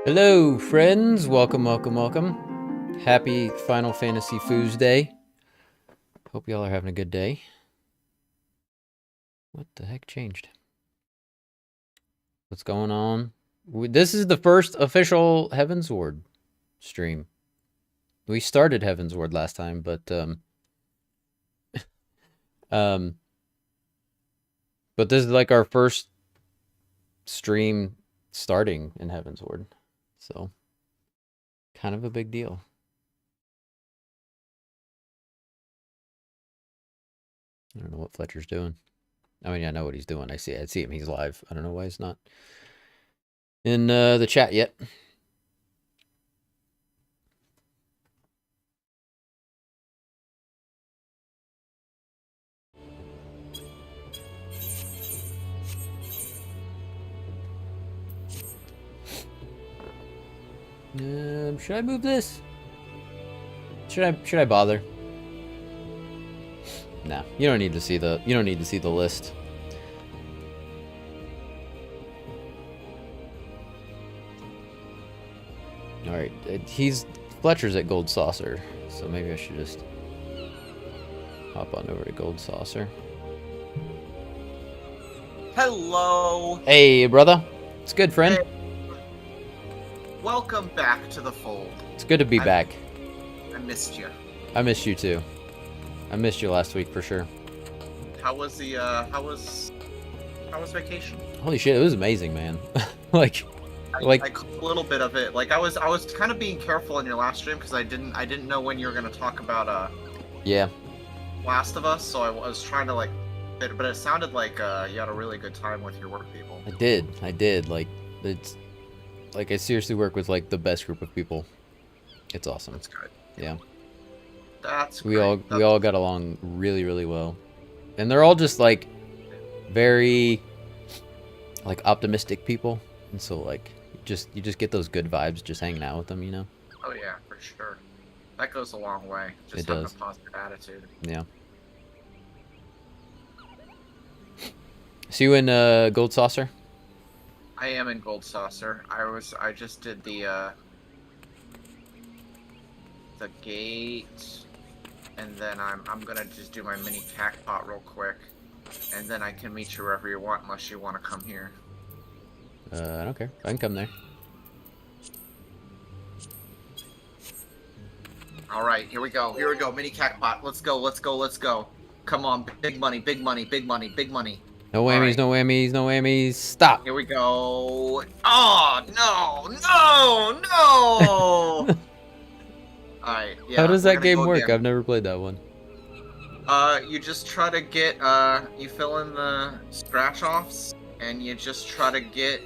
Hello, friends. Welcome, welcome, welcome. Happy Final Fantasy Foos Day. Hope y'all are having a good day. What the heck changed? What's going on? This is the first official Heavensward stream. We started Heavensward last time, but but this is like our first stream starting in Heavensward. So, kind of a big deal. I don't know what Fletcher's doing. I mean, I know what he's doing. I see him. He's live. I don't know why he's not in the chat yet. Should I move this? Should I bother? No, you don't need to see the list. All right, Fletcher's at Gold Saucer, so maybe I should just hop on over to Gold Saucer. Hello. Hey, brother. It's good, friend. Hey. Welcome back to the fold. It's good to be back. I missed you. I missed you too. I missed you last week for sure. How was vacation? Holy shit, it was amazing, man. I caught a little bit of it. Like I was kind of being careful in your last stream because I didn't know when you were gonna talk about yeah, Last of Us, so I was trying to but it sounded like you had a really good time with your work people. I did. Like it's like I seriously work with like the best group of people. It's awesome. That's good. Yeah. We all got along really, really well. And they're all just like very like optimistic people. And so like you just get those good vibes just hanging out with them, you know? Oh yeah, for sure. That goes a long way. Just it having does. a positive attitude. Yeah. So you in Gold Saucer? I am in Gold Saucer. I just did the gate, and then I'm gonna just do my mini cackpot real quick, and then I can meet you wherever you want, unless you want to come here. I don't care. I can come there. All right, here we go. Mini cackpot. Let's go. Come on, big money. No whammies, right. no whammies, no whammies. Stop. Here we go. Oh no! Alright, yeah. How does that game work? Again. I've never played that one. You just try to get, you fill in the scratch-offs, and you just try to get,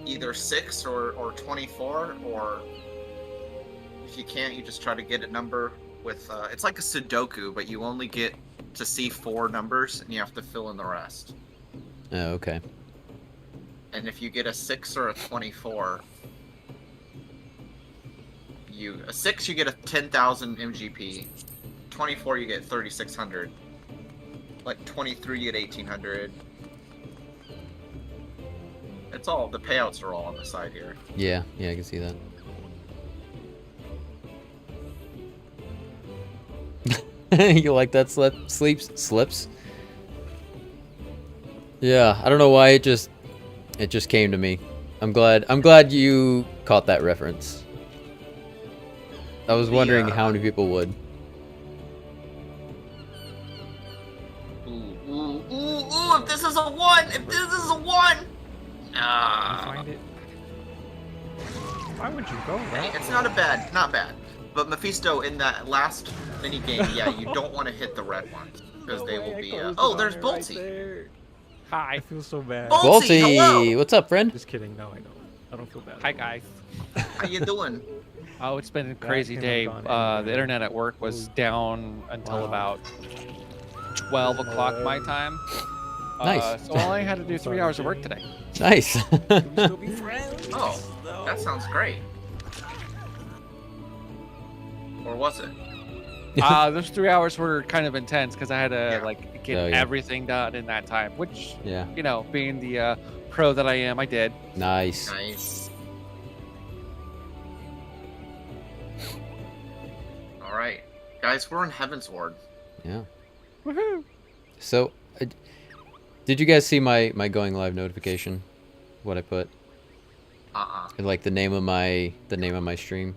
either 6 or 24, or if you can't, you just try to get a number with, it's like a Sudoku, but you only get to see 4 numbers, and you have to fill in the rest. Oh, okay. And if you get a 6 or a 24, a 6 you get a 10,000 MGP, 24 you get 3,600, like 23 you get 1,800. It's all, the payouts are all on the side here. Yeah, I can see that. You like that slips? Yeah, I don't know why it just came to me. I'm glad you caught that reference. I was wondering how many people would. Ooh, if this is a 1! Find it. Why would you go there? It's not bad. But Mephisto, in that last mini game, yeah, you don't want to hit the red ones because they will be. Oh, there's Bolty. Right. Hi. I feel so bad. Bolty, hello. What's up, friend? Just kidding. No, I don't feel bad. Hi guys. How you doing? Oh, it's been a crazy day. The internet at work was down until about 12 o'clock my time. Nice. So I only had to do 3 hours of work today. Nice. Can we still be friends? Oh, that sounds great. Or was it? Those 3 hours were kind of intense because I had to Yeah. like get Oh, yeah. everything done in that time, which Yeah. you know, being the pro that I am, I did. Nice. Nice. All right, guys, we're in Heaven's Ward. Yeah. Woohoo! So, did you guys see my going live notification? What I put? And, like the name of my stream.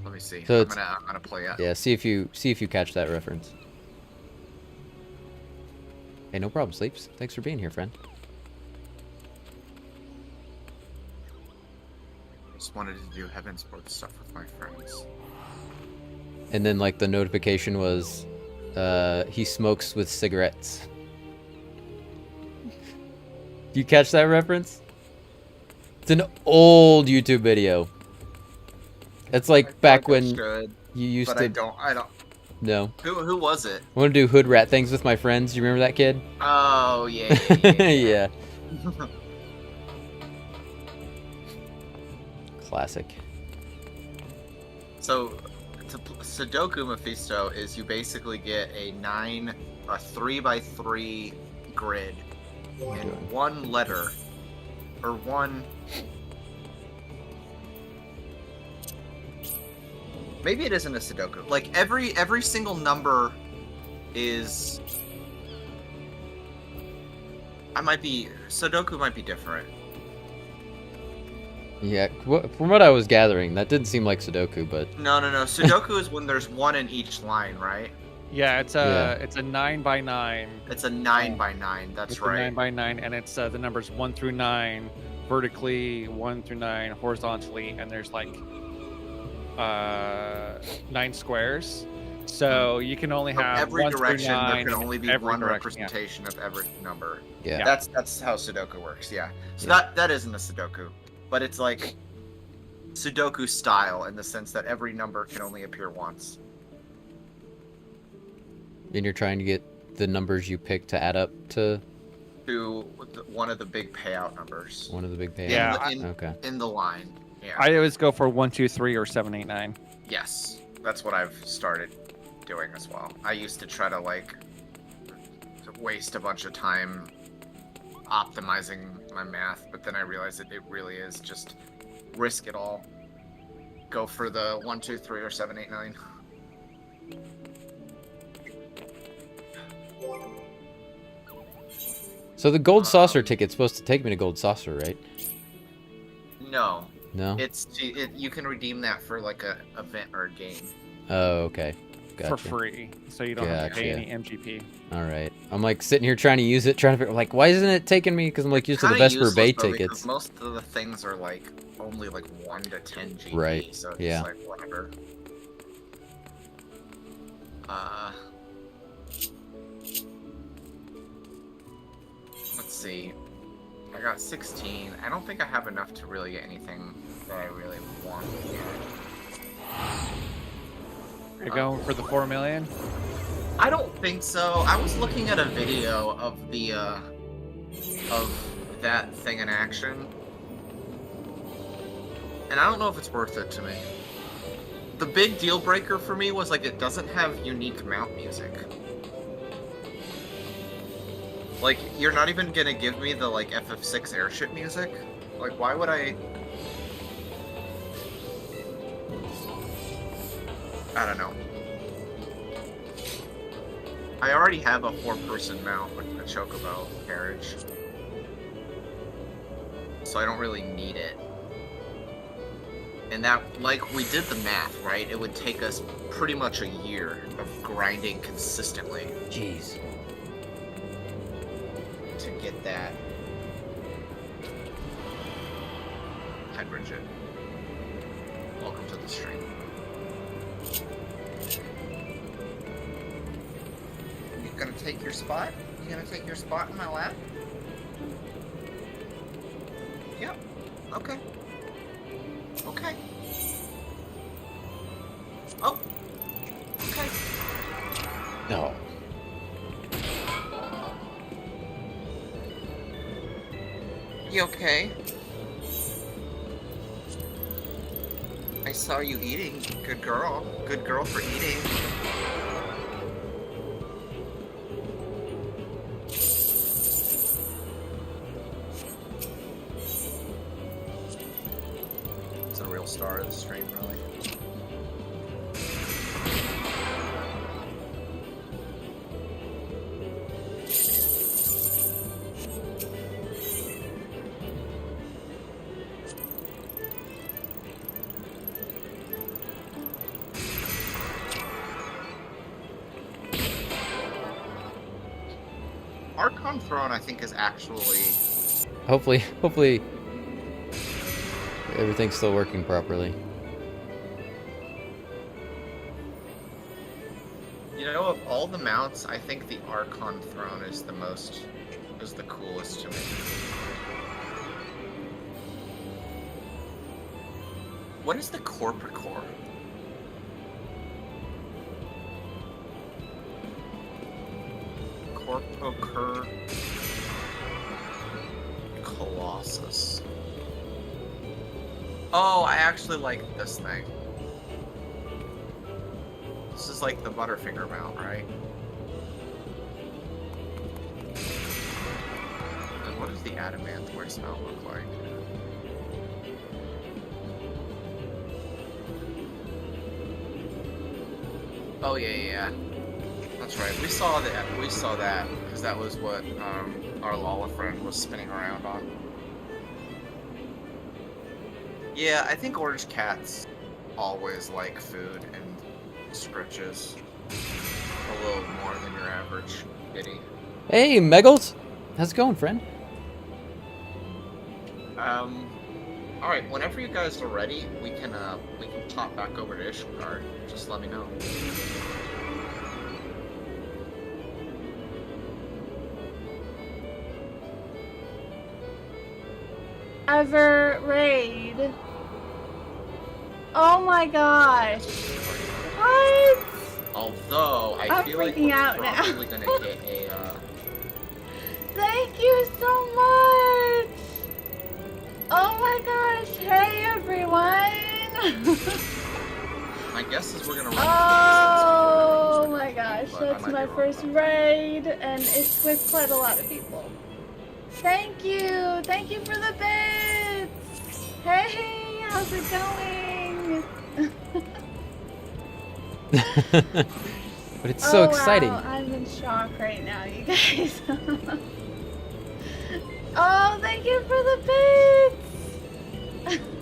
Let me see. So I'm gonna play it. Yeah, see if you catch that reference. Hey, no problem, Sleeps. Thanks for being here, friend. Just wanted to do Heaven's Ward stuff with my friends. And then like the notification was, he smokes with cigarettes. Do you catch that reference? It's an old YouTube video. It's like back when you used to. I don't. No. Who was it? I want to do hood rat things with my friends. Do you remember that kid? Oh yeah. Yeah. Classic. So, Sudoku Mephisto is you basically get a 3x3 grid and one letter, or one. Maybe it isn't a Sudoku. Like every single number is. Sudoku might be different. Yeah, from what I was gathering, that didn't seem like Sudoku, but No. Sudoku is when there's one in each line, right? Yeah, it's a 9x9. It's a 9x9. That's It's right. a 9x9, and it's the numbers 1 through 9 vertically, 1 through 9 horizontally, and there's like 9 squares. So you can only So have every 1 through direction. 9 There can only be every one direction, representation of every number. yeah. That's how Sudoku works. Yeah. So Yeah. that isn't a Sudoku, but it's like Sudoku style in the sense that every number can only appear once. And you're trying to get the numbers you pick to add up to To one of the big payout numbers. one of the big payouts. Yeah, Okay. In the line. Yeah. I always go for 1, 2, 3, or 7, 8, 9. Yes, that's what I've started doing as well. I used to try to waste a bunch of time optimizing my math, but then I realized that it really is just risk it all. Go for the 1, 2, 3, or 7, 8, 9. So the gold saucer ticket's supposed to take me to gold saucer, right? No, No. you can redeem that for like a event or a game. Oh, okay. Gotcha. For free, so you don't have to pay Gotcha. any MGP. All right. I'm like sitting here trying to use it, trying to figure like why isn't it taking me? Because I'm like used to the Kinda Vesper Bay useless, though, because tickets. most of the things are like only like 1 to 10 GB, Right, so it's yeah. just like whatever. Let's see. I got 16. I don't think I have enough to really get anything that I really want yet. You're going for the 4 million? I don't think so. I was looking at a video of that thing in action, and I don't know if it's worth it to me. The big deal breaker for me was like it doesn't have unique mount music. Like you're not even gonna give me the like FF6 airship music. Like why would I? I don't know. I already have a 4-person mount with the Chocobo carriage, so I don't really need it. And that, like, we did the math, right? It would take us pretty much a year of grinding consistently Jeez. to get that. Hi, Bridget. Welcome to the stream. You gonna take your spot? You gonna take your spot in my lap? Yep. Okay. Okay. Oh. Okay. No. You okay? I saw you eating. Good girl. Good girl for eating. It's a real star of the stream, really. Archon Throne, I think, is actually... Hopefully everything's still working properly. You know, of all the mounts, I think the Archon Throne is the coolest to me. What is the Corporate Core? Corpocur Colossus. Oh, I actually like this thing. This is like the Butterfinger mount, right? And what does the Adamant Voice mount look like? Oh yeah. That's right. We saw that because that was what our Lala friend was spinning around on. Yeah, I think orange cats always like food and scritches a little more than your average kitty. Hey, Megals! How's it going, friend? All right. Whenever you guys are ready, we can pop back over to Ishgard. Just let me know. Ever raid. Oh my gosh. What? Although I I'm feel like freaking we're out now. probably gonna get a. Thank you so much. Oh my gosh. Hey everyone. My guess is we're gonna run. Oh my gosh. But I That's might my be wrong first about that. raid and it's with quite a lot of people. Thank you. Thank you for the bits. Hey, how's it going? But it's so exciting. Wow. I'm in shock right now, you guys. Oh, thank you for the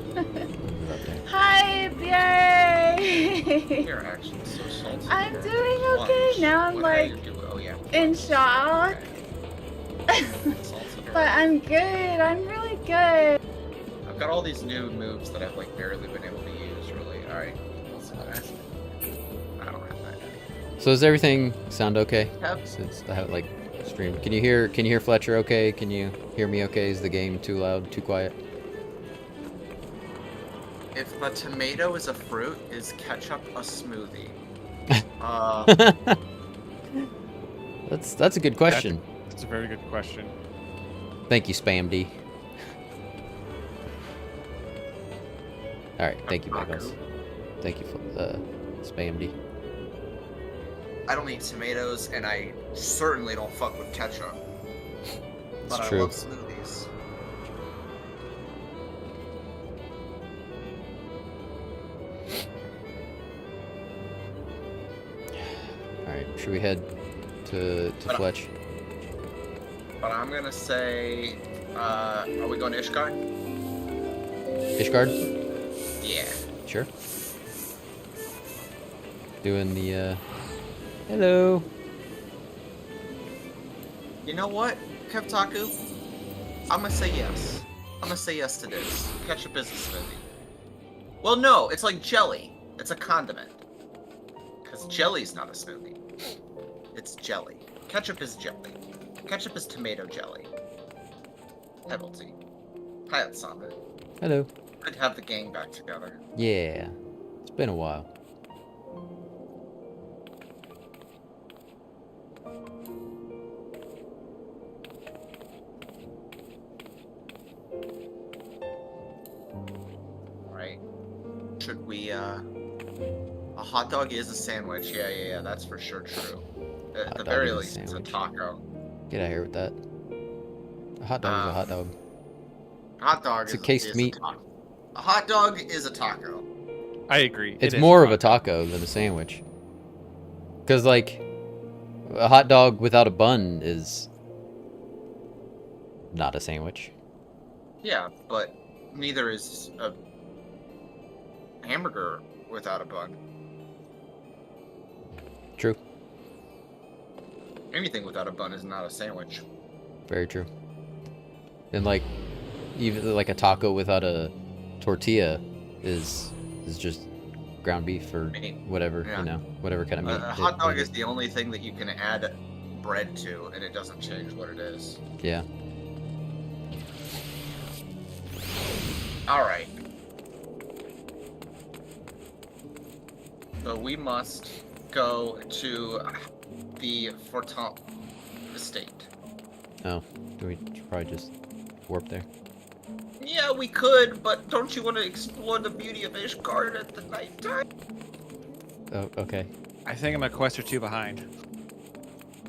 bits. Hype, yay. You're actually so salty. I'm You're doing a okay. sponge. Now I'm What- how you like do- oh, yeah. in shock. Okay. Salty But I'm good. I'm really good. I've got all these new moves that I've like barely been able to use. Really. All right. Let's ask. I don't have that. So does everything sound okay? Yep. Since I have like streamed. Can you hear Fletcher okay? Can you hear me okay? Is the game too loud, too quiet? If a tomato is a fruit, is ketchup a smoothie? That's a good question. That's a very good question. Thank you, Spam D. All right, thank you, Megals. Thank you for Spam D. I don't eat tomatoes, and I certainly don't fuck with ketchup. It's But I true. love smoothies. All right, should we head to But- Fletch? But I'm gonna say, are we going to Ishgard? Ishgard? Yeah. Sure. Doing the hello. You know what, Kevtaku? I'm gonna say yes. I'm gonna say yes to this. Ketchup is a smoothie. Well, no, it's like jelly. It's a condiment. Because jelly's not a smoothie. It's jelly. Ketchup is jelly. Ketchup is tomato jelly. Pebblety. Hi, Otsama. Hello. Good to have the gang back together. Yeah. It's been a while. Alright. Should we, a hot dog is a sandwich. Yeah. That's for sure true. At Hot the dog very is a least, it's a sandwich. taco. Get out of here with that. A hot dog is a hot dog. Hot dog It's is a cased is meat. A taco. A hot dog is a taco. I agree. It's It is more of hot a taco than a sandwich. Because, like, a hot dog without a bun is not a sandwich. Yeah, but neither is a hamburger without a bun. True. Anything without a bun is not a sandwich. Very true. And, like, even like a taco without a tortilla is just ground beef or Meat. whatever, Yeah. you know, whatever kind of meat. A hot dog is the only thing that you can add bread to, and it doesn't change what it is. Yeah. All right. So we must go to the Fortemps estate. Oh, do we should probably just warp there? Yeah, we could, but don't you want to explore the beauty of Ishgard at the nighttime? Oh, okay. I think I'm a quest or two behind.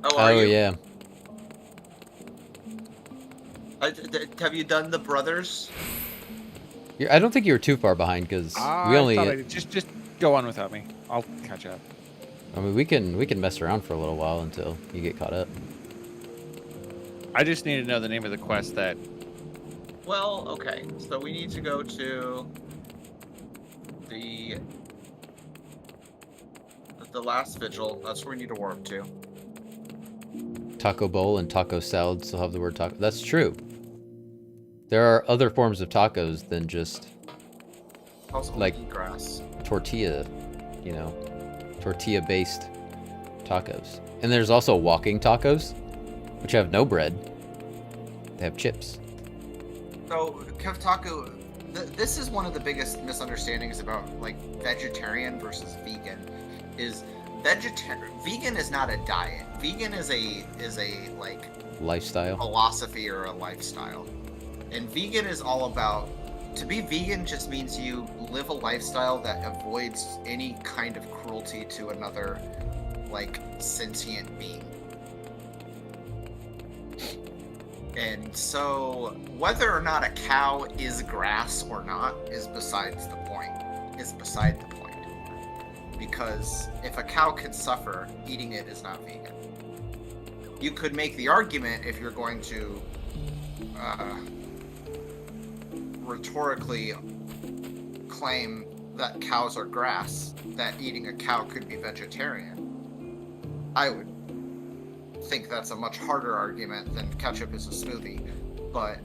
Oh, are Oh, you? yeah. Have you done the brothers? I don't think you were too far behind because we only. thought just go on without me. I'll catch up. I mean, we can mess around for a little while until you get caught up. I just need to know the name of the quest that. Well, okay. So we need to go to the last vigil. That's where we need to warp to. Taco bowl and taco salad still have the word taco. That's true. There are other forms of tacos than just Also, Like- eat grass. tortilla, you know, tortilla-based tacos. And there's also walking tacos, which have no bread. They have chips. So, Kev Taco, this is one of the biggest misunderstandings about like vegetarian versus vegan. Is vegan is not a diet. Vegan is a like Lifestyle. philosophy or a lifestyle. And vegan is all about, to be vegan just means you live a lifestyle that avoids any kind of cruelty to another, like, sentient being. And so, whether or not a cow is grass or not is beside the point. Because if a cow could suffer, eating it is not vegan. You could make the argument if you're going to rhetorically claim that cows are grass, that eating a cow could be vegetarian. I would think that's a much harder argument than ketchup is a smoothie, but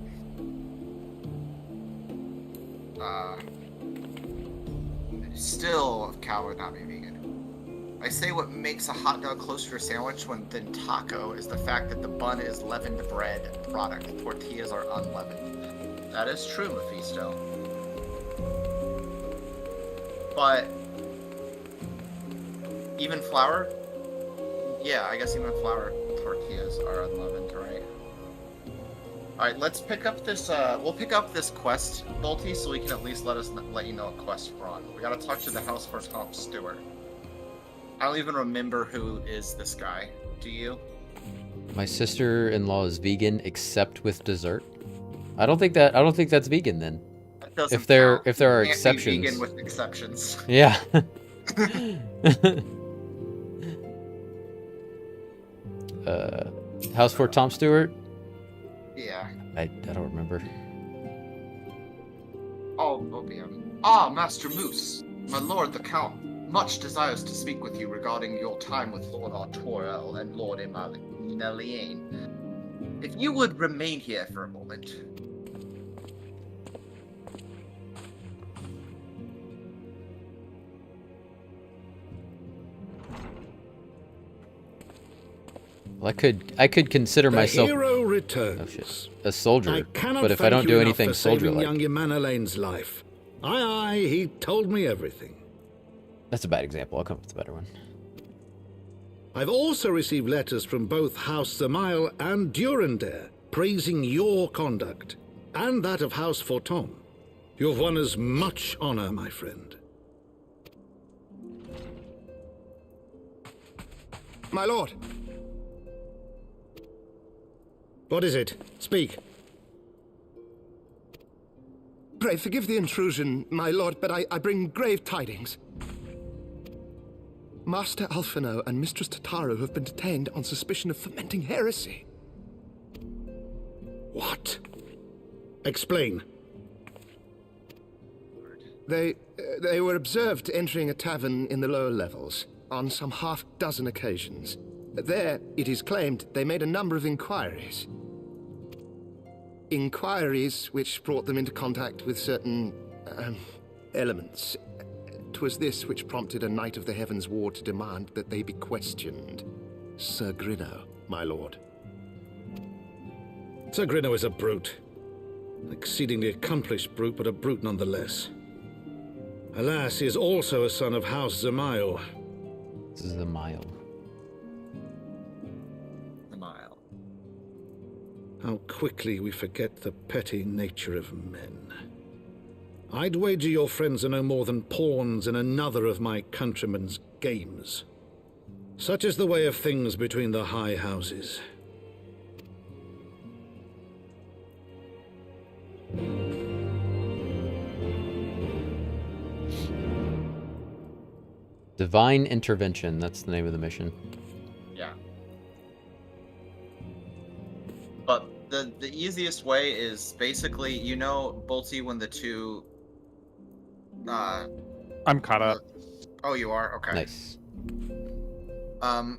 still, a cow would not be vegan. I say what makes a hot dog closer to a sandwich than taco is the fact that the bun is leavened bread product. Tortillas are unleavened. That is true, Mephisto. But even flour? Yeah, I guess even flour tortillas are unleavened, right? Alright, let's pick up this, we'll pick up this quest, Bolty, so we can at least let you know what quest we're on. We gotta talk to the House Fortemps steward. I don't even remember who is this guy. Do you? My sister-in-law is vegan except with dessert. I don't think that's vegan then. That doesn't If there count. if there are Can't be exceptions. vegan with exceptions. Yeah. House for Tom Stewart? Yeah. I don't remember. Oh, Opium. Ah, Master Moose. My lord the Count much desires to speak with you regarding your time with Lord Artoriel and Lord Emiliane. If you would remain here for a moment. Well, I could consider myself hero returns. oh shit, a soldier, I cannot but if I thank don't you do enough anything for saving soldier-like, young Emanalane's life. Aye, he told me everything. that's a bad example. I'll come up with a better one. I've also received letters from both House Samael and Durandare praising your conduct, and that of House Fortemps. You've won us much honor, my friend. My lord. What is it? Speak. Pray forgive the intrusion, my lord, but I bring grave tidings. Master Alphino and Mistress Tataru have been detained on suspicion of fomenting heresy. What? Explain. They were observed entering a tavern in the lower levels on some half-dozen occasions. There, it is claimed, they made a number of inquiries. Inquiries which brought them into contact with certain elements. 'Twas this which prompted a Knight of the Heavens Ward to demand that they be questioned. Sir Grinno, my lord. Sir Grinno is a brute. An exceedingly accomplished brute, but a brute nonetheless. Alas, he is also a son of House Zamail. This is the mile. The mile. How quickly we forget the petty nature of men. I'd wager your friends are no more than pawns in another of my countrymen's games. Such is the way of things between the high houses. Divine Intervention, that's the name of the mission. Yeah. But the easiest way is basically, you know, Bolty, when the two... I'm caught up. Oh, you are? Okay. Nice.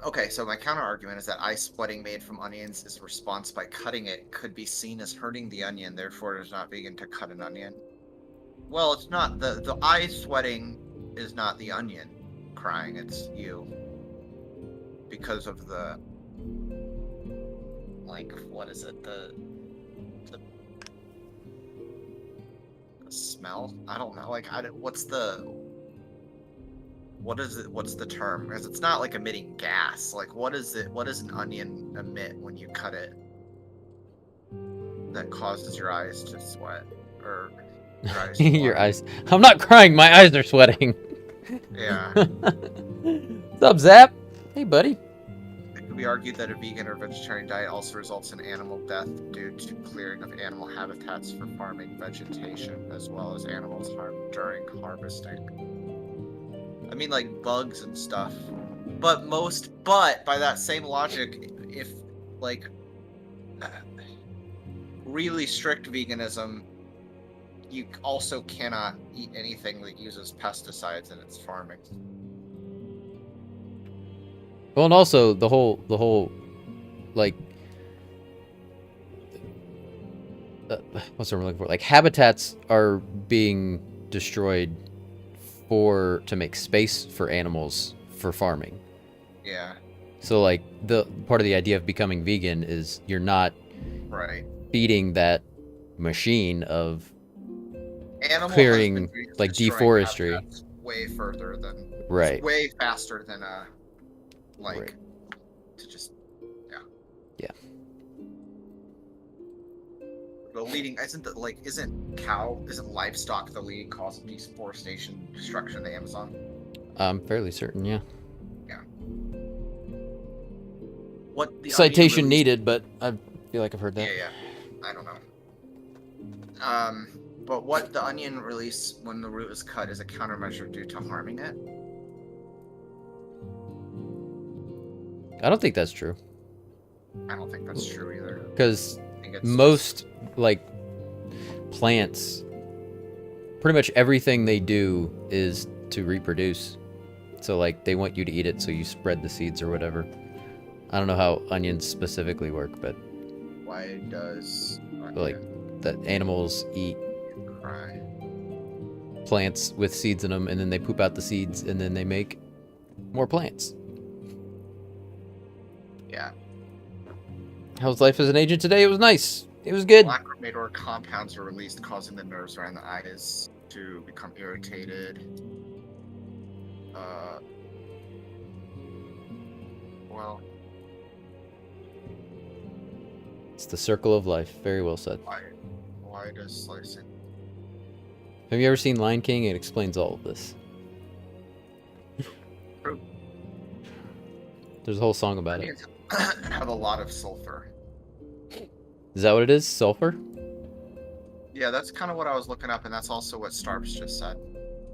Okay, so my counter argument is that eye sweating made from onions is a response by cutting it could be seen as hurting the onion, therefore it is not vegan to cut an onion. Well, it's not. The eye sweating is not the onion crying, it's you. Because of the... Like, what is it? The smell? I don't know. Like, what's the... What is it? What's the term? Because it's not like emitting gas. Like, what is it? What does an onion emit when you cut it that causes your eyes to sweat? Or your eyes to Your flutter? eyes. I'm not crying. My eyes are sweating. Yeah. What's up, Zap? Hey, buddy. It could be argued that a vegan or vegetarian diet also results in animal death due to clearing of animal habitats for farming vegetation, as well as animals harmed during harvesting. I mean, like bugs and stuff. But by that same logic, if, like, really strict veganism, you also cannot eat anything that uses pesticides in its farming. Well, and also the whole, like, what's the word I'm looking for? Like, habitats are being destroyed to make space for animals for farming. Yeah. So, like, the part of the idea of becoming vegan is you're not Right. feeding that machine of Animal clearing, husbandry is like, destroying deforestry. habitats way further than Right. way faster than like Right. to just Yeah. the leading isn't livestock the leading cause of deforestation destruction in the Amazon? I'm fairly certain, yeah. What the Citation onion needed, but I feel like I've heard that. Yeah, I don't know. But what the onion release when the root is cut is a countermeasure due to harming it. I don't think that's true. I don't think that's true either. Because I think it's most, like, plants, pretty much everything they do is to reproduce. So, like, they want you to eat it, so you spread the seeds or whatever. I don't know how onions specifically work, but why does like that animals eat cry? Plants with seeds in them, and then they poop out the seeds, and then they make more plants. Yeah. How's life as an agent today? It was nice. It was good. Lacrimidor compounds are released, causing the nerves around the eyes to become irritated. Well, It's the circle of life. Very well said. why does slicing? Have you ever seen Lion King? It explains all of this. True. There's a whole song about it. Onions have a lot of sulfur. Is that what it is? Sulfur? Yeah, that's kind of what I was looking up, and that's also what Starps just said.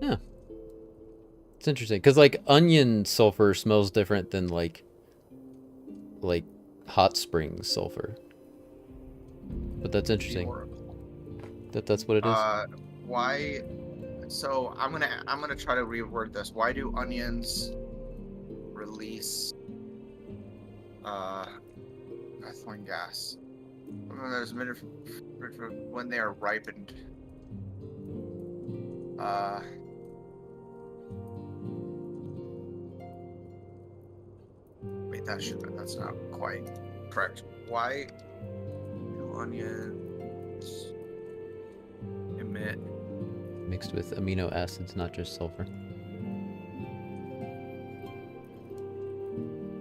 Yeah. It's interesting because like onion sulfur smells different than like hot springs sulfur. But that's interesting. Horrible. That's what it is. Why? So I'm gonna try to reword this. Why do onions release ethylene gas? There's when they are ripened. Wait, that's not quite correct. Why do onions emit? Mixed with amino acids, not just sulfur.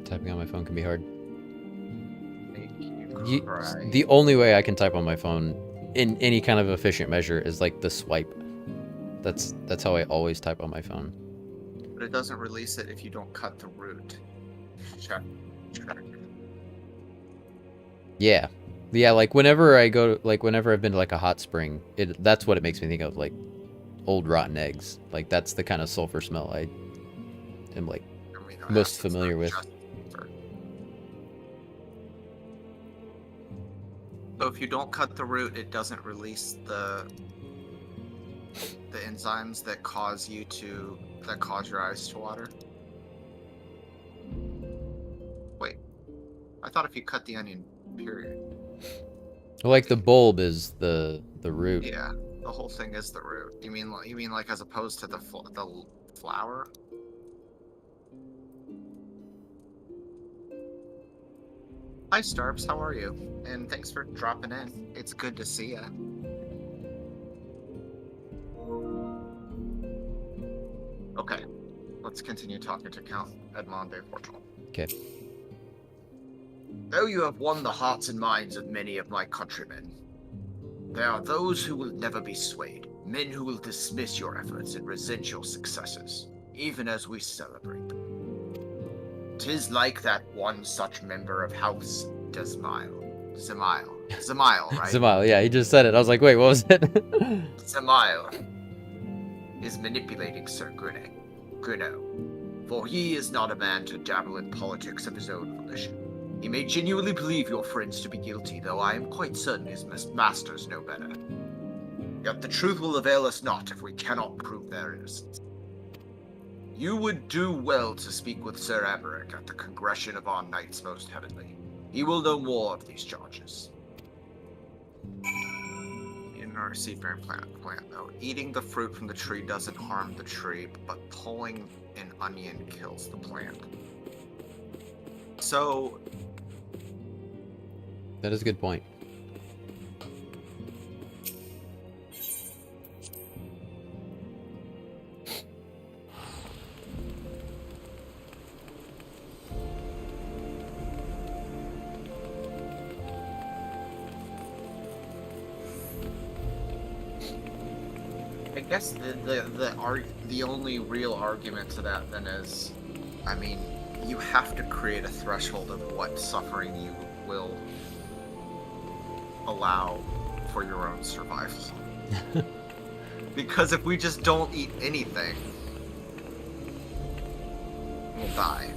Typing on my phone can be hard. The only way I can type on my phone in any kind of efficient measure is like the swipe. That's how I always type on my phone. But it doesn't release it if you don't cut the root. Check. Yeah. Yeah, like whenever I've been to like a hot spring, that's what it makes me think of, like old rotten eggs. Like that's the kind of sulfur smell I am like most familiar with. So if you don't cut the root, it doesn't release the enzymes that cause your eyes to water. Wait, I thought if you cut the onion, period. Like the bulb is the root. Yeah, the whole thing is the root. You mean like as opposed to the flower? Hi Starps, how are you? And thanks for dropping in. It's good to see ya. Okay, let's continue talking to Count Edmond de Portal. Okay. Though you have won the hearts and minds of many of my countrymen, there are those who will never be swayed, men who will dismiss your efforts and resent your successes, even as we celebrate them. 'Tis like that one such member of House Zemail, right? Zemail, yeah, he just said it. I was like, wait, what was it? Zemail is manipulating Sir Gruno, for he is not a man to dabble in politics of his own volition. He may genuinely believe your friends to be guilty, though I am quite certain his masters know better. Yet the truth will avail us not if we cannot prove their innocence. You would do well to speak with Sir Aberic at the Congression of our Knights Most Heavenly. He will know more of these charges. In our seed-bearing plant though, eating the fruit from the tree doesn't harm the tree, but pulling an onion kills the plant. So... That is a good point. I guess the only real argument to that then is, I mean, you have to create a threshold of what suffering you will allow for your own survival. Because if we just don't eat anything, we'll die.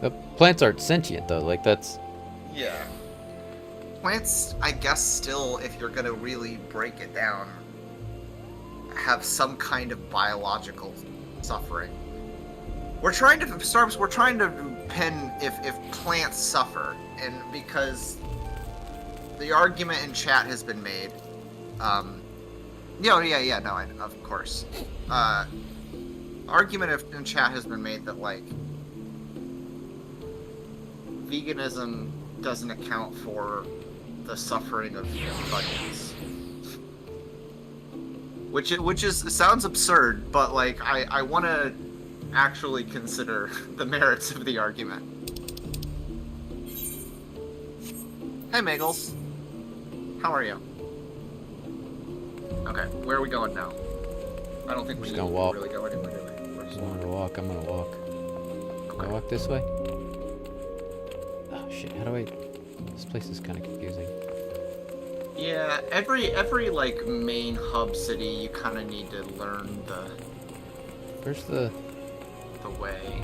But plants aren't sentient though, like that's... Yeah. Plants, I guess, still, if you're gonna really break it down, have some kind of biological suffering. We're trying to pin if plants suffer, and because the argument in chat has been made, of course. Argument in chat has been made that like veganism doesn't account for the suffering of onions. Which sounds absurd, but like I want to actually consider the merits of the argument. Hey Magels, how are you? Okay, where are we going now? I don't think we Just need gonna to walk. really go anywhere, do we? We're just I'm gonna walk. Okay. Can I walk this way? shit. How do I... This place is kind of confusing. Yeah, every like main hub city, you kind of need to learn Where's the... the way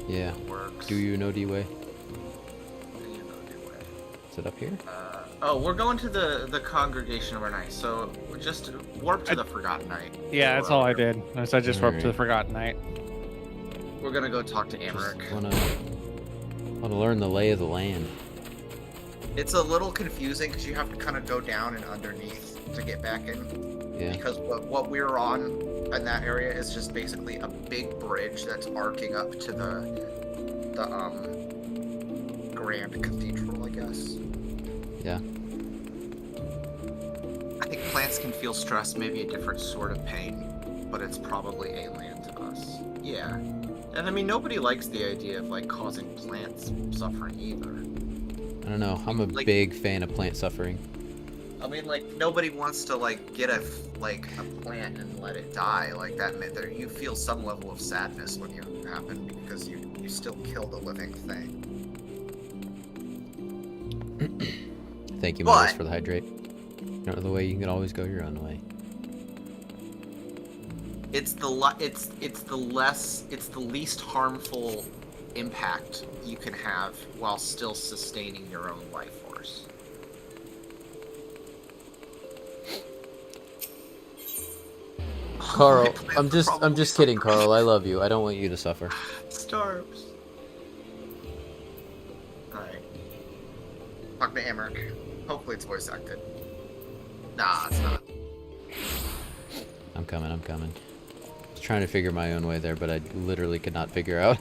Yeah. it works. Do you know D-Way? Do you know the way? Is it up here? Oh, we're going to the Congregation Overnight, so just warp to the Forgotten Night. Yeah, that's all I did. I just warped to the Alright. Forgotten Night. We're gonna go talk to Just Amaric. wanna learn the lay of the land. It's a little confusing because you have to kind of go down and underneath to get back in. Yeah. Because what we're on in that area is just basically a big bridge that's arcing up to the Grand Cathedral, I guess. Yeah. I think plants can feel stress, maybe a different sort of pain, but it's probably alien to us. Yeah. And I mean, nobody likes the idea of like causing plants suffering either. I don't know. I'm a Like- big fan of plant suffering. I mean, like nobody wants to like get a plant and let it die like that. There, you feel some level of sadness when you happen because you still killed a living thing. Thank you, Miles, But- for the hydrate. You know the way you can always go your own way. It's the least harmful impact you can have while still sustaining your own life force. Carl, My plants I'm are just probably kidding, suffering. Carl. I love you. I don't want you to suffer. Starbs. Alright. Talk to Amaric. Hopefully it's voice acted. Nah, it's not. I'm coming. I was trying to figure my own way there, but I literally could not figure out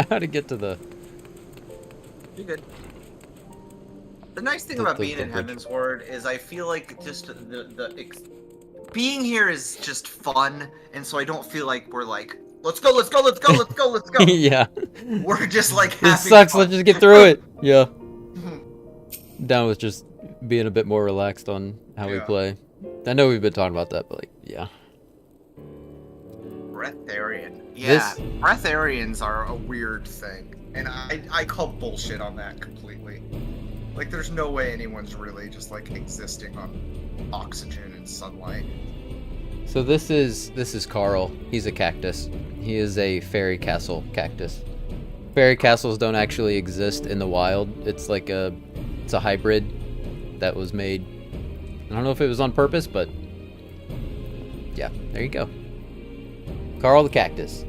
how to get to the... You're good. The nice thing The- about the- being the in bridge. Heaven's Ward is I feel like just being here is just fun, and so I don't feel like we're like, let's go. Yeah. We're just like This having sucks. fun. Let's just get through it. Yeah. Down with just being a bit more relaxed on how we Yeah. play. I know we've been talking about that, but like, yeah. Breatharian. Yeah, This- Breatharians are a weird thing, and I call bullshit on that completely. Like, there's no way anyone's really just like existing on oxygen and sunlight. So this is Carl. He's a cactus. He is a fairy castle cactus. Fairy castles don't actually exist in the wild. It's like it's a hybrid that was made. I don't know if it was on purpose, but yeah, there you go. Carl the cactus.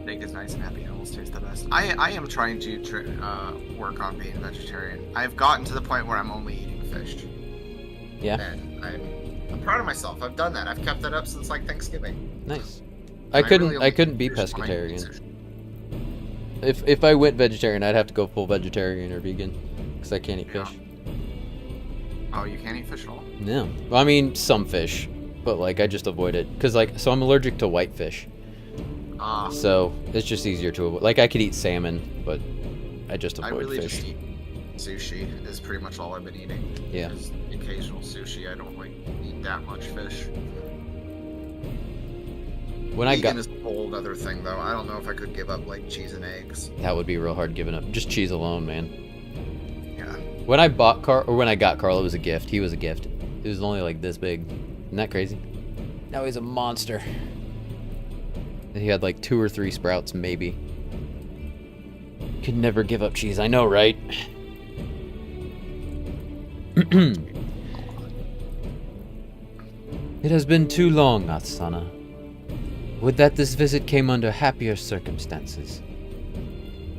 Steak is nice and happy animals taste the best. I am trying to work on being vegetarian. I've gotten to the point where I'm only eating fish. Yeah, And I'm proud of myself. I've done that. I've kept that up since like Thanksgiving. nice. And I couldn't really only I couldn't be eat fish when I eat pescatarian. sushi. If I went vegetarian, I'd have to go full vegetarian or vegan because I can't eat Yeah. fish. Oh, you can't eat fish at all? No, well, I mean some fish, but like I just avoid it because so I'm allergic to white fish. Ah, So it's just easier to avoid. Like I could eat salmon, but I just I avoid really fish. just eat sushi. Is pretty much all I've been eating. Yeah. Just occasional sushi. I don't like eat that much fish. When I Vegan got is a whole other thing, though. I don't know if I could give up like cheese and eggs. that would be real hard giving up. Just cheese alone, man. Yeah. When I bought when I got Carl, it was a gift. He was a gift. He was only like this big. Isn't that crazy? Now he's a monster. And he had like 2 or 3 sprouts, maybe. Could never give up cheese. I know, right? It has been too long, Athsana. Would that this visit came under happier circumstances.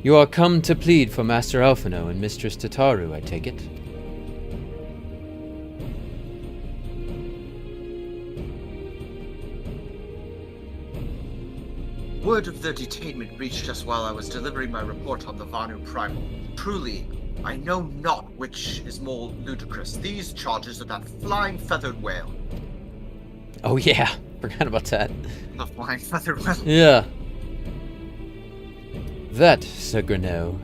You are come to plead for Master Alphino and Mistress Tataru, I take it. Word of their detainment reached us while I was delivering my report on the Vanu Primal. Truly, I know not which is more ludicrous, these charges or that flying feathered whale. Oh yeah, forgot about that. The flying feathered whale. Yeah. That, Sir Greneau.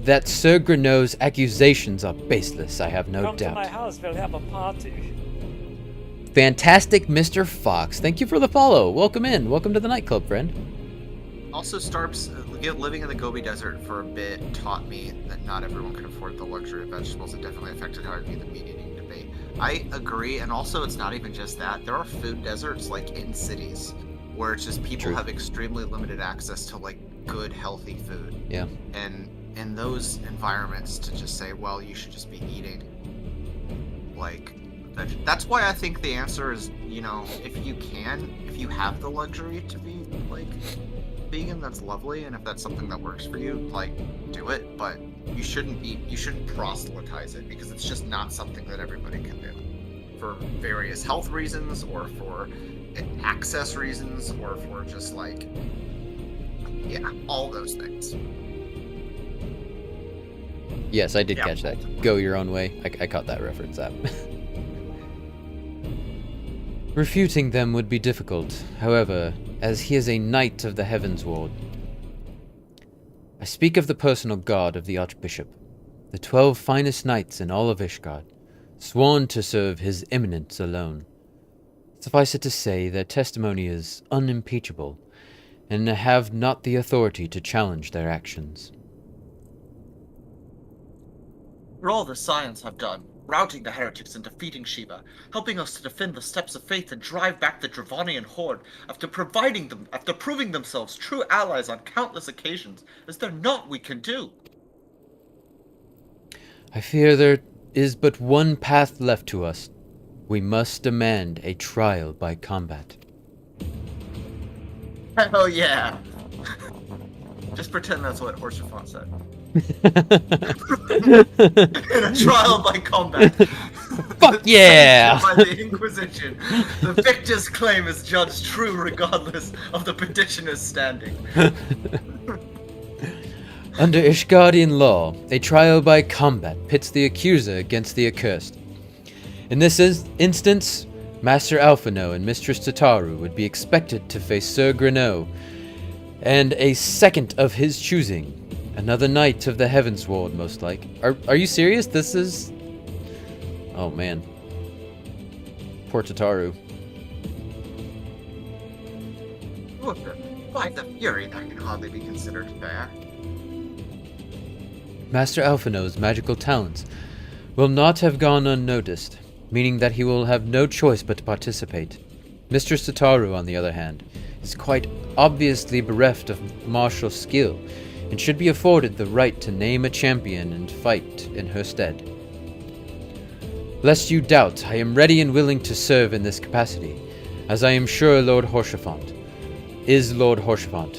That Sir Greneau's accusations are baseless, I have no Come to doubt. my house, we'll have a party. Fantastic Mr. Fox. Thank you for the follow. Welcome in. Welcome to the nightclub, friend. Also, Starps, living in the Gobi Desert for a bit taught me that not everyone can afford the luxury of vegetables. It definitely affected how I view the meat eating debate. I agree, and also it's not even just that. There are food deserts like in cities where it's just people have extremely limited access to like good, healthy food. Yeah. And in those environments, to just say, well, you should just be eating like that's why I think the answer is, you know, if you have the luxury to be like vegan, that's lovely, and if that's something that works for you, like, do it, but you shouldn't proselytize it, because it's just not something that everybody can do for various health reasons, or for access reasons, or for just like, yeah, all those things. Yes, I did catch that. Go your own way. I caught that reference up. Refuting them would be difficult, however, as he is a knight of the Heavens Ward. I speak of the personal guard of the Archbishop, the 12 finest knights in all of Ishgard, sworn to serve his eminence alone. Suffice it to say, their testimony is unimpeachable, and I have not the authority to challenge their actions. For all the science I've done, routing the heretics and defeating Shiva, helping us to defend the steps of faith and drive back the Dravanian horde, after proving themselves true allies on countless occasions, is there naught we can do? I fear there is but one path left to us. We must demand a trial by combat. Hell yeah! Just pretend that's what Orshafon said. In a trial by combat. Fuck yeah! By the Inquisition, the victor's claim is judged true regardless of the petitioner's standing. Under Ishgardian law, a trial by combat pits the accuser against the accursed. In this instance, Master Alphino and Mistress Tataru would be expected to face Sir Greneau, and a second of his choosing. Another knight of the Heavens Ward, most like. Are you serious? This is... Oh, man. Poor Tataru. Look, by the fury, that can hardly be considered fair. Master Alphino's magical talents will not have gone unnoticed, meaning that he will have no choice but to participate. Mistress Tataru, on the other hand, is quite obviously bereft of martial skill, and should be afforded the right to name a champion and fight in her stead. Lest you doubt, I am ready and willing to serve in this capacity, as I am sure Lord Horshafont is Lord Horshafont.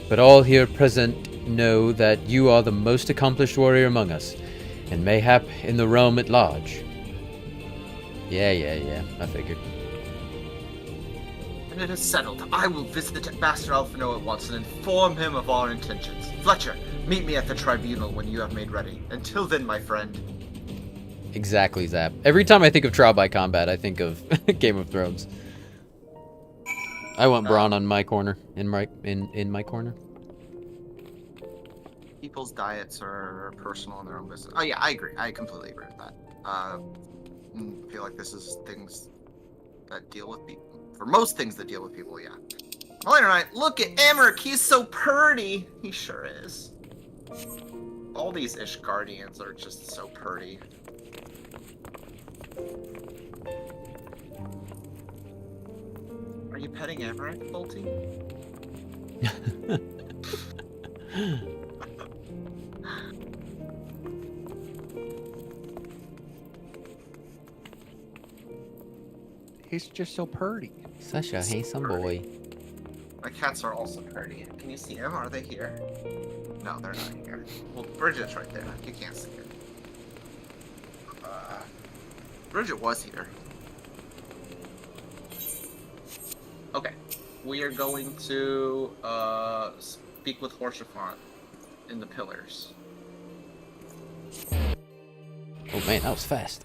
But all here present know that you are the most accomplished warrior among us, and mayhap in the realm at large. Yeah, I figured. And it is settled. I will visit Master Alphino at once and inform him of our intentions. Fletcher, meet me at the tribunal when you have made ready. Until then, my friend. Exactly, Zap. Every time I think of trial by combat, I think of Game of Thrones. I want Braun on my corner. In my corner. People's diets are personal in their own business. Oh yeah, I agree. I completely agree with that. I feel like this is things that deal with people. For most things that deal with people, yeah. Later night, look at Emmerich, he's so purty. He sure is. All these Ishgardians are just so purty. Are you petting Emmerich, Bolty? He's just so purty. Such a handsome boy. My cats are also purty. Can you see them? Are they here? No, they're not here. Well, Bridget's right there. You can't see her. Bridget was here. Okay. We are going to speak with Horshafont in the pillars. Oh man, that was fast.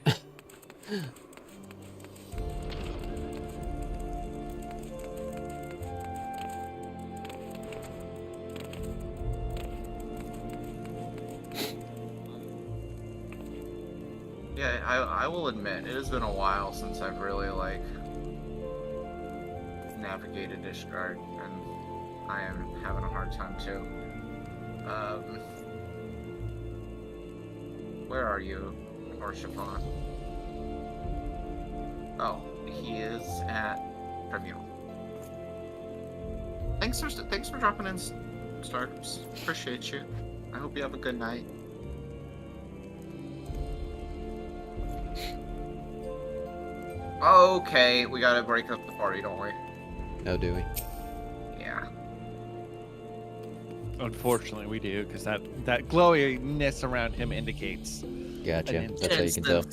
Yeah, I will admit, it has been a while since I've really, like, navigated Ishgard, and I am having a hard time, too. Where are you, Orshafon? Oh, he is at Tribunal. Thanks for dropping in, Starks. Appreciate you. I hope you have a good night. Okay, we gotta break up the party, don't we? Oh, do we? Yeah. Unfortunately, we do, because that glowiness around him indicates. Gotcha. An That's how you can tell.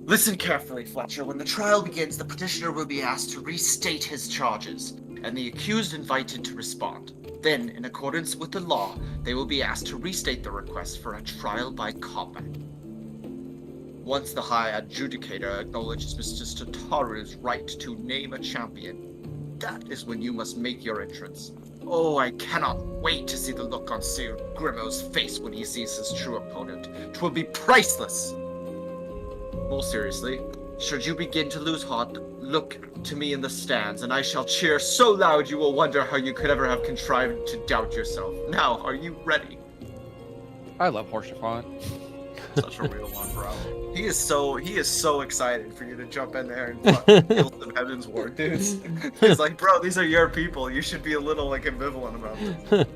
Listen carefully, Fletcher. When the trial begins, the petitioner will be asked to restate his charges, and the accused invited to respond. Then, in accordance with the law, they will be asked to restate the request for a trial by combat. Once the High Adjudicator acknowledges Mr. Tataru's right to name a champion, that is when you must make your entrance. Oh, I cannot wait to see the look on Sir Grimo's face when he sees his true opponent. 'Twill be priceless! More seriously, should you begin to lose heart, look to me in the stands, and I shall cheer so loud you will wonder how you could ever have contrived to doubt yourself. Now, are you ready? I love Horsefont. Such a real one, bro. He is so excited for you to jump in there and kill some Heaven's Ward, dudes. He's like, bro, these are your people. You should be a little like ambivalent about this.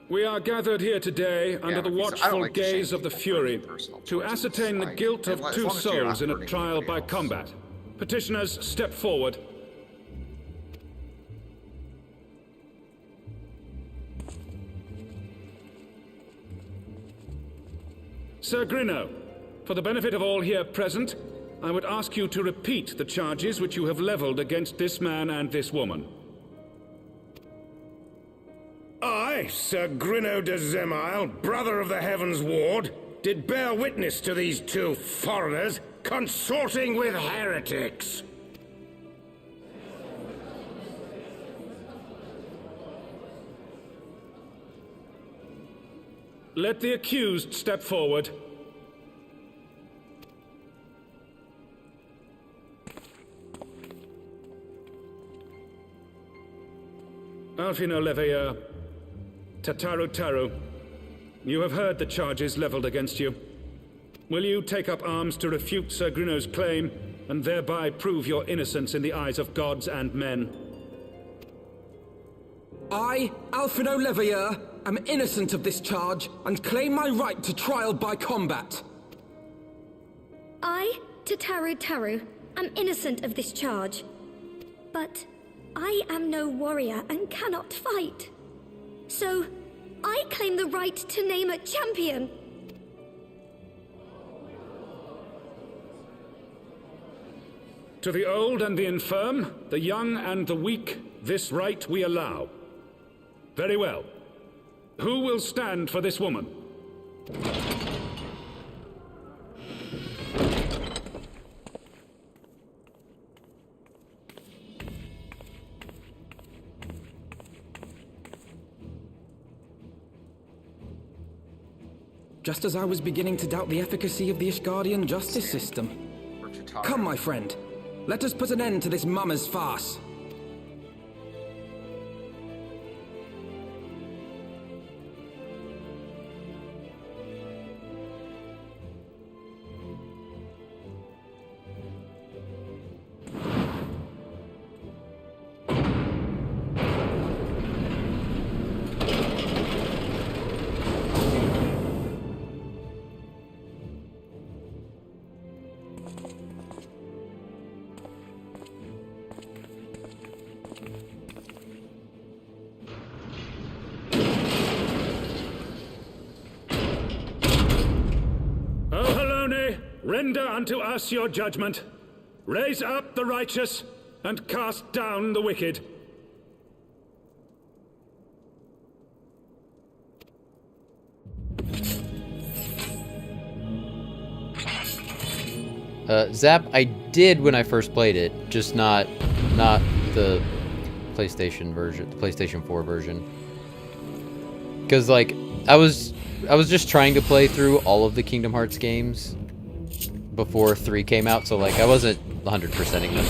We are gathered here today under the watchful gaze of the Fury to ascertain the guilt of two souls in a trial by combat. Petitioners, step forward. Sir Grino, for the benefit of all here present, I would ask you to repeat the charges which you have leveled against this man and this woman. I, Sir Grino de Zemile, brother of the Heavens Ward, did bear witness to these two foreigners consorting with heretics. Let the accused step forward. Alfino Leveilleur, Tataru, you have heard the charges leveled against you. Will you take up arms to refute Sir Grino's claim, and thereby prove your innocence in the eyes of gods and men? I, Alfino Leveilleur, am innocent of this charge, and claim my right to trial by combat. I, Tataru, am innocent of this charge, but I am no warrior and cannot fight. So, I claim the right to name a champion. To the old and the infirm, the young and the weak, this right we allow. Very well. Who will stand for this woman? Just as I was beginning to doubt the efficacy of the Ishgardian justice system. Come, my friend. Let us put an end to this mummer's farce. Render unto us your judgment. Raise up the righteous, and cast down the wicked. Zap, I did when I first played it, just not the PlayStation version, the PlayStation 4 version. Because like I was just trying to play through all of the Kingdom Hearts games before 3 came out, so like I wasn't 100%ing them.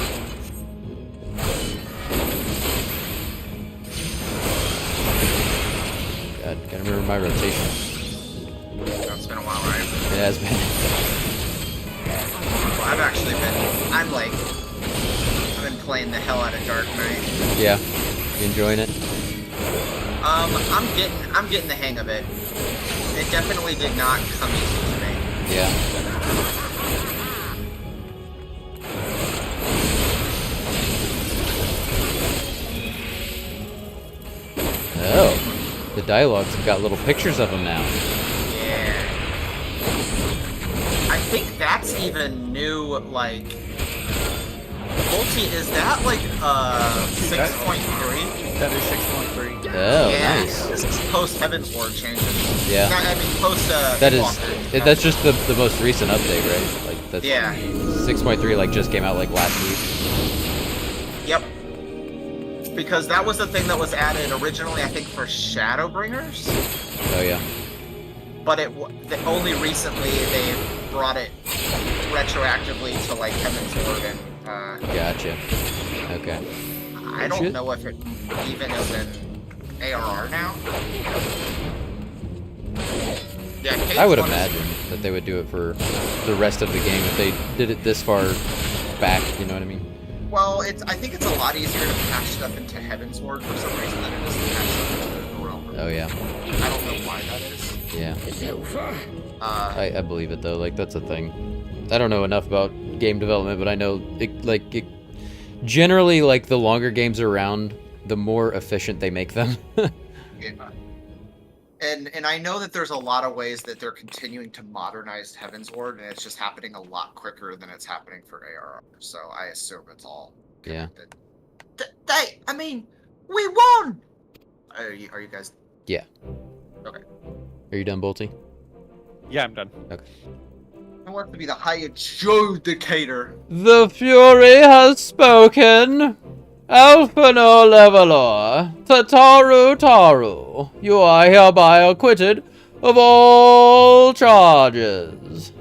God, gotta remember my rotation. It's been a while, right? It has been. Well, I've been playing the hell out of Dark Knight. Yeah, you enjoying it? I'm getting the hang of it. It definitely did not come easy to me. Yeah. Oh, the dialogues have got little pictures of them now. Yeah. I think that's even new, like... Multi, is that like 6.3? That is 6.3. Oh, yeah, nice. This is post Heaven's Ward changes. Yeah. I mean, post that is Walker. that's just the most recent update, right? Like that's Yeah. 6.3 like just came out like last week. Yep. Because that was the thing that was added originally, I think, for Shadowbringers. Oh yeah. But only recently they brought it retroactively to like Heaven's Ward and. Gotcha. Okay. I don't know if it even is in ARR now. Yeah, I would imagine that they would do it for the rest of the game if they did it this far back. You know what I mean? Well, I think it's a lot easier to patch stuff into Heaven's Ward for some reason than it is to patch stuff into the Realm. Oh yeah. I don't know why that is. Yeah. I believe it though. Like that's a thing. I don't know enough about game development, but I know it generally like the longer games are around, the more efficient they make them. Yeah. And I know that there's a lot of ways that they're continuing to modernize Heaven's Ward, and it's just happening a lot quicker than it's happening for ARR. So I assume it's all connected. Yeah. I mean, we won. Are you guys? Yeah. Okay. Are you done, Bolty? Yeah, I'm done. Okay. I want to be the high adjudicator. The Fury has spoken. Alphino Levelor, Taru, you are hereby acquitted of all charges.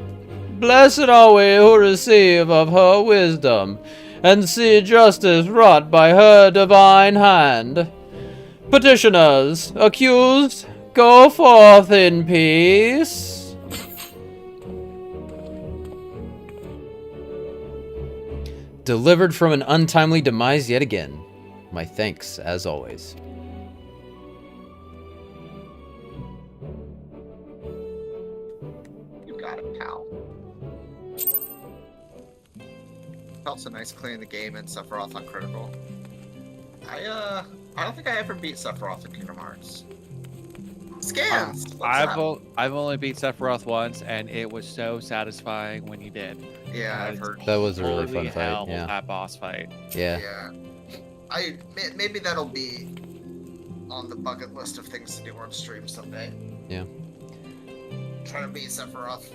Blessed are we who receive of her wisdom, and see justice wrought by her divine hand. Petitioners, accused, go forth in peace. Delivered from an untimely demise yet again. My thanks, as always. You got it, pal. Felt so nice clearing the game in Sephiroth on critical. I don't think I ever beat Sephiroth in Kingdom Hearts. Scans! I've only beat Sephiroth once, and it was so satisfying when you did. Yeah, I've heard. That was a really fun fight. Hell, Yeah. that boss fight. Yeah. Yeah. Maybe that'll be on the bucket list of things to do on stream someday. Yeah. Trying to beat Sephiroth.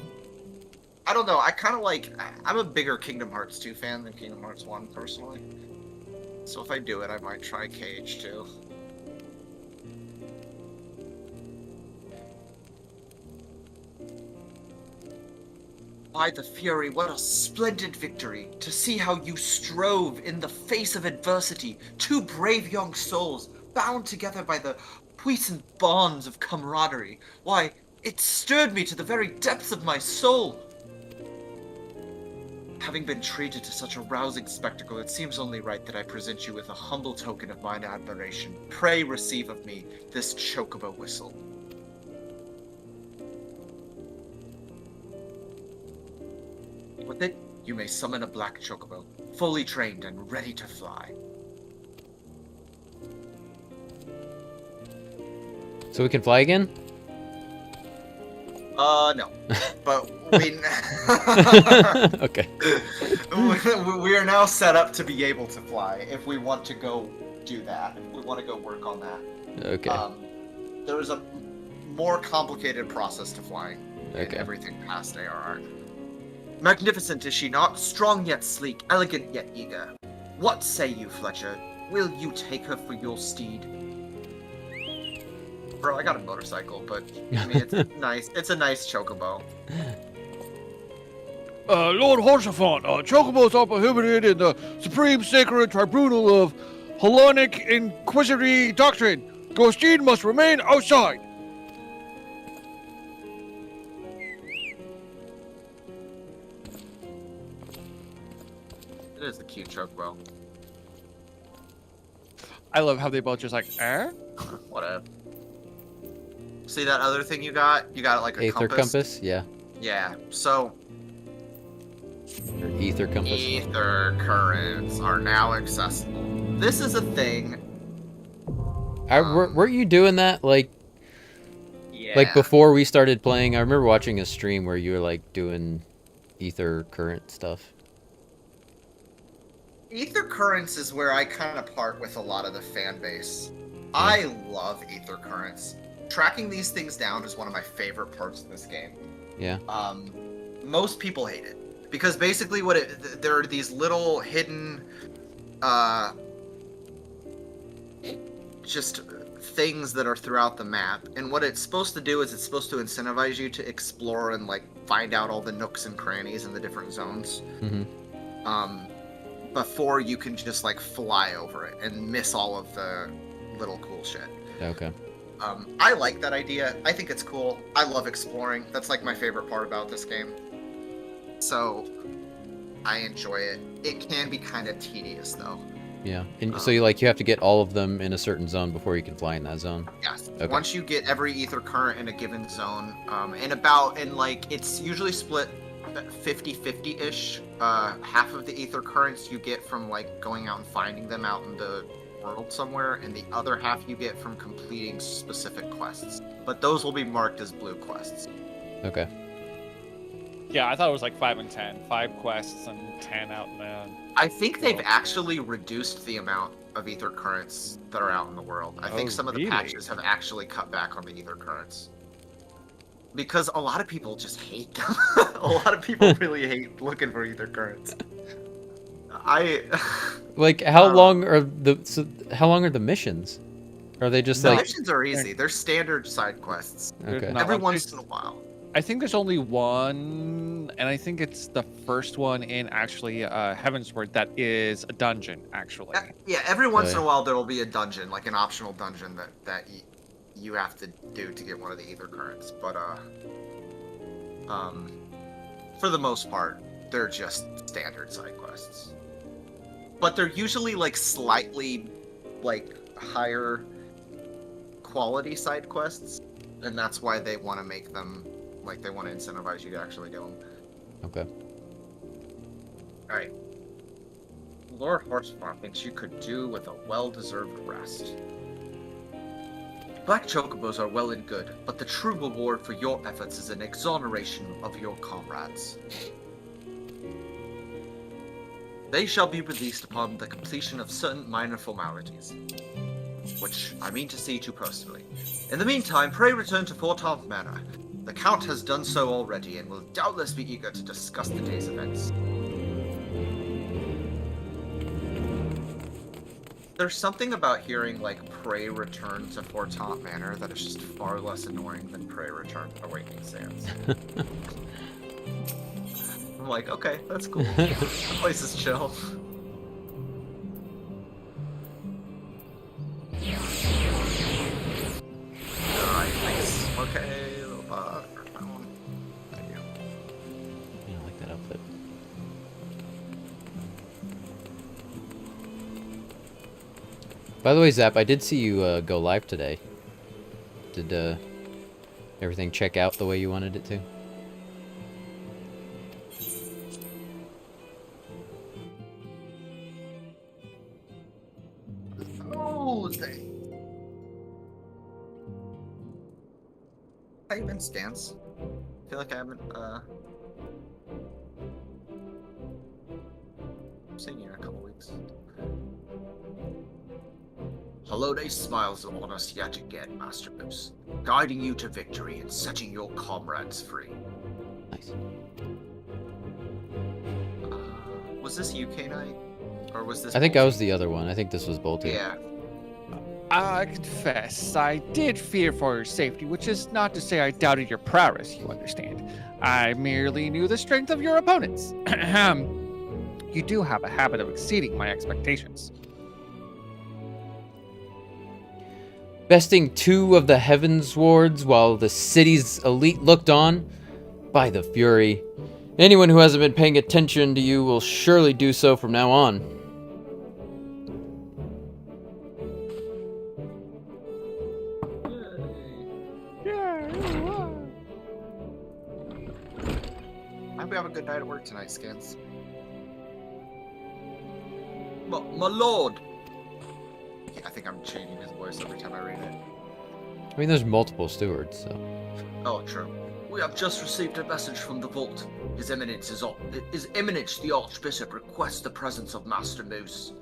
I don't know. I kind of like. I'm a bigger Kingdom Hearts 2 fan than Kingdom Hearts 1 personally. So if I do it, I might try Cage too. By the Fury, what a splendid victory! To see how you strove in the face of adversity, two brave young souls, bound together by the puissant bonds of camaraderie. Why, it stirred me to the very depths of my soul! Having been treated to such a rousing spectacle, it seems only right that I present you with a humble token of mine admiration. Pray receive of me this chocobo whistle. With it, you may summon a black chocobo, fully trained and ready to fly. So we can fly again? No. But we... Okay. We are now set up to be able to fly, if we want to go do that. If we want to go work on that. Okay. There is a more complicated process to flying. Okay. Everything past ARR. Magnificent is she not? Strong yet sleek, elegant yet eager. What say you, Fletcher? Will you take her for your steed? Bro, I got a motorcycle, but I mean, it's nice. It's a nice chocobo. Lord Horsefant, chocobos are prohibited in the Supreme Sacred Tribunal of Hellenic Inquisitory Doctrine. Your steed must remain outside. It is a cute chocobo. I love how they both just like, Whatever. See that other thing you got? You got like a Aether compass? Yeah. Yeah. So Or ether compass. ether currents are now accessible. This is a thing. Weren't you doing that like Yeah. before we started playing? I remember watching a stream where you were like doing ether current stuff. Ether currents is where I kind of part with a lot of the fan base. I love ether currents. Tracking these things down is one of my favorite parts of this game. Yeah. Most people hate it because basically there are these little hidden just things that are throughout the map, and what it's supposed to do is it's supposed to incentivize you to explore and like find out all the nooks and crannies in the different zones. Before you can just like fly over it and miss all of the little cool shit. Okay. I like that idea. I think it's cool. I love exploring. That's like my favorite part about this game. So I enjoy it. It can be kind of tedious though. Yeah. And so you have to get all of them in a certain zone before you can fly in that zone. Yes. Okay. Once you get every ether current in a given zone, it's usually split 50-50-ish. Half of the ether currents you get from like going out and finding them out in the world somewhere, and the other half you get from completing specific quests. But those will be marked as blue quests. Okay. Yeah, I thought it was like 5 and 10. 5 quests and 10 out in the... I think they've actually reduced the amount of ether currents that are out in the world. I think some of the patches have actually cut back on the ether currents. Because a lot of people just hate them. A lot of people really hate looking for ether currents. Like how long are the missions? Are they just the like missions are easy. They're standard side quests. Okay. Every once in a while. I think there's only one, and I think it's the first one in actually Heavensward that is a dungeon, actually. Yeah, every once in a while there will be a dungeon, like an optional dungeon that you have to do to get one of the ether currents. But for the most part, they're just standard side quests. But they're usually like slightly like higher quality side quests, and that's why they want to make them like they want to incentivize you to actually do them. Okay. Alright. Lord Horsefarm thinks you could do with a well-deserved rest. Black chocobos are well and good, but the true reward for your efforts is an exoneration of your comrades. They shall be released upon the completion of certain minor formalities, which I mean to see to personally. In the meantime, pray return to Fortaunt Manor. The Count has done so already and will doubtless be eager to discuss the day's events. There's something about hearing, like, pray return to Fortaunt Manor that is just far less annoying than pray return to Awakening Sands. I'm like, okay, that's cool. The place is chill. Alright, nice. Okay, little bug. Thank you. Yeah, I like that outfit. By the way, Zap, I did see you go live today. Did everything check out the way you wanted it to? Oh, dang. How you been, Stance? I feel like I haven't, seen you in a couple weeks. Holiday smiles on us yet again, Master Moose, guiding you to victory and setting your comrades free. Nice. Was this you, K-Nite? Or was this? I think I was the other one. I think this was Bolty. Yeah. I confess, I did fear for your safety, which is not to say I doubted your prowess, you understand. I merely knew the strength of your opponents. You do have a habit of exceeding my expectations. Besting 2 of the Heavens Wards while the city's elite looked on? By the Fury. Anyone who hasn't been paying attention to you will surely do so from now on. I hope you have a good night at work tonight, Skins. My lord! Yeah, I think I'm changing his voice every time I read it. I mean, there's multiple stewards, so... Oh, true. We have just received a message from the vault. His Eminence the Archbishop requests the presence of Master Moose.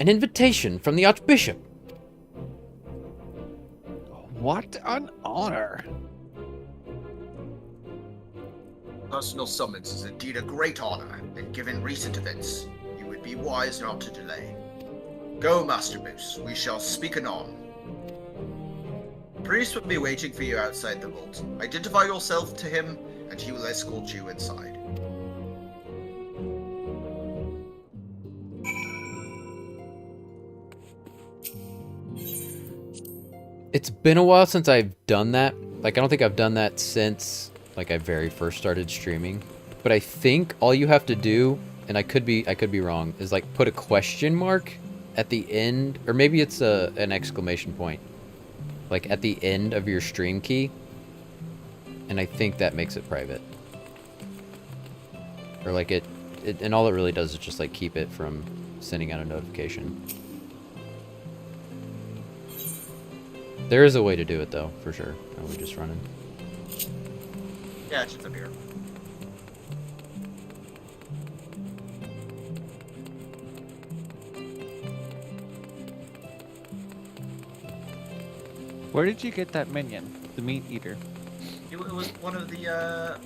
An invitation from the Archbishop. What an honor. Personal summons is indeed a great honor, and given recent events, you would be wise not to delay. Go, Master Moose. We shall speak anon. Priest will be waiting for you outside the vault. Identify yourself to him, and he will escort you inside. It's been a while since I've done that. Like, I don't think I've done that since, like, I very first started streaming. But I think all you have to do, and I could be wrong, is, like, put a question mark at the end, or maybe it's an exclamation point, like, at the end of your stream key. And I think that makes it private. Or, like, and all it really does is just, like, keep it from sending out a notification. There is a way to do it, though, for sure. Are we just running? Yeah, it's just up here. Where did you get that minion? The meat eater. It was one of the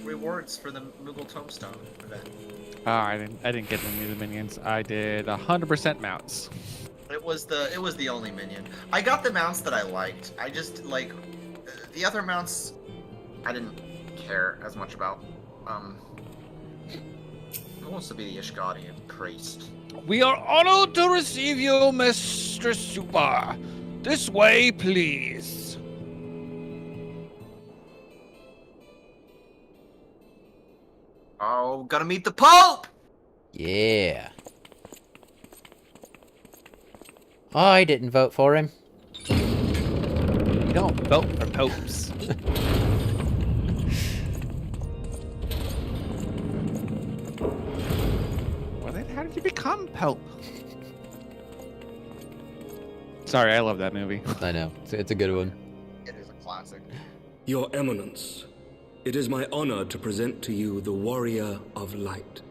rewards for the Moogle Tombstone event. Oh, I didn't get any of the minions. I did 100% mounts. It was the only minion. I got the mounts that I liked. I just like the other mounts I didn't care as much about. It wants to be the Ishgaudian priest. We are honored to receive you, Mistress Super. This way, please. Oh, gotta meet the Pope! Yeah. I didn't vote for him. You don't vote for popes. Well, then how did you become Pope? Sorry, I love that movie. I know. It's a good one. It is a classic. Your Eminence, it is my honor to present to you the Warrior of Light.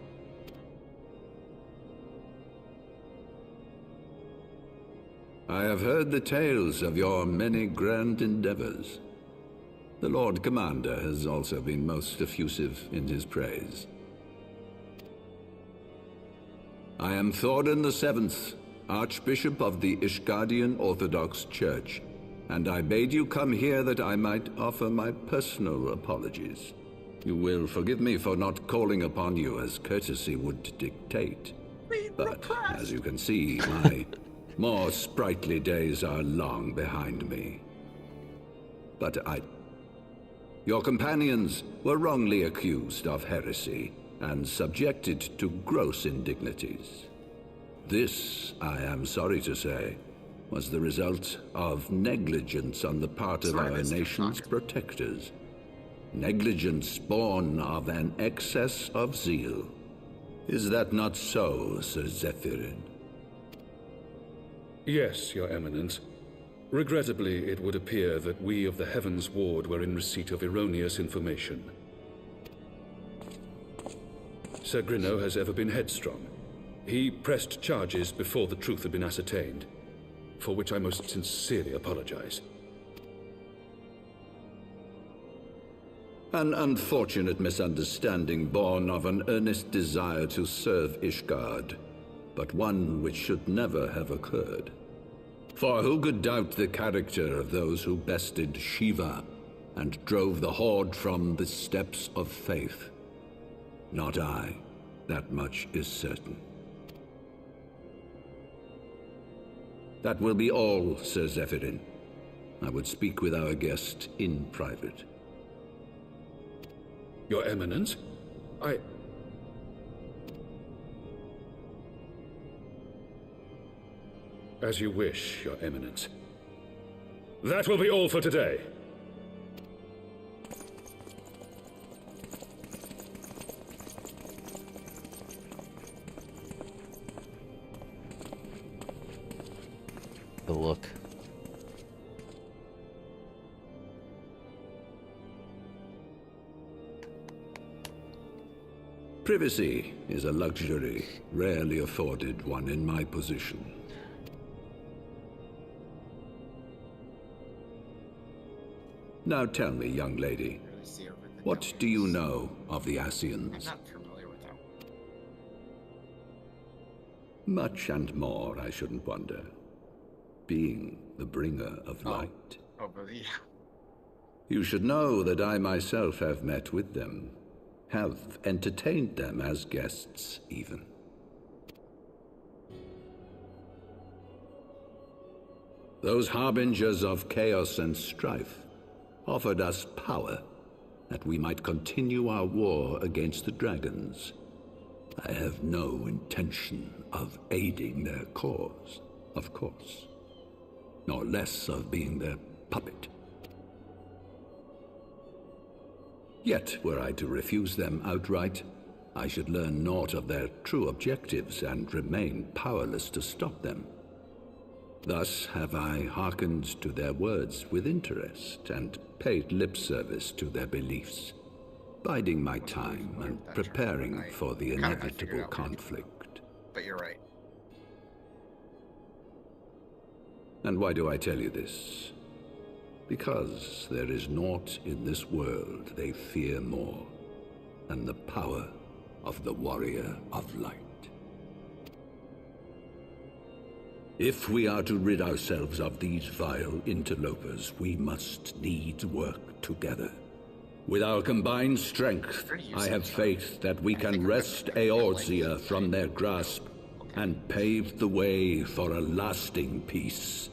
I have heard the tales of your many grand endeavors. The Lord Commander has also been most effusive in his praise. I am Thordan VII, Archbishop of the Ishgardian Orthodox Church, and I bade you come here that I might offer my personal apologies. You will forgive me for not calling upon you as courtesy would dictate. But, as you can see, my more sprightly days are long behind me. But your companions were wrongly accused of heresy and subjected to gross indignities. This, I am sorry to say, was the result of negligence on the part of our nation's protectors. Negligence born of an excess of zeal. Is that not so, Sir Zephyrin? Yes, Your Eminence. Regrettably, it would appear that we of the Heavens Ward were in receipt of erroneous information. Sir Grinno has ever been headstrong. He pressed charges before the truth had been ascertained, for which I most sincerely apologize. An unfortunate misunderstanding born of an earnest desire to serve Ishgard, but one which should never have occurred. For who could doubt the character of those who bested Shiva and drove the Horde from the steps of faith? Not I. That much is certain. That will be all, Sir Zephyrin. I would speak with our guest in private. Your Eminence? As you wish, Your Eminence. That will be all for today. The look. Privacy is a luxury rarely afforded one in my position. Now tell me, young lady, what do you know of the Ascians? I'm not familiar with that. Much and more, I shouldn't wonder. Being the bringer of light. Oh, but yeah. You should know that I myself have met with them, have entertained them as guests, even. Those harbingers of chaos and strife offered us power that we might continue our war against the dragons. I have no intention of aiding their cause, of course, nor less of being their puppet. Yet, were I to refuse them outright, I should learn naught of their true objectives and remain powerless to stop them. Thus have I hearkened to their words with interest and paid lip service to their beliefs, biding my time and preparing for the inevitable conflict. But you're right. And why do I tell you this? Because there is naught in this world they fear more than the power of the Warrior of Light. If we are to rid ourselves of these vile interlopers, we must needs work together. With our combined strength, I have faith that we can wrest Eorzea from their grasp and pave the way for a lasting peace.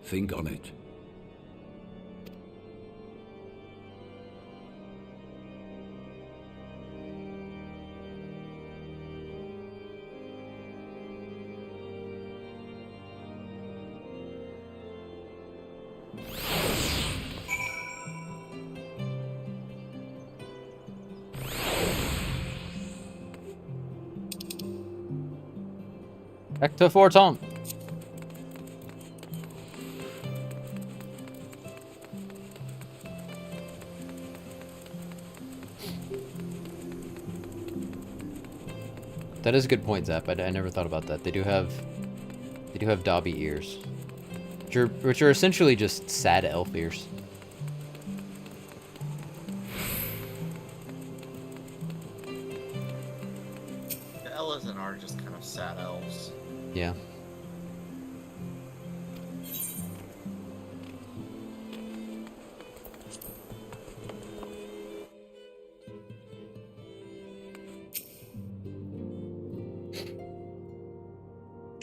Think on it. Back to Forton. That is a good point, Zap. I never thought about that. They do have Dobby ears, which are essentially just sad elf ears. The Ellison are just kind of sad elves. Yeah.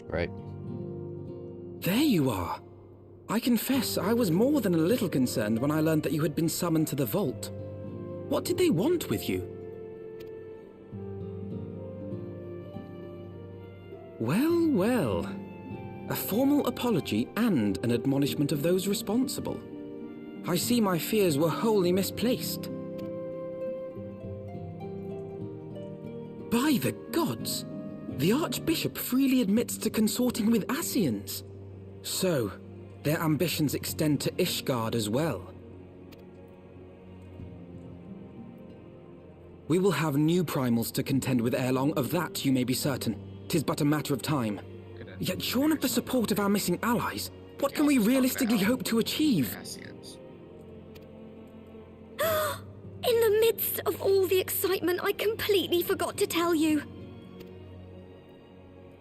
Right. There you are. I confess, I was more than a little concerned when I learned that you had been summoned to the vault. What did they want with you? Well, well. A formal apology and an admonishment of those responsible. I see my fears were wholly misplaced. By the gods! The Archbishop freely admits to consorting with Ascians. So, their ambitions extend to Ishgard as well. We will have new primals to contend with ere long, of that you may be certain. 'Tis but a matter of time. Yet shorn of the support of our missing allies, what can we realistically hope to achieve? midst of all the excitement, I completely forgot to tell you.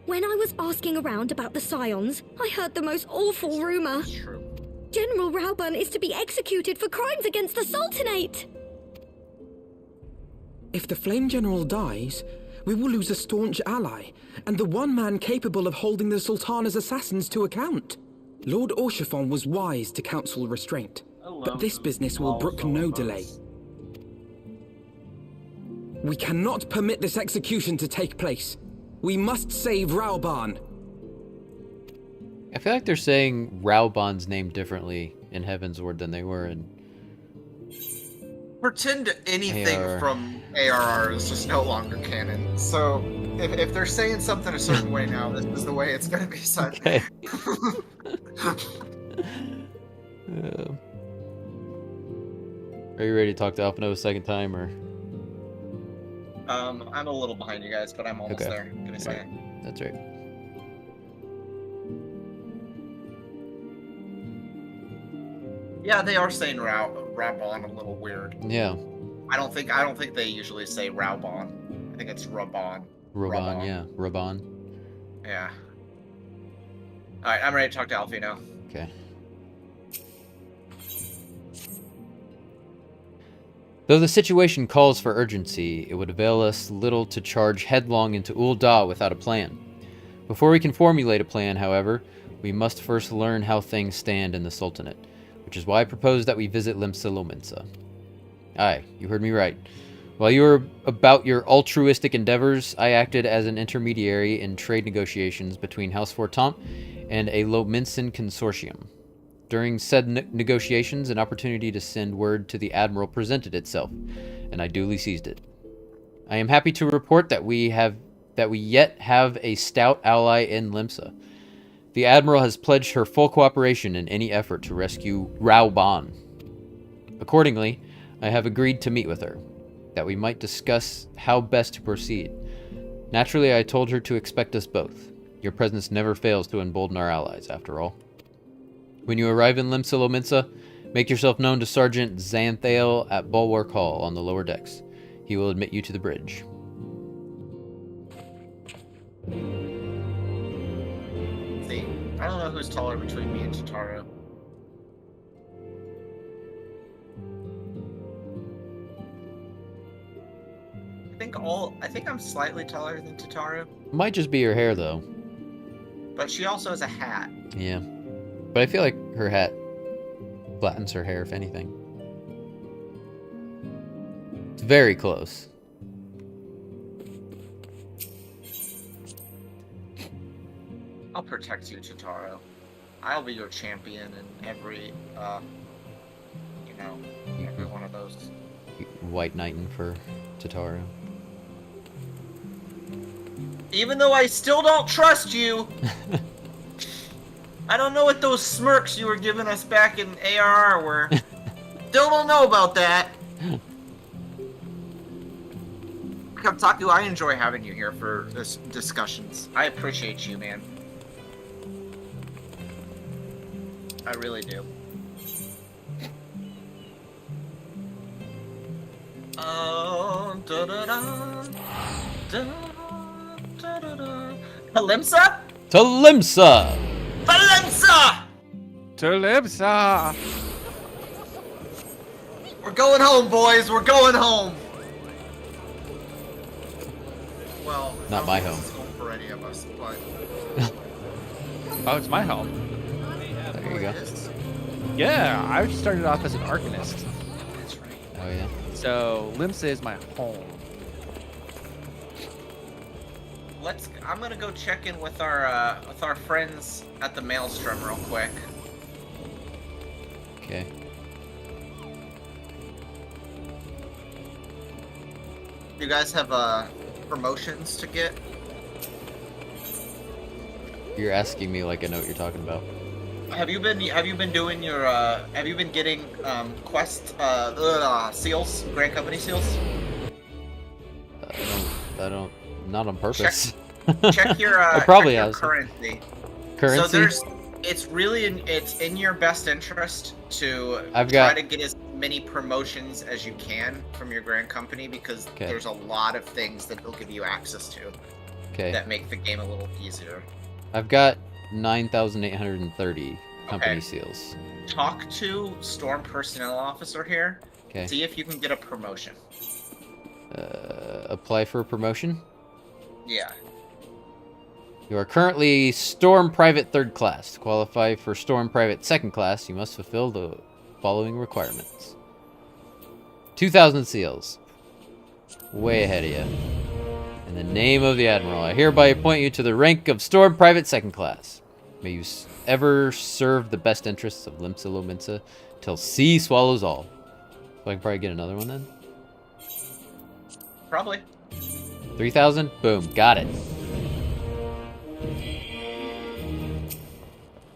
When I was asking around about the Scions, I heard the most awful rumor. General Rauban is to be executed for crimes against the Sultanate. If the Flame General dies, we will lose a staunch ally, and the one man capable of holding the Sultana's assassins to account. Lord Orchifon was wise to counsel restraint, but this business will brook no delay. We cannot permit this execution to take place. We must save Rauban. I feel like they're saying Rauban's name differently in Heavensward than they were in... Pretend anything ARR. from ARR is just no longer canon. So, if they're saying something a certain way now, this is the way it's going to be said. Okay. Are you ready to talk to Alphino a second time, or...? I'm a little behind you guys, but I'm almost there. Give me a second. That's right. Yeah, they are saying Raubon a little weird. Yeah. I don't think they usually say Raubon. I think it's Rabon. Raban, yeah. Raban. Yeah. Alright, I'm ready to talk to Alphino. Okay. Though the situation calls for urgency, it would avail us little to charge headlong into Ul'dah without a plan. Before we can formulate a plan, however, we must first learn how things stand in the Sultanate, which is why I propose that we visit Limsa Lominsa. Aye, you heard me right. While you were about your altruistic endeavors, I acted as an intermediary in trade negotiations between House Fortemps and a Lominsan consortium. During said negotiations, an opportunity to send word to the Admiral presented itself, and I duly seized it. I am happy to report that we yet have a stout ally in Limsa. The Admiral has pledged her full cooperation in any effort to rescue Rauban. Accordingly, I have agreed to meet with her, that we might discuss how best to proceed. Naturally, I told her to expect us both. Your presence never fails to embolden our allies, after all. When you arrive in Limsa Lominsa, make yourself known to Sergeant Xanthale at Bulwark Hall on the lower decks. He will admit you to the bridge. See, I don't know who's taller between me and Tataru. I think I'm slightly taller than Tataru. Might just be her hair, though. But she also has a hat. Yeah. But I feel like her hat flattens her hair, if anything. It's very close. I'll protect you, Tataru. I'll be your champion in every, every one of those. White Knighting for Tataru. Even though I still don't trust you! I don't know what those smirks you were giving us back in ARR were. Still don't know about that. Kamtaku, I enjoy having you here for this discussions. I appreciate you, man. I really do. Oh, da-da-da, da-da-da. Halimsa? To Limsa! Halimsa! To Limsa! We're going home, boys. We're going home. Well, not my home. It's home for any of us, but Oh, it's my home. There you go. Yeah, I started off as an Arcanist. That's right. Oh yeah. So Limsa is my home. I'm gonna go check in with our friends at the Maelstrom real quick. Okay. You guys have promotions to get? You're asking me like I know what you're talking about. Have you been doing your have you been getting quest seals, Grand Company seals? I don't not on purpose. Check your I probably check your have currency. Currency? So it's in your best interest to I've try got to get as many promotions as you can from your Grand Company because there's a lot of things that they'll give you access to that make the game a little easier. I've got 9,830 company seals. Talk to Storm Personnel Officer here. Okay. See if you can get a promotion. Apply for a promotion? Yeah. You are currently Storm Private 3rd Class. To qualify for Storm Private 2nd Class, you must fulfill the following requirements. 2,000 seals. Way ahead of you. In the name of the Admiral, I hereby appoint you to the rank of Storm Private 2nd Class. May you ever serve the best interests of Limsa Lominsa till sea swallows all. So I can probably get another one then? Probably. 3,000? Boom, got it.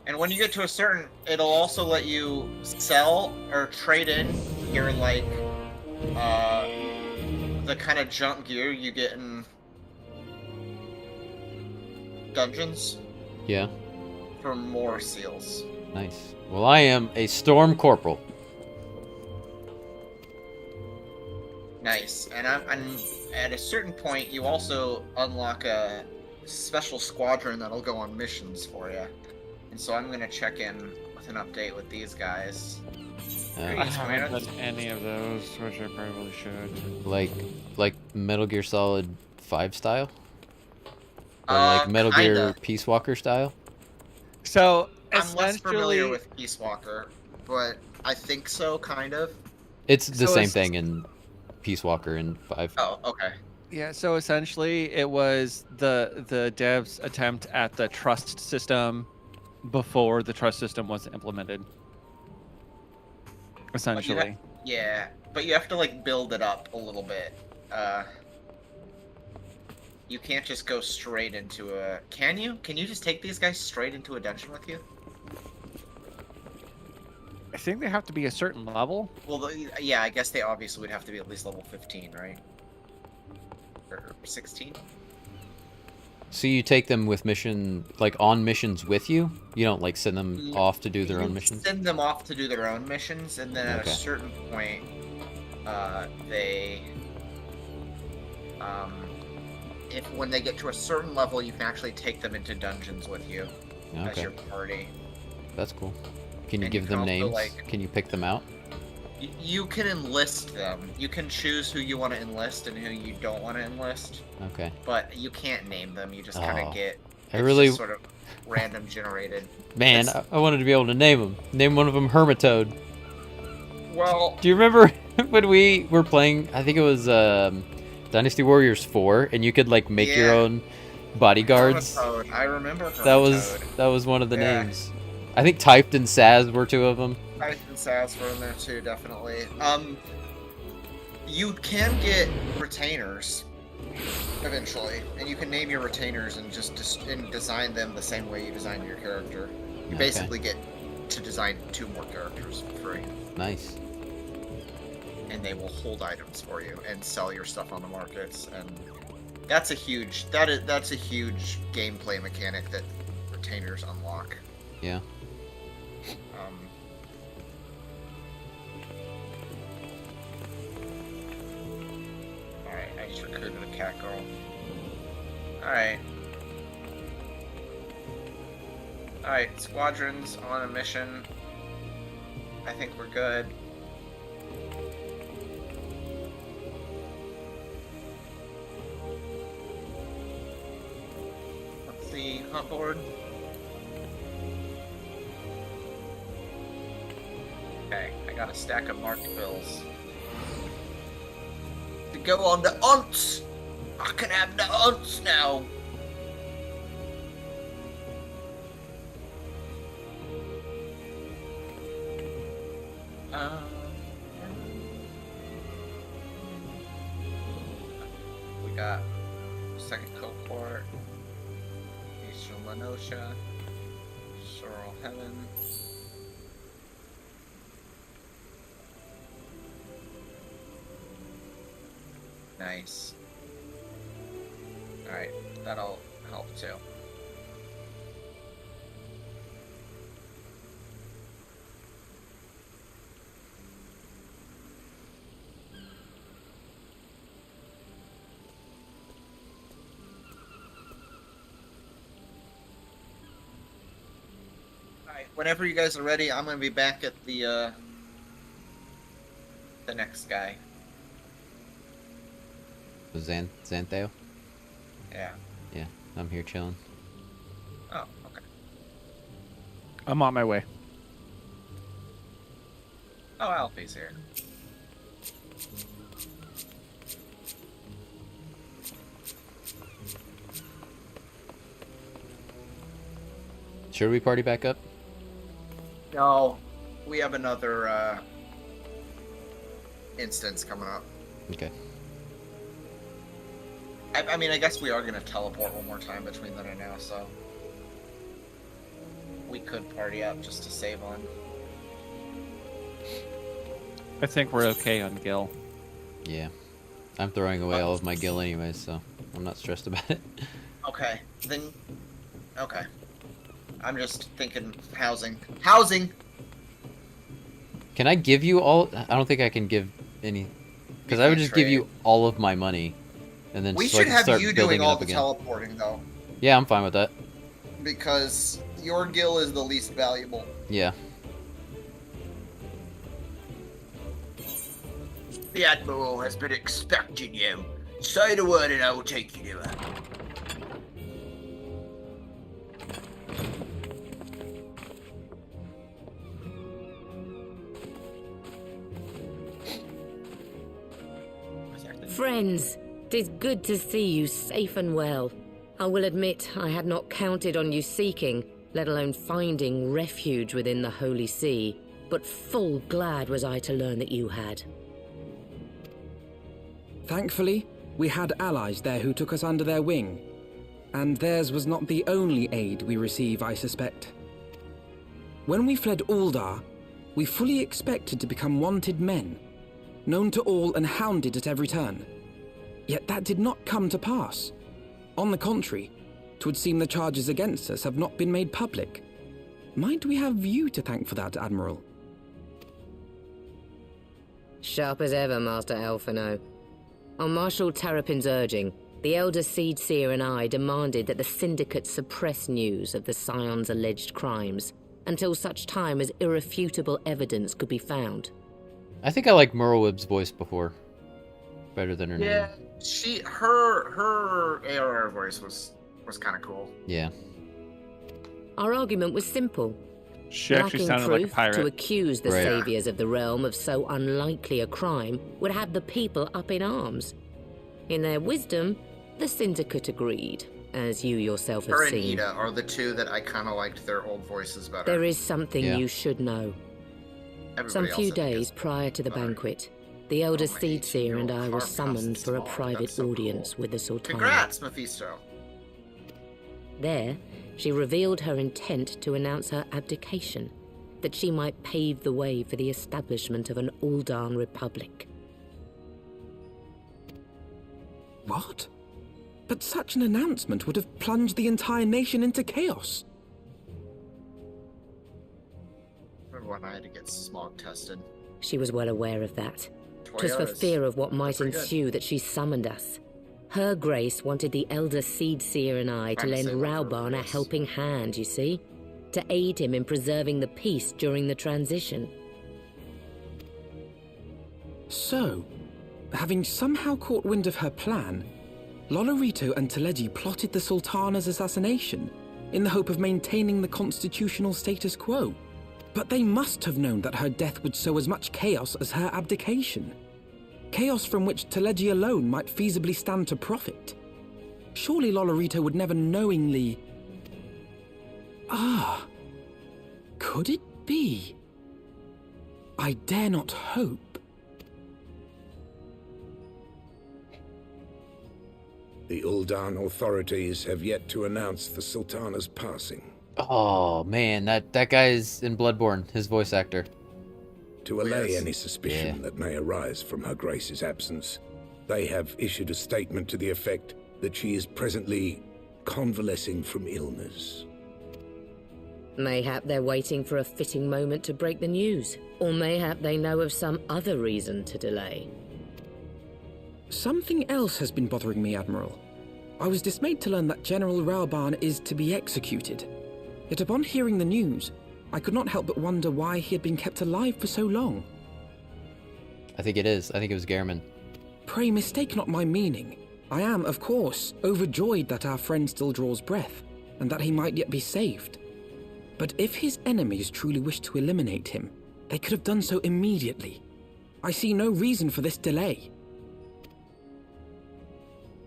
And when you get to a certain, it'll also let you sell or trade in your, like, the kind of junk gear you get in dungeons. Yeah. For more seals. Nice. Well, I am a Storm Corporal. Nice. And at a certain point, you also unlock a special squadron that'll go on missions for you. And so I'm going to check in with an update with these guys. I haven't done any of those, which I probably should. Like Metal Gear Solid 5 style? Or like Metal Gear Peace Walker style? So, I'm less familiar with Peace Walker, but I think so, kind of. It's the same thing in Peace Walker and 5. Oh, okay. Yeah, so essentially it was the devs' attempt at the trust system before the trust system was implemented. Essentially. Yeah, but you have to like build it up a little bit. You can't just go straight into a... Can you? Can you just take these guys straight into a dungeon with you? I think they have to be a certain level. Well, yeah, I guess they obviously would have to be at least level 15, right? Or 16? So you take them with on missions with you? You don't like send them off to do their own missions? Send them off to do their own missions, and then at a certain point, when they get to a certain level, you can actually take them into dungeons with you as your party. That's cool. Can you give them names? Can you pick them out? You can enlist them. You can choose who you want to enlist and who you don't want to enlist. Okay. But you can't name them. You just kind of get. Just sort of random generated. Man, I wanted to be able to name them. Name one of them Hermitoad. Well. Do you remember when we were playing? I think it was Dynasty Warriors 4, and you could like make your own bodyguards. Hermitoad. I remember Hermitoad. That was one of the names. I think Typed and Saz were two of them. Typed and Saz were in there too, definitely. You can get retainers eventually, and you can name your retainers and just design them the same way you design your character. You basically get to design 2 more characters for free. Nice. And they will hold items for you and sell your stuff on the markets, and that's a huge gameplay mechanic that retainers unlock. Yeah. Alright, I just recruited a cat girl. Alright. Alright, squadrons on a mission. I think we're good. Let's see, hunt board. Okay, I got a stack of marked bills. To go on the aunts! I can have the aunts now! We got second cohort, Eastern Lenosha, Sorrel Heaven. Nice. Alright, that'll help too. whenever you guys are ready, I'm gonna be back at the next guy. Xantheo? Yeah. Yeah, I'm here chilling. Oh, okay. I'm on my way. Oh, Alfie's here. Should we party back up? No, we have another instance coming up. Okay. I mean, I guess we are gonna teleport one more time between then and now, so we could party up just to save on. I think we're okay on Gil. Yeah. I'm throwing away all of my gil anyways, so I'm not stressed about it. Okay, then. Okay. I'm just thinking housing. Housing! Can I give you all? I don't think I can give any. Because I would just give you all of my money. And then We so I should can have start you building doing it all up the again. teleporting, though. Yeah, I'm fine with that. Because your gil is the least valuable. Yeah. The Admiral has been expecting you. Say the word and I will take you to her. Friends, 'tis good to see you safe and well. I will admit I had not counted on you seeking, let alone finding refuge within the Holy See, but full glad was I to learn that you had. Thankfully, we had allies there who took us under their wing. And theirs was not the only aid we receive, I suspect. When we fled Uldar, we fully expected to become wanted men, known to all and hounded at every turn. Yet that did not come to pass. On the contrary, 'twould seem the charges against us have not been made public. Might we have you to thank for that, Admiral? Sharp as ever, Master Elfino. On Marshal Terrapin's urging, the Elder Seed Seer and I demanded that the Syndicate suppress news of the Scion's alleged crimes until such time as irrefutable evidence could be found. I think I liked Merlwyb's voice before. Better than her Yeah, name. her ARR voice was kind of cool. Yeah. Our argument was simple. She actually Lacking sounded like a proof, pirate. to accuse the Right. saviors of the realm of so unlikely a crime would have the people up in arms. In their wisdom, the Syndicate agreed, as you yourself have Her and seen. Ida are the two that I kind of liked their old voices better. There is something Yeah. you should know. Everybody Some else, few I think, days is prior to the better. banquet, the Elder Oh, my Seed Seer and I 18-year-old were carved summoned house for a is small. private That's so audience cool. with the Sultana. Congrats, Mephisto. There, she revealed her intent to announce her abdication, that she might pave the way for the establishment of an Uldan Republic. What? But such an announcement would have plunged the entire nation into chaos. Remember when I had to get smog tested? She was well aware of that. 'Twas for Toyota's fear of what might pretty good. ensue that she summoned us. Her Grace wanted the Elder Seed Seer and I to Trying to lend say what her Rauban a Grace. helping hand, you see? To aid him in preserving the peace during the transition. So, having somehow caught wind of her plan, Lolorito and Teleji plotted the Sultana's assassination in the hope of maintaining the constitutional status quo. But they must have known that her death would sow as much chaos as her abdication. Chaos from which Teleji alone might feasibly stand to profit. Surely Lolorito would never knowingly... Ah, could it be? I dare not hope. The Uldan authorities have yet to announce the Sultana's passing. Oh man, that guy's in Bloodborne, his voice actor. To allay Yes. any suspicion that may arise from Her Grace's absence, they have issued a statement to the effect that she is presently convalescing from illness. Mayhap they're waiting for a fitting moment to break the news. Or mayhap they know of some other reason to delay. Something else has been bothering me, Admiral. I was dismayed to learn that General Rauban is to be executed. Yet upon hearing the news, I could not help but wonder why he had been kept alive for so long. I think it is. I think it was Gehrman. Pray mistake not my meaning. I am, of course, overjoyed that our friend still draws breath, and that he might yet be saved. But if his enemies truly wished to eliminate him, they could have done so immediately. I see no reason for this delay.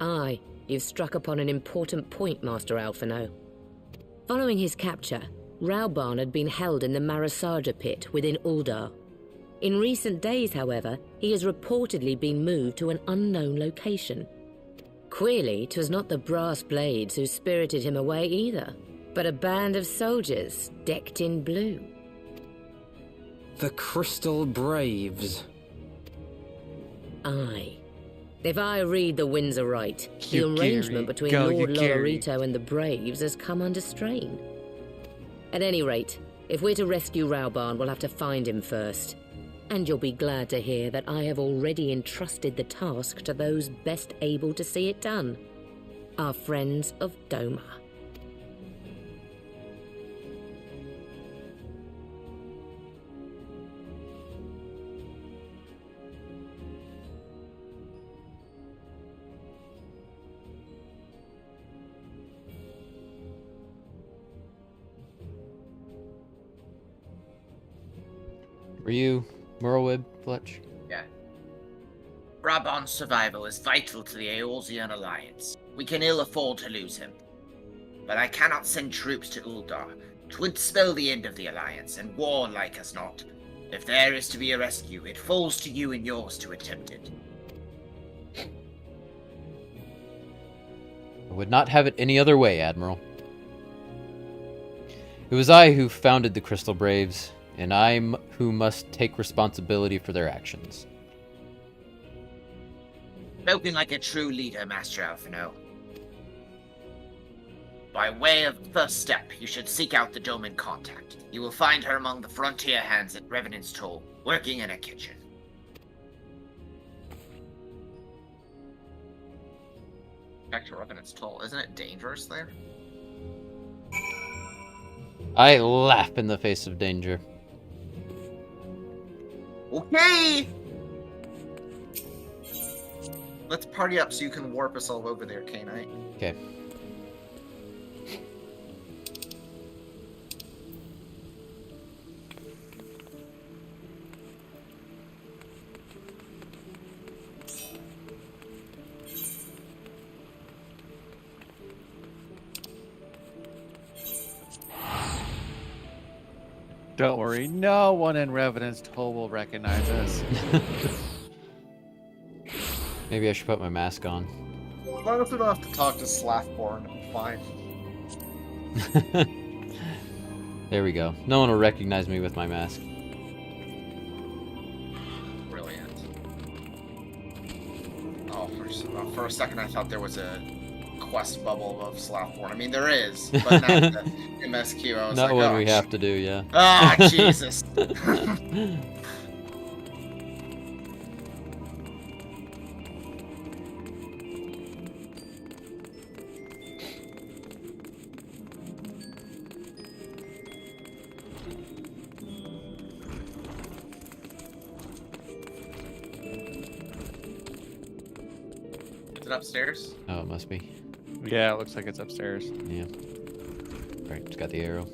Aye, you've struck upon an important point, Master Alphino. Following his capture, Raubarn had been held in the Marasaja pit within Uldar. In recent days, however, he has reportedly been moved to an unknown location. Queerly, 'twas not the brass blades who spirited him away either, but a band of soldiers decked in blue. The Crystal Braves. Aye. If I read the winds aright, the You arrangement Gary. between Go, Lord you Gary. Lolorito and the Braves has come under strain. At any rate, if we're to rescue Raubarn, we'll have to find him first. And you'll be glad to hear that I have already entrusted the task to those best able to see it done. Our friends of Doma. Were you Merlwib, Fletch? Yeah. Raubarn's survival is vital to the Eorzean Alliance. We can ill afford to lose him. But I cannot send troops to Uldar. 'Twould spell the end of the Alliance, and war like us not. If there is to be a rescue, it falls to you and yours to attempt it. I would not have it any other way, Admiral. It was I who founded the Crystal Braves, and who must take responsibility for their actions. Spoken like a true leader, Master Alphino. By way of first step, you should seek out the Doman contact. You will find her among the frontier hands at Revenant's Toll, working in a kitchen. Back to Revenant's Toll. Isn't it dangerous there? I laugh in the face of danger. Okay! Let's party up so you can warp us all over there, K-Nite. Okay. Don't worry, no one in Revenant's Toll will recognize us. Maybe I should put my mask on. As long as we don't have to talk to Slathborn, I'm fine. There we go. No one will recognize me with my mask. Brilliant. Oh, for a second I thought there was a quest bubble of Slathborn. I mean, there is, but not the MSQ. I was Not like, what oh, we have to do, yeah. Ah, Jesus. Is it upstairs? Oh, it must be. Yeah, it looks like it's upstairs. Yeah. Alright, just got the arrow.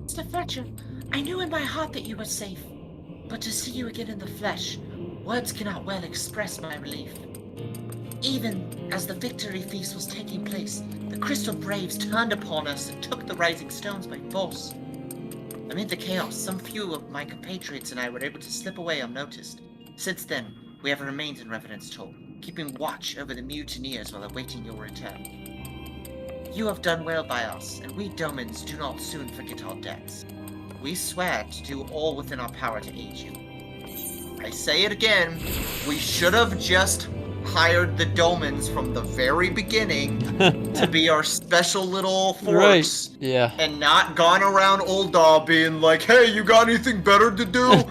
Mr. Fletcher, I knew in my heart that you were safe. But to see you again in the flesh, words cannot well express my relief. Even as the victory feast was taking place, the Crystal Braves turned upon us and took the Rising Stones by force. Amid the chaos, some few of my compatriots and I were able to slip away unnoticed. Since then, we have remained in Revenant's Toll, keeping watch over the mutineers while awaiting your return. You have done well by us, and we Domans do not soon forget our debts. We swear to do all within our power to aid you. I say it again, we should have just hired the Domans from the very beginning to be our special little force. Right. Yeah. And not gone around Ul'dah being like, hey, you got anything better to do?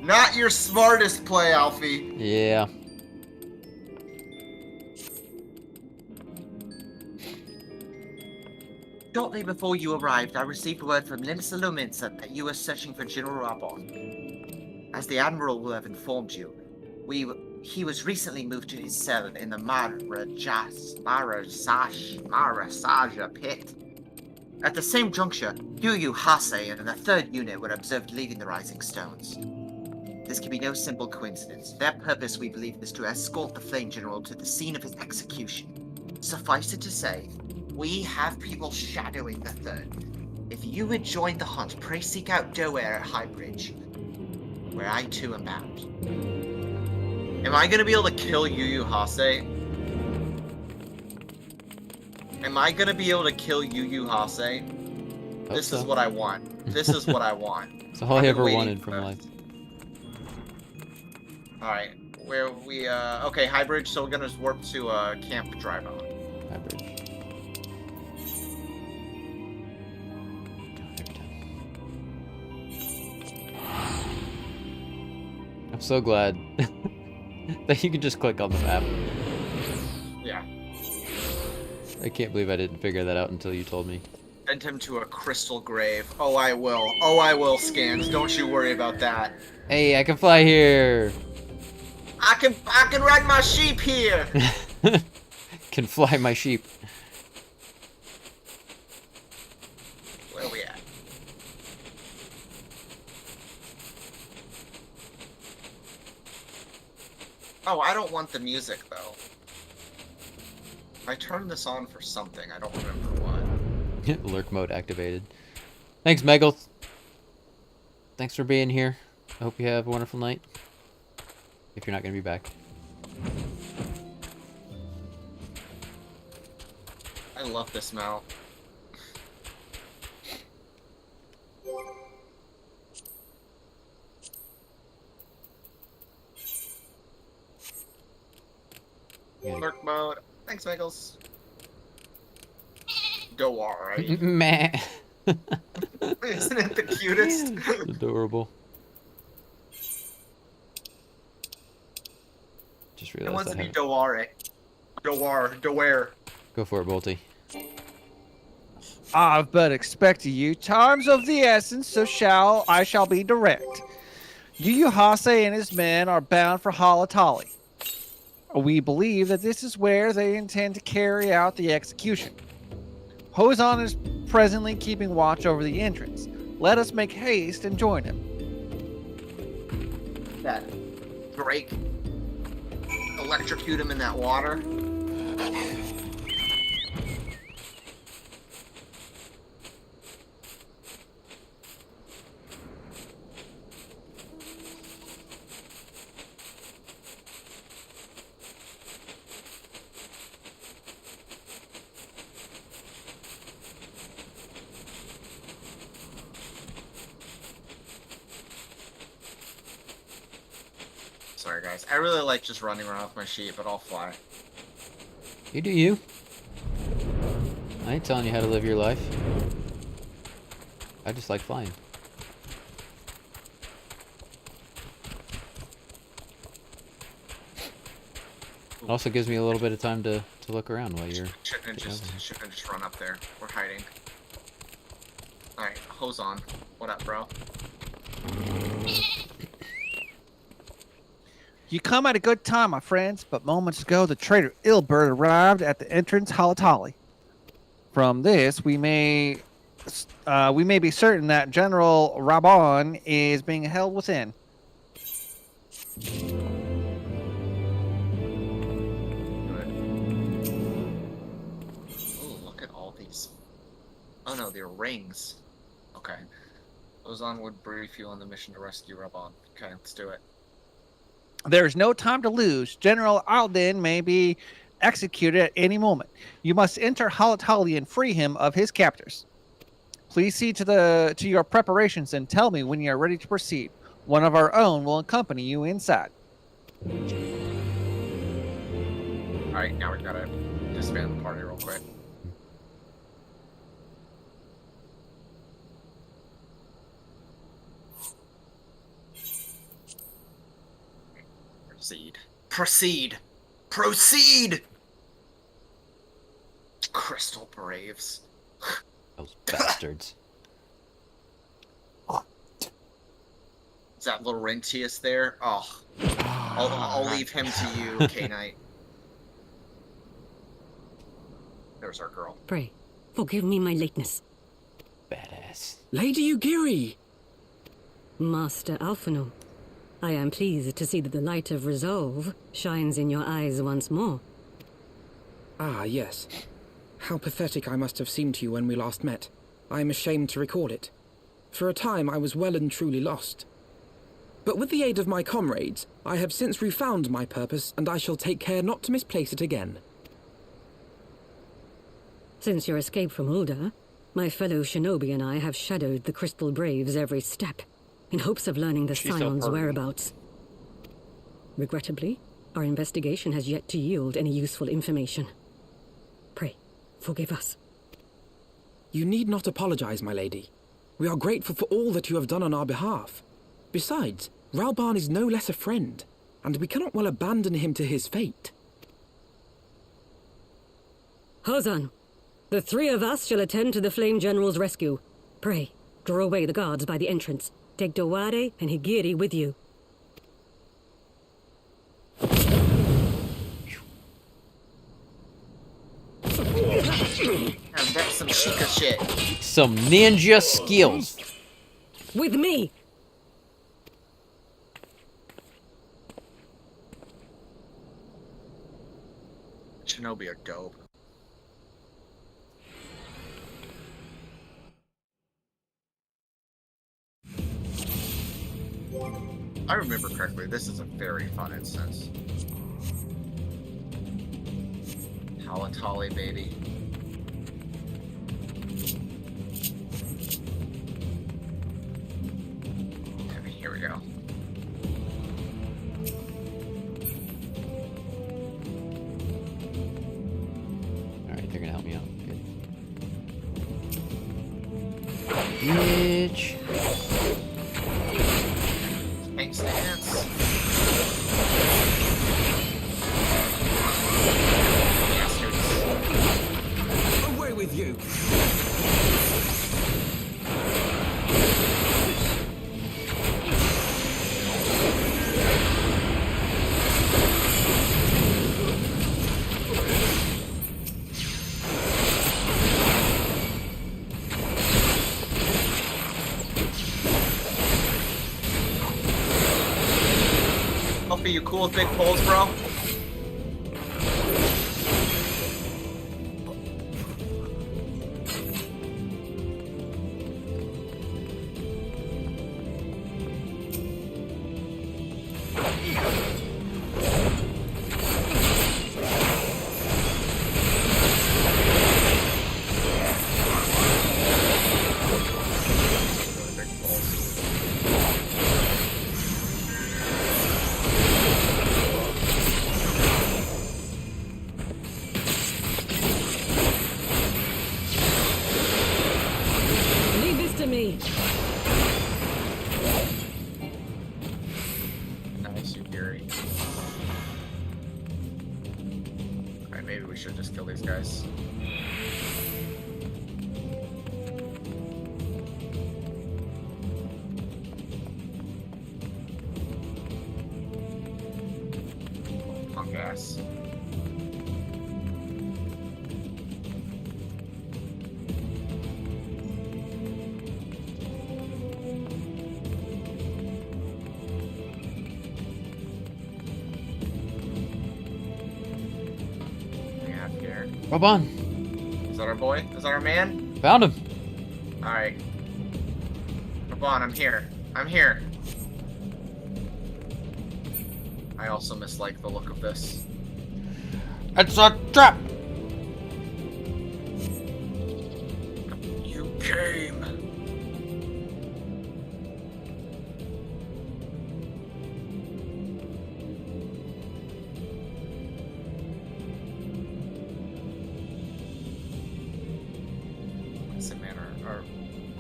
Not your smartest play, Alfie. Yeah. Shortly before you arrived, I received word from Linsa Lominsa that you were searching for General Rabon. As the Admiral will have informed you, he was recently moved to his cell in the Marasaja pit. At the same juncture, Yu Hase and the 3rd unit were observed leaving the Rising Stones. This can be no simple coincidence. Their purpose, we believe, is to escort the Flame General to the scene of his execution. Suffice it to say, we have people shadowing the 3rd. If you would join the hunt, pray seek out Doer at High Bridge, where I too am bound. Am I gonna be able to kill Yu Hase? Am I gonna be able to kill Yu Hase? This is what I want. This is what I want. It's all I ever wanted from life. Alright, where we, okay, High Bridge, so we're gonna warp to, Camp Drybone. High Bridge. I'm so glad that you can just click on the map. Yeah. I can't believe I didn't figure that out until you told me. Send him to a crystal grave. Oh, I will. Oh, I will, Scans. Don't you worry about that. Hey, I can fly here. I can ride my sheep here. Can fly my sheep. Where are we at? Oh, I don't want the music though. I turned this on for something. I don't remember what. Lurk mode activated. Thanks, Meggle. Thanks for being here. I hope you have a wonderful night. If you're not going to be back. I love this smell. Lurk mode. Thanks, Michaels. Doar, right? Meh. Isn't it the cutest? Adorable. Just It realized wants I to be have... Doare. Doare. Go for it, Bolty. I've but expected you. Times of the essence, so I shall be direct. Yu Hase and his men are bound for Halatali. We believe that this is where they intend to carry out the execution. Hozan is presently keeping watch over the entrance. Let us make haste and join him. That Drake electrocute him in that water. Sorry guys, I really like just running around with my sheep, but I'll fly. You do you. I ain't telling you how to live your life. I just like flying. It also gives me a little bit of time to look around while you're... Shouldn't have just run up there. We're hiding. Alright, Hozan. What up, bro? You come at a good time, my friends, but moments ago the traitor Ilbert arrived at the entrance Halatali. From this, we may be certain that General Rabon is being held within. Oh, look at all these. Oh no, they're rings. Okay. Hozan would brief you on the mission to rescue Rabon. Okay, let's do it. There is no time to lose. General Alden may be executed at any moment. You must enter Halatali and free him of his captors. Please see to your preparations and tell me when you are ready to proceed. One of our own will accompany you inside. Alright, now we gotta disband the party real quick. Proceed. Proceed! Proceed! Crystal Braves. Those bastards. Is that Laurentius there? Oh. I'll leave him to you, K-Nite. There's our girl. Pray, forgive me my lateness. Badass. Lady Ugiri! Master Alphino, I am pleased to see that the light of resolve shines in your eyes once more. Ah, yes. How pathetic I must have seemed to you when we last met. I am ashamed to recall it. For a time I was well and truly lost. But with the aid of my comrades, I have since refound my purpose, and I shall take care not to misplace it again. Since your escape from Ulda, my fellow shinobi and I have shadowed the Crystal Braves every step, in hopes of learning the Scion's whereabouts. Regrettably, our investigation has yet to yield any useful information. Pray, forgive us. You need not apologize, my lady. We are grateful for all that you have done on our behalf. Besides, Ralban is no less a friend, and we cannot well abandon him to his fate. Hozan, the three of us shall attend to the Flame General's rescue. Pray, draw away the guards by the entrance. Take Dowade and Higiri with you. Now that's some Chica shit. Some ninja skills. With me! Shinobi are dope. I remember correctly, this is a very fun instance. Halatali, baby. Okay, here we go. Alright, they're gonna help me out. Good. Bitch. Tank stance. Away with you! Are you cool with big poles, bro? Nice, you Gary. Alright, maybe we should just kill these guys. Punk ass. Ralban. Is that our boy? Is that our man? Found him. Alright. Ralban, I'm here. I'm here. I also mislike the look of this. It's a trap! You came.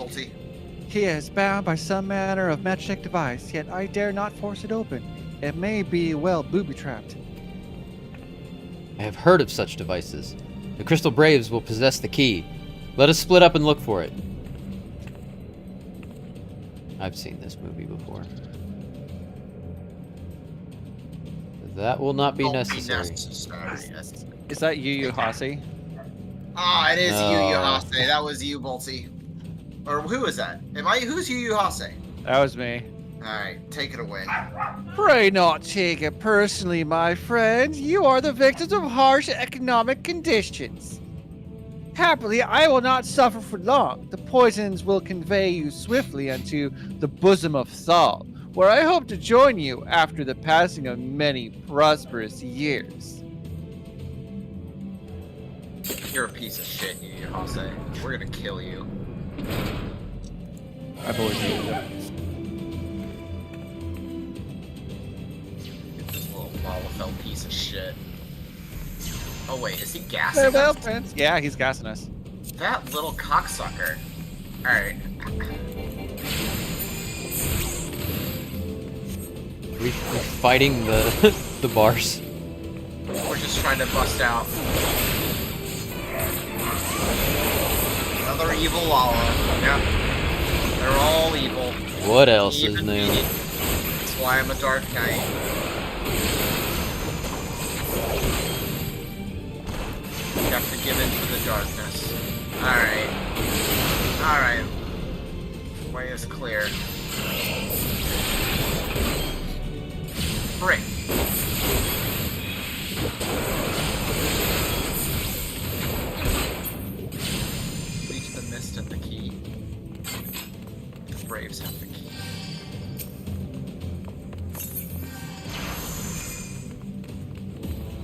Bolty? He is bound by some manner of magic device, yet I dare not force it open. It may be well booby-trapped. I have heard of such devices. The Crystal Braves will possess the key. Let us split up and look for it. I've seen this movie before. That will not be necessary. Yes. Is that Yu Hase? Ah, it is No. Yu Hase. That was you, Bolty. Or who is that? Who's Yu Hase? That was me. Alright, take it away. Pray not take it personally, my friend. You are the victims of harsh economic conditions. Happily, I will not suffer for long. The poisons will convey you swiftly unto the bosom of Thal, where I hope to join you after the passing of many prosperous years. You're a piece of shit, Yu Hase. We're gonna kill you. I've always hated him. This little Lalafell piece of shit. Oh wait, is he gassing Farewell, us? Prince. Yeah, he's gassing us. That little cocksucker. Alright. We're fighting the the bars. We're just trying to bust out. Another evil Lala. Yep. They're all evil. What else is Even new? me. That's why I'm a Dark Knight. You have to give in to the darkness. Alright. Alright. Way is clear. Frick. Reach the mist and the key. The Braves have the key.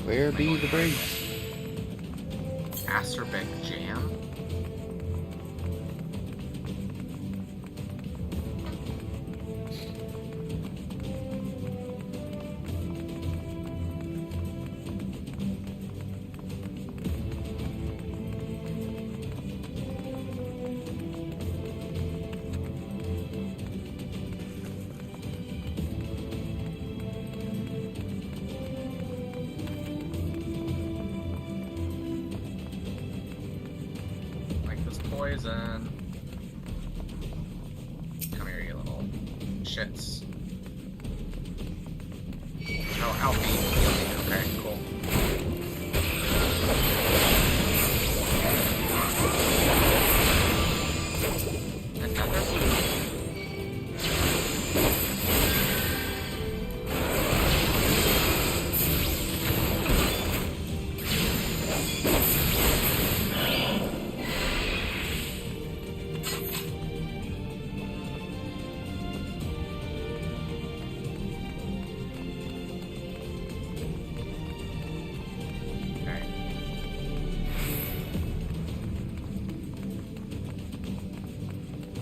Where be the Braves? Acerbeck Jam? Poison. Come here, you little shits. Oh, Alfie. Okay, cool.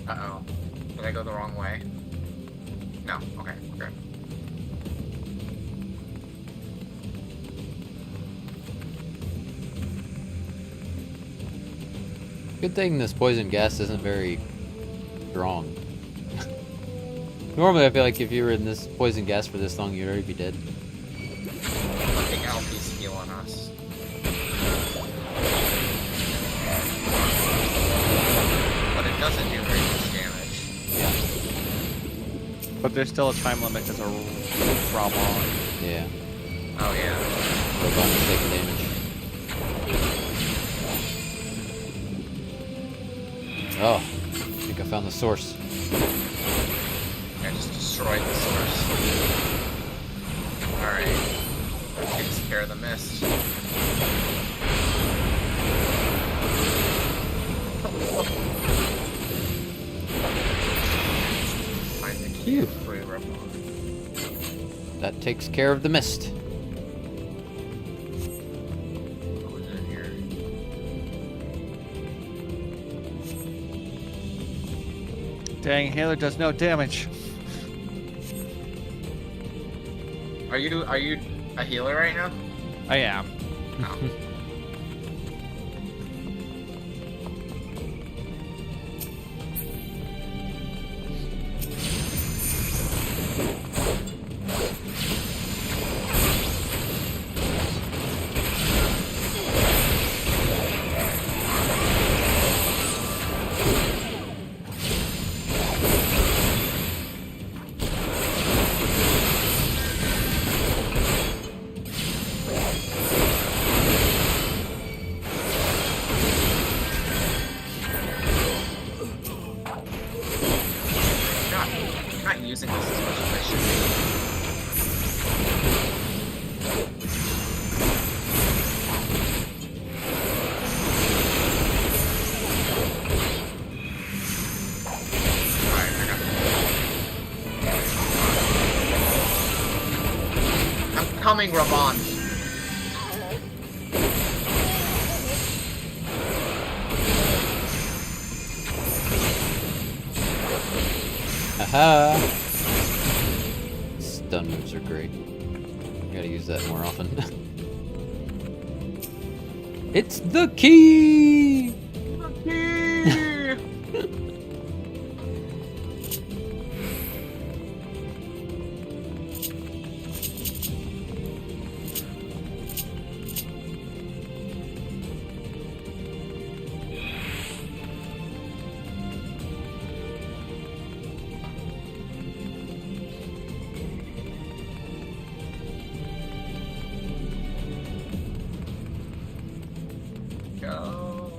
Uh-oh. Did I go the wrong way? No. Okay, we're good. Good thing this poison gas isn't very strong. Normally I feel like if you were in this poison gas for this long, you'd already be dead. I think Alfie's healing us. But it doesn't do very much damage. Yeah. But there's still a time limit because our problem. Yeah. Oh yeah. Robot is taking damage. Oh, I think I found the source. I just destroyed the source. Alright. Takes care of the mist. Find the key for a robot. That takes care of the mist. What was in here? Dang, Healer does no damage. Are you a healer right now? I am. No. using this as much as I should be. I'm coming, Ramon. Haha! Stun moves are great. You gotta use that more often. It's the key! Go.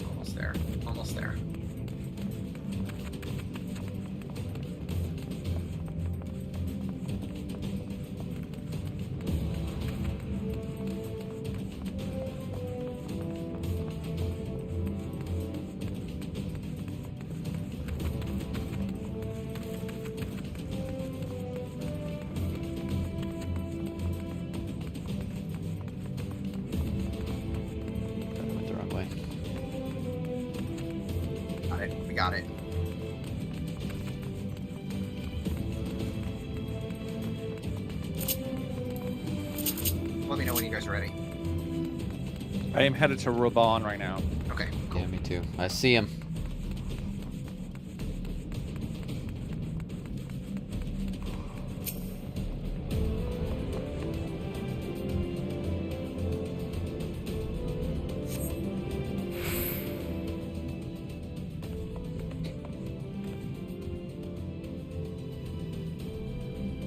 Almost there. Almost there. Went the wrong way. Got it. We got it. Let me know when you guys are ready. I am headed to Raban right now. Okay. Yeah, me too. I see him.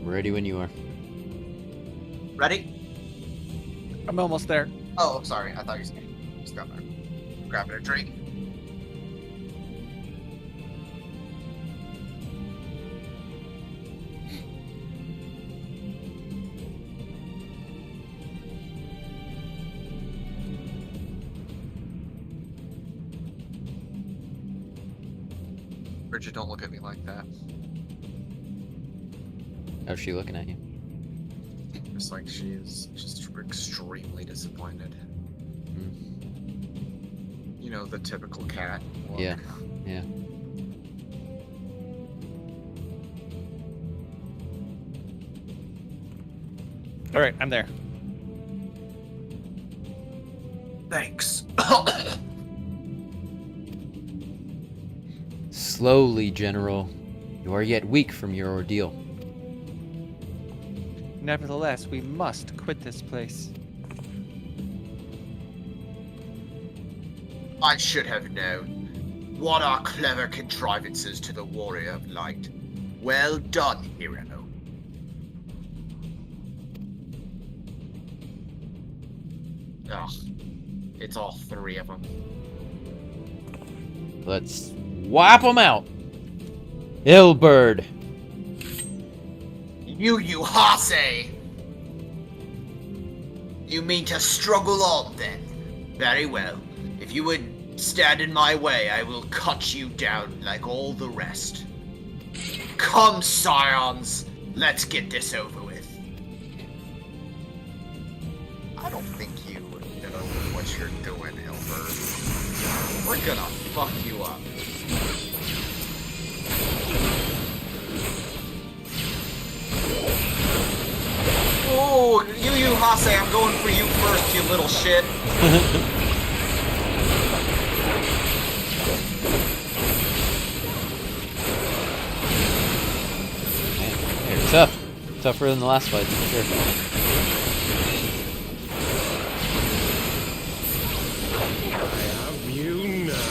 Ready when you are. Ready? I'm almost there. Oh, sorry. I thought you were just down there. Grabbing a drink. Bridget, don't look at me like that. How's she looking at you? Just like she is just extremely disappointed. You know, the typical cat look. Yeah, yeah. All right, I'm there. Thanks. Slowly, General. You are yet weak from your ordeal. Nevertheless, we must quit this place. I should have known. What are clever contrivances to the Warrior of Light? Well done, hero. Ugh. It's all three of them. Let's wipe them out. Illbird. You Hase! You mean to struggle on, then? Very well. If you would stand in my way, I will cut you down like all the rest. Come, scions! Let's get this over with. I don't think you know what you're doing, Ilbert. We're gonna fuck you up. Oh, you Hase, I'm going for you first, you little shit. Man, you're tough. Tougher than the last fight, for sure. You know.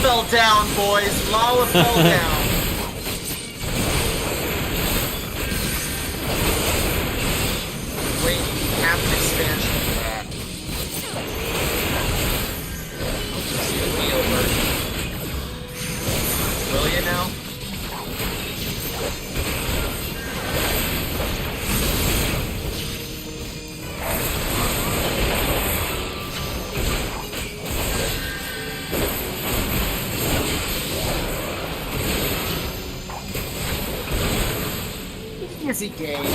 fell down, boys. Lava fell down. Wait, we have an expansion for that. Will you now? Easy game.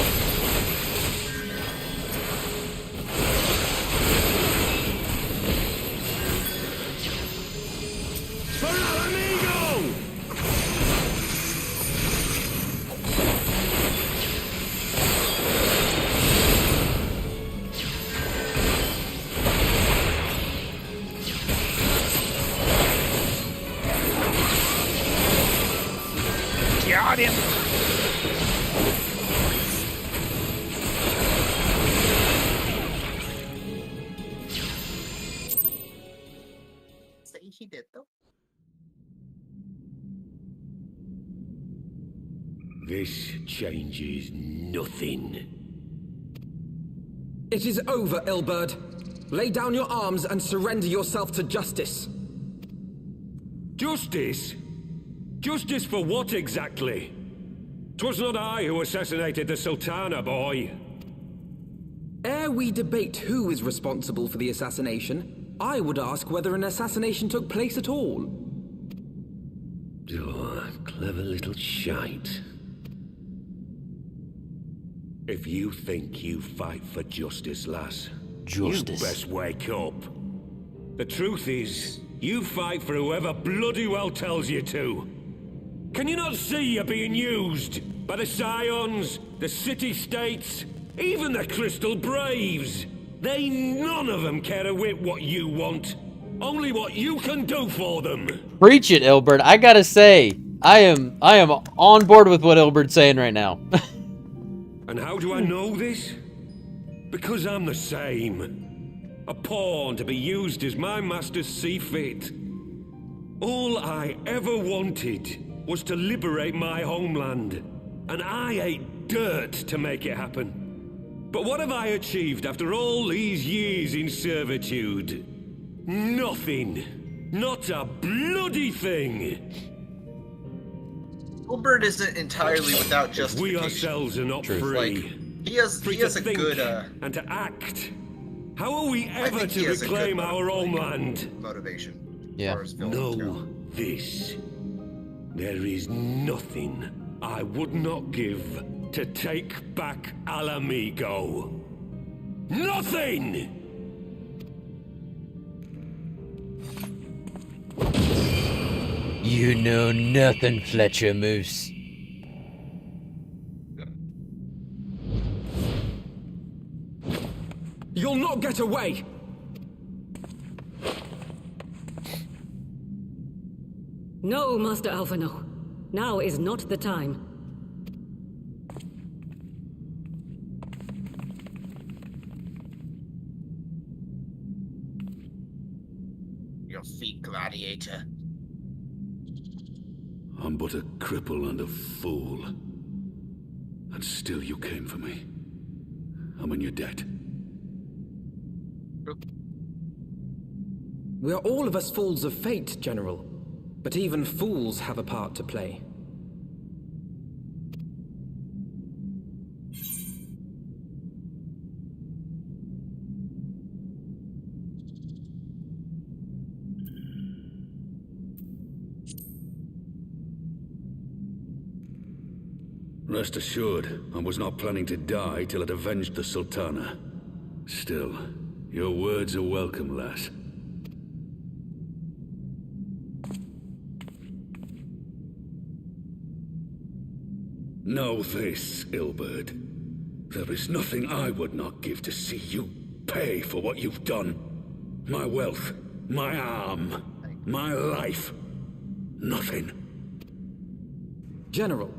Got him. He did though. This changes nothing. It is over, Ilberd. Lay down your arms and surrender yourself to justice. Justice? Justice for what exactly? 'Twas not I who assassinated the Sultana, boy. Ere we debate who is responsible for the assassination, I would ask whether an assassination took place at all. Oh, clever little shite. If you think you fight for justice, lass, Justice. you best wake up. The truth is, you fight for whoever bloody well tells you to. Can you not see you're being used by the Scions, the City-States, even the Crystal Braves? They none of them care a whit what you want, only what you can do for them. Preach it, Ilberd. I gotta say, I am on board with what Ilberd's saying right now. And how do I know this? Because I'm the same. A pawn to be used as my masters see fit. All I ever wanted was to liberate my homeland, and I ate dirt to make it happen. But what have I achieved after all these years in servitude? Nothing. Not a bloody thing. Ilberd isn't entirely without justification. We ourselves are not free. Like, he has a think good and to act. How are we ever to reclaim our homeland? Motivation. Yeah. Know this. There is nothing I would not give to take back Alamigo. Nothing! You know nothing, Fletcher Moose. You'll not get away! No, Master Alphino. Now is not the time. Your feet, gladiator. I'm but a cripple and a fool. And still you came for me. I'm in your debt. We are all of us fools of fate, General. But even fools have a part to play. Rest assured, I was not planning to die till I'd avenged the Sultana. Still, your words are welcome, lass. Know this, Ilberd. There is nothing I would not give to see you pay for what you've done. My wealth, my arm, my life. Nothing. General,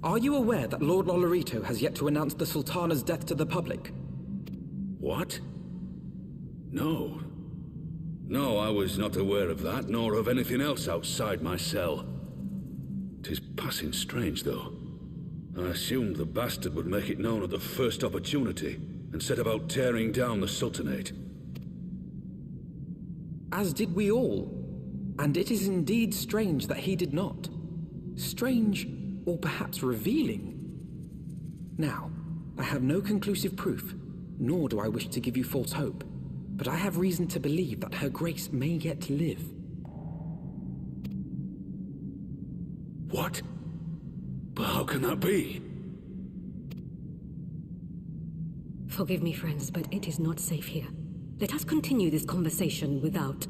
are you aware that Lord Lolorito has yet to announce the Sultana's death to the public? What? No. No, I was not aware of that, nor of anything else outside my cell. 'Tis passing strange, though. I assumed the bastard would make it known at the first opportunity, and set about tearing down the Sultanate. As did we all. And it is indeed strange that he did not. Strange, or perhaps revealing. Now, I have no conclusive proof, nor do I wish to give you false hope, but I have reason to believe that Her Grace may yet live. What? But how can that be? Forgive me, friends, but it is not safe here. Let us continue this conversation without...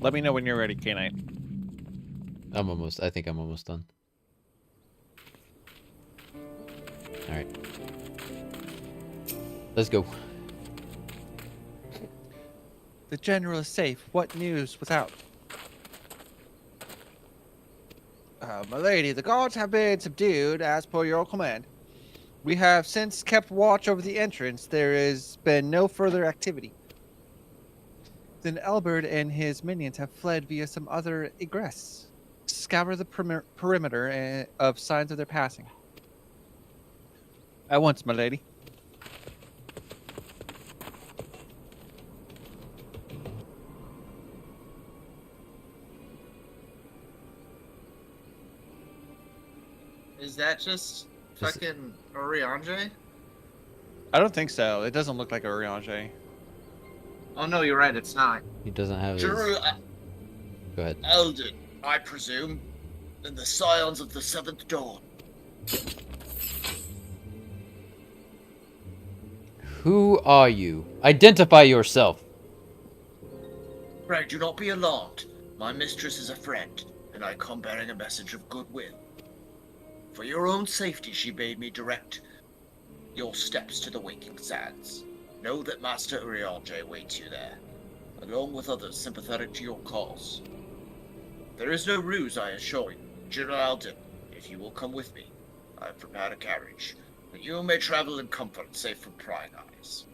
Let me know when you're ready, K-Nite. I think I'm almost done. Alright. Let's go. The general is safe. What news without? My lady, the guards have been subdued as per your command. We have since kept watch over the entrance. There has been no further activity. Then Elbert and his minions have fled via some other egress. Scour the perimeter of signs of their passing. At once, my lady. Is that just fucking Oriange? I don't think so. It doesn't look like Oriange. Oh no, you're right, it's not. He doesn't have his... Go ahead. Elden, I presume, and the scions of the Seventh Dawn. Who are you? Identify yourself. Pray, do not be alarmed. My mistress is a friend, and I come bearing a message of goodwill. For your own safety, she bade me direct your steps to the Waking Sands. Know that Master Oriange waits you there, along with others sympathetic to your cause. There is no ruse, I assure you. General Alden, if you will come with me, I have prepared a carriage, that you may travel in comfort, safe from prying eyes.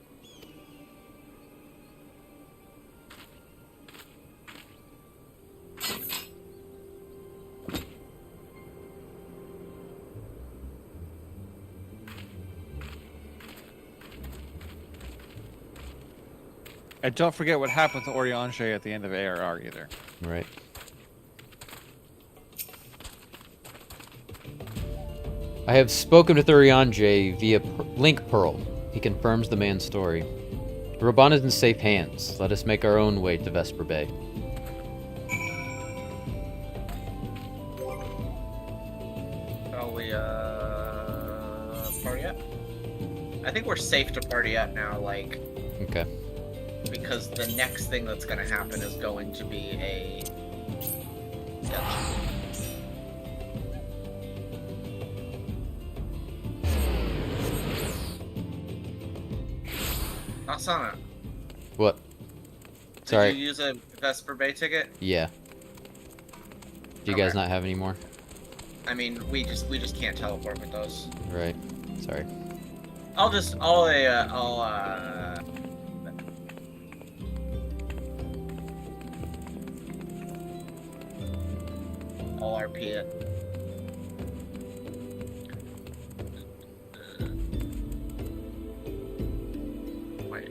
And don't forget what happened to Oriange at the end of ARR either. Right. I have spoken with Oriange via Link Pearl. He confirms the man's story. Raban is in safe hands. Let us make our own way to Vesper Bay. Shall we, party up? I think we're safe to party up now, like... Okay. Because the next thing that's gonna happen is going to be a... dungeon. Asana. What? Sorry. Did you use a Vesper Bay ticket? Yeah. Do you guys not have any more? I mean, we just can't teleport with those. Right. Sorry. I'll RP it. Wait.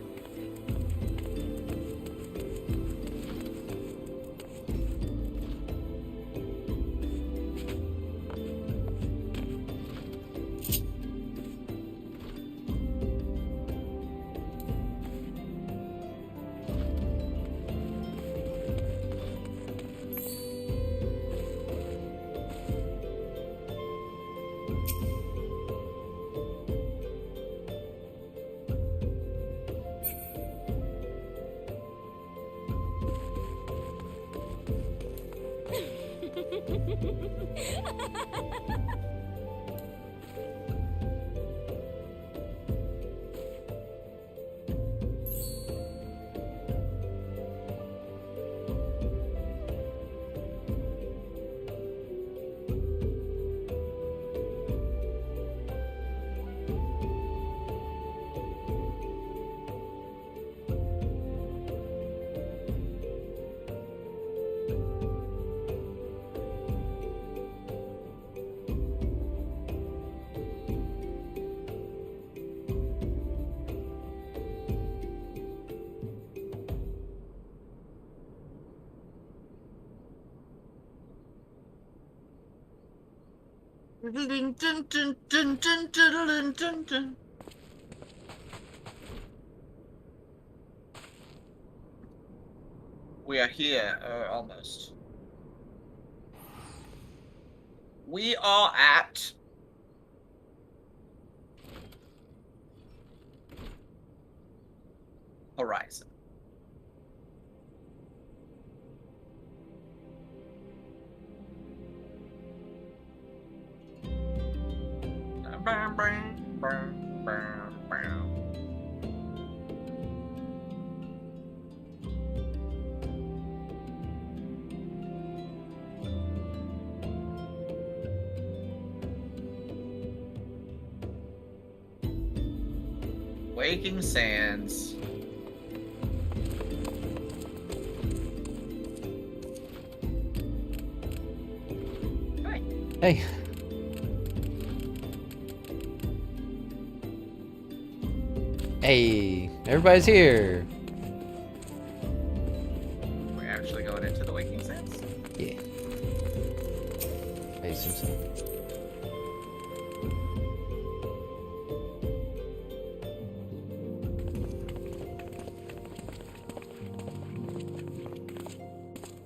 We are here, almost. We are at Horizon. Waking Sands. Hi. Hey. Hey, everybody's here. We're actually going into the Waking Sands? Yeah. I assume so.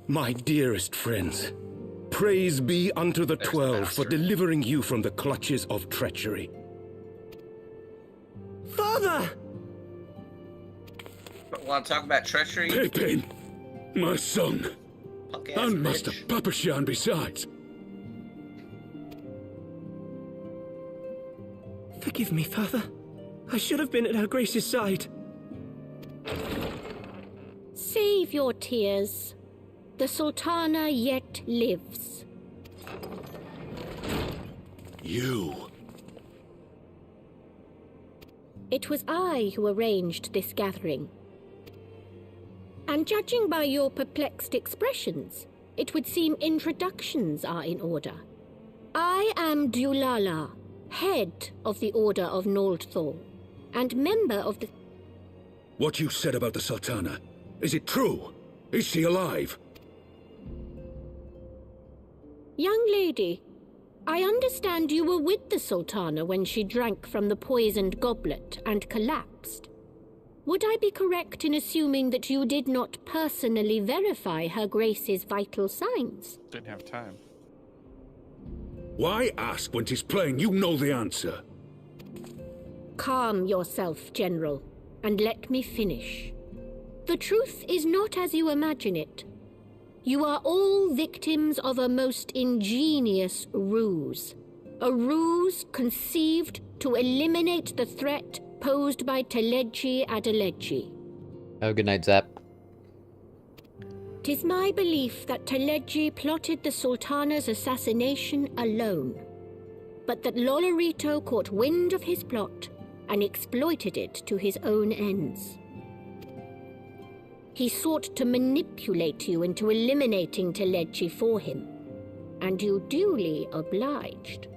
My dearest friends, praise be unto the 12 for delivering you from the clutches of treachery. Father! Want to talk about treachery? Pippin, my son, Punk-ass and bitch. Master Papashan besides. Forgive me, Father. I should have been at Her Grace's side. Save your tears. The Sultana yet lives. You. It was I who arranged this gathering. And judging by your perplexed expressions, it would seem introductions are in order. I am Dulala, head of the Order of Noldthor, and member of the... What you said about the Sultana, is it true? Is she alive? Young lady, I understand you were with the Sultana when she drank from the poisoned goblet and collapsed. Would I be correct in assuming that you did not personally verify Her Grace's vital signs? Didn't have time. Why ask when 'tis plain you know the answer? Calm yourself, General, and let me finish. The truth is not as you imagine it. You are all victims of a most ingenious ruse. A ruse conceived to eliminate the threat posed by Teleji Adeleji. Have a good night, Zap. 'Tis my belief that Teleji plotted the Sultana's assassination alone, but that Lolorito caught wind of his plot and exploited it to his own ends. He sought to manipulate you into eliminating Teleji for him, and you duly obliged.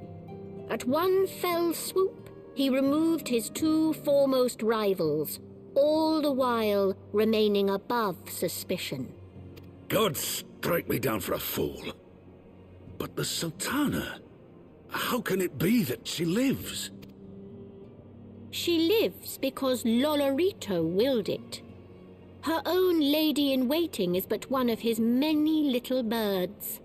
At one fell swoop, he removed his two foremost rivals, all the while remaining above suspicion. God strike me down for a fool. But the Sultana, how can it be that she lives? She lives because Lolorito willed it. Her own lady-in-waiting is but one of his many little birds.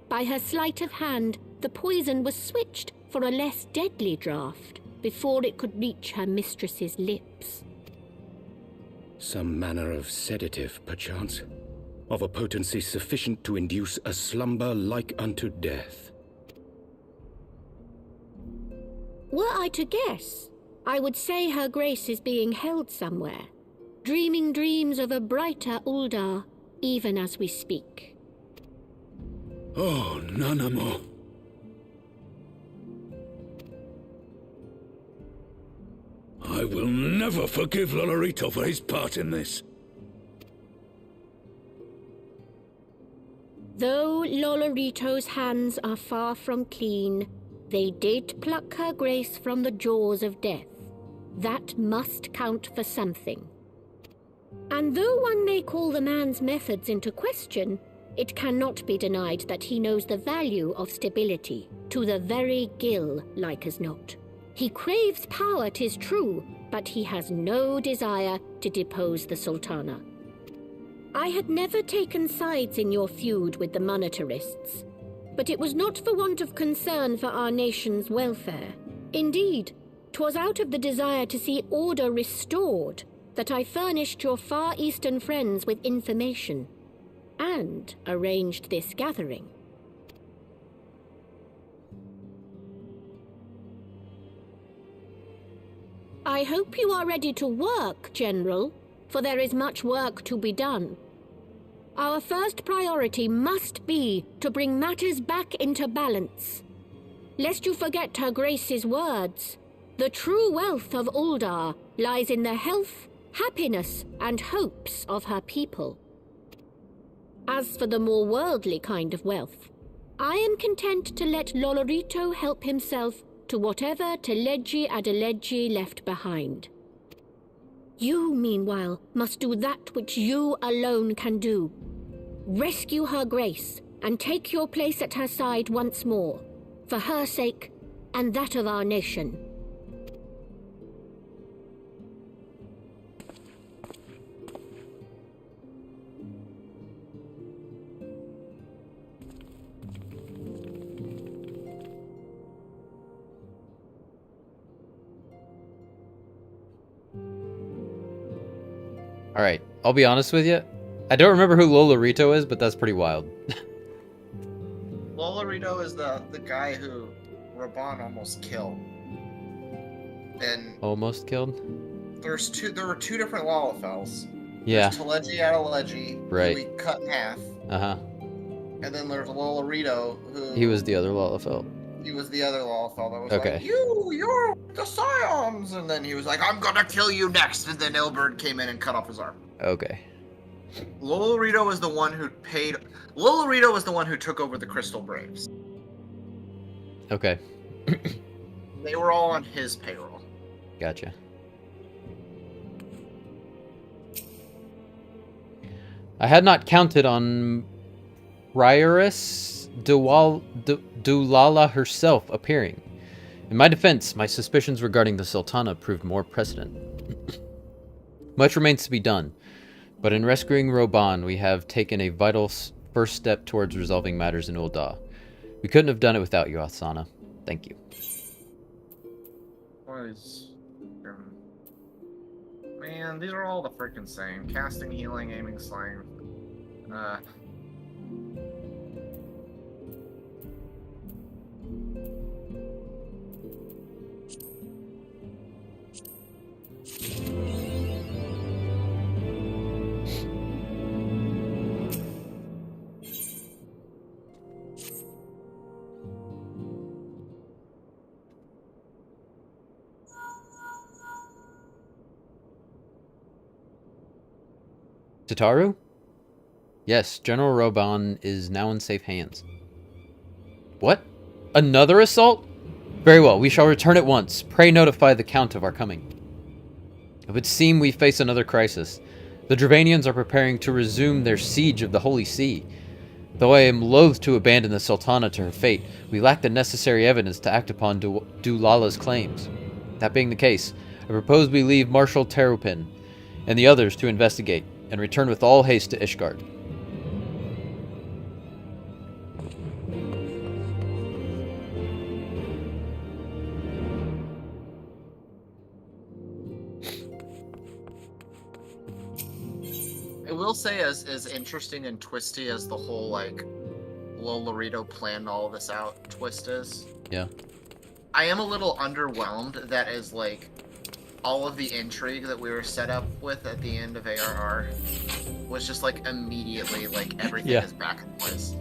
By her sleight of hand, the poison was switched for a less deadly draught before it could reach her mistress's lips. Some manner of sedative, perchance, of a potency sufficient to induce a slumber like unto death. Were I to guess, I would say Her Grace is being held somewhere, dreaming dreams of a brighter Uldar, even as we speak. Oh, Nanamo. I will never forgive Lolorito for his part in this. Though Lolorito's hands are far from clean, they did pluck Her Grace from the jaws of death. That must count for something. And though one may call the man's methods into question, it cannot be denied that he knows the value of stability, to the very gill, like as not. He craves power, 'tis true, but he has no desire to depose the Sultana. I had never taken sides in your feud with the monetarists, but it was not for want of concern for our nation's welfare. Indeed, 'twas out of the desire to see order restored that I furnished your Far Eastern friends with information, and arranged this gathering. I hope you are ready to work, General, for there is much work to be done. Our first priority must be to bring matters back into balance. Lest you forget Her Grace's words, the true wealth of Uldar lies in the health, happiness, and hopes of her people. As for the more worldly kind of wealth, I am content to let Lolorito help himself to whatever Teledji Adeledji left behind. You, meanwhile, must do that which you alone can do. Rescue Her Grace and take your place at her side once more, for her sake and that of our nation. Alright, I'll be honest with you. I don't remember who Lolorito is, but that's pretty wild. Lolorito is the guy who Raban almost killed. And Almost killed? there were two different Lalafels. Yeah. There's Teledji Adeledji, Right. who we cut in half. Uh-huh. And then there's Lolorito, who... He was the other Lalafell. He was the other Lalafell that was Okay. like, you're the Scions! And then he was like, I'm gonna kill you next! And then Ilberd came in and cut off his arm. Okay. Lolorito was the one who paid... Lolorito was the one who took over the Crystal Braves. Okay. They were all on his payroll. Gotcha. I had not counted on Ryaris Dulala herself appearing. In my defense, my suspicions regarding the Sultana proved more precedent. Much remains to be done, but in rescuing Roban, we have taken a vital first step towards resolving matters in Ul'dah. We couldn't have done it without you, Asana. Thank you. Man, these are all the freaking same. Casting, healing, aiming, slaying. Tataru? Yes, General Roban is now in safe hands. What? Another assault? Very well, we shall return at once. Pray notify the Count of our coming. It would seem we face another crisis. The Dravanians are preparing to resume their siege of the Holy See. Though I am loath to abandon the Sultana to her fate, we lack the necessary evidence to act upon Dulala's claims. That being the case, I propose we leave Marshal Terupin and the others to investigate, and return with all haste to Ishgard. I will say, as interesting and twisty as the whole, like, Lolorito planned all this out twist is, Yeah. I am a little underwhelmed that is, like, all of the intrigue that we were set up with at the end of ARR was just, like, immediately, like, everything is back in place.